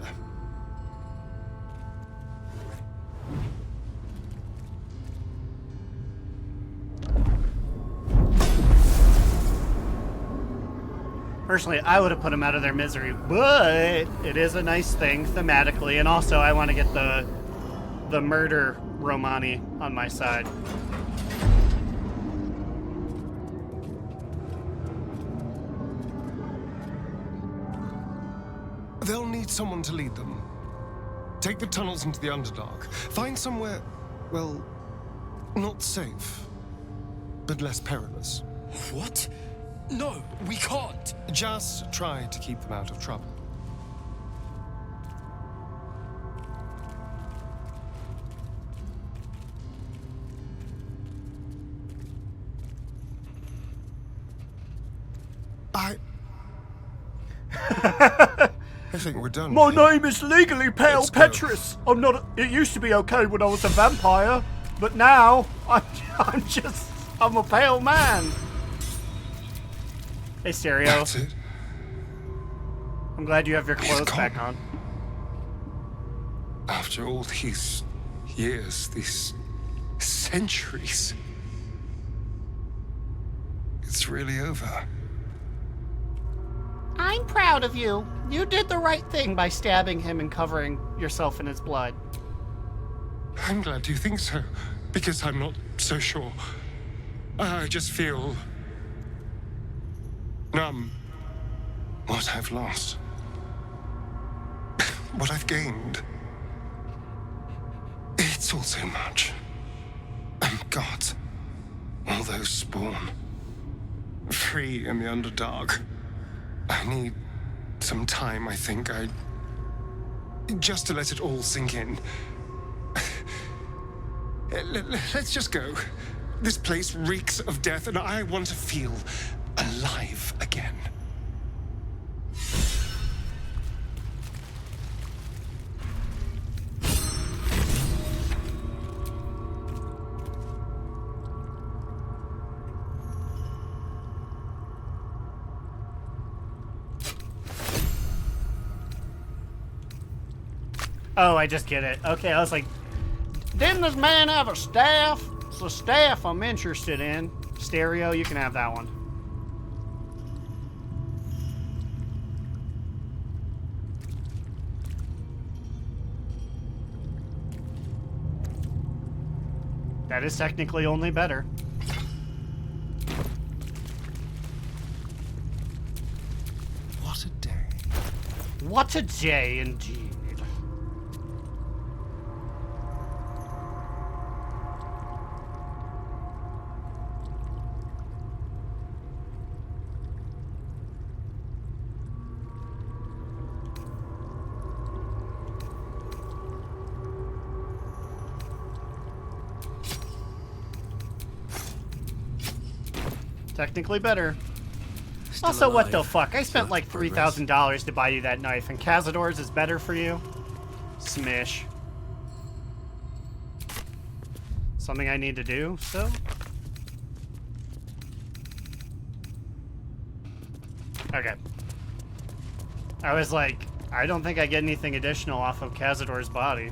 Personally, I would have put them out of their misery, but it is a nice thing thematically, and also I want to get the murder Romani on my side. They'll need someone to lead them. Take the tunnels into the Underdark. Find somewhere, well, not safe, but less perilous. What? No, we can't. Just try to keep them out of trouble. I think we're done. My name is legally Pale Let's go. Petrus. I'm not. It used to be okay when I was a vampire, but now I'm a pale man. Hey, Stereo. That's it. I'm glad you have your clothes back on. After all these years, these centuries, it's really over. I'm proud of you. You did the right thing by stabbing him and covering yourself in his blood. I'm glad you think so, because I'm not so sure. I just feel numb. What I've lost. What I've gained. It's all so much. And God, all those spawn. Free in the Underdark. I need some time, I think. Just to let it all sink in. Let's just go. This place reeks of death, and I want to feel alive again. Oh, I just get it. Okay, I was like, didn't this man have a staff? It's the staff I'm interested in. Stereo, you can have that one. That is technically only better. What a day. What a day indeed. Technically better. Still Also, what the alive. fuck? I spent Work like in progress. $3,000 to buy you that knife, and Cazador's is better for you? Smish. Something I need to do, so? Okay. I was like, I don't think I get anything additional off of Cazador's body.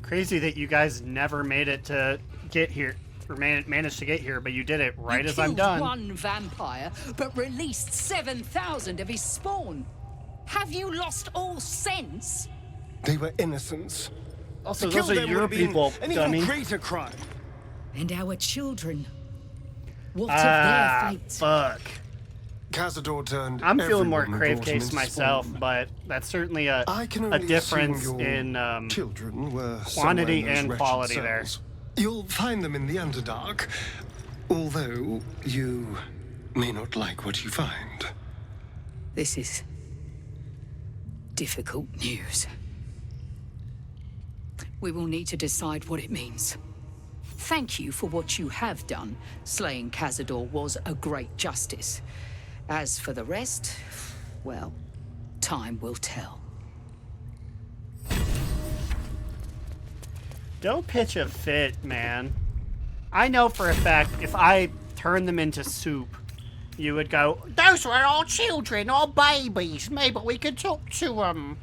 Crazy that you guys never made it to get here. or managed to get here, but you did it right as I'm killed done. one vampire, but released 7,000 of his spawn. Have you lost all sense? They were innocents. Also, To those kill are them your would have been people, an dummy. even greater crime. And our children. What of their fate? Fuck. Cazador turned. I'm feeling more everyone crave brought him case into myself, spawn. but that's certainly a can only difference assume your in children were quantity somewhere in those and wretched quality there. cells. You'll find them in the Underdark, although you may not like what you find. This is difficult news. We will need to decide what it means. Thank you for what you have done. Slaying Cazador was a great justice. As for the rest, well, time will tell. Don't pitch a fit, man. I know for a fact if I turn them into soup, you would go, "Those were all children, all babies. Maybe we could talk to them."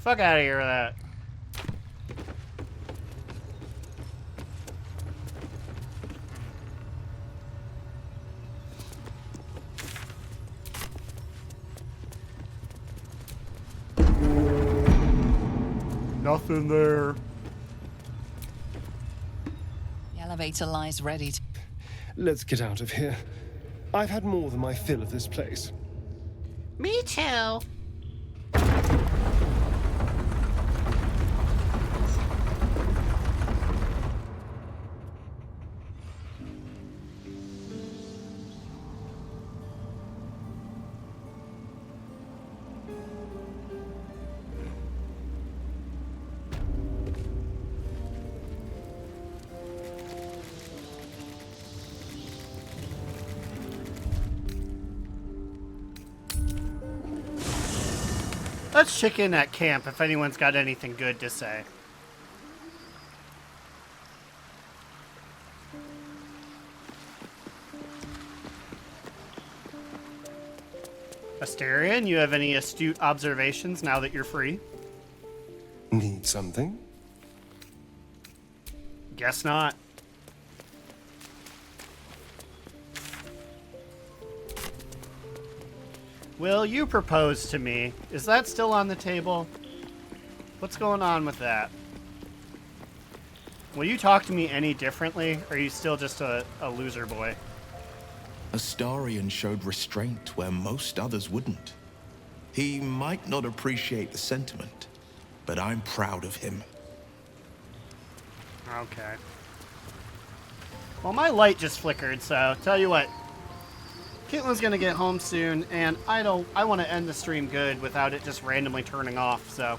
Fuck out of here with that. Nothing there. The elevator lies ready to... Let's get out of here. I've had more than my fill of this place. Me too. Let's check in at camp if anyone's got anything good to say. Asterion, you have any astute observations now that you're free? Need something? Guess not. Will you propose to me? Is that still on the table? What's going on with that? Will you talk to me any differently? Or are you still just a loser boy? Astarion showed restraint where most others wouldn't. He might not appreciate the sentiment, but I'm proud of him. Okay. Well, my light just flickered, so tell you what. Caitlin's gonna get home soon, and I want to end the stream good without it just randomly turning off, so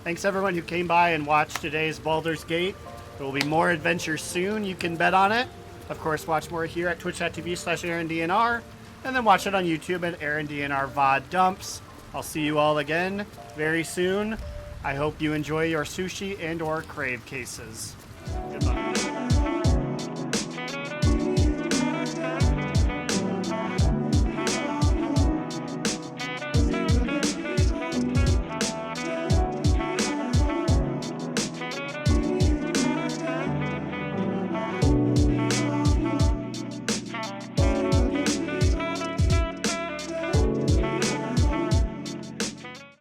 thanks everyone who came by and watched today's Baldur's Gate. There will be more adventures soon, you can bet on it. Of course, watch more here at twitch.tv/AaronDNR, and then watch it on YouTube at AaronDNR VOD Dumps. I'll see you all again very soon. I hope you enjoy your sushi and or crave cases. Goodbye.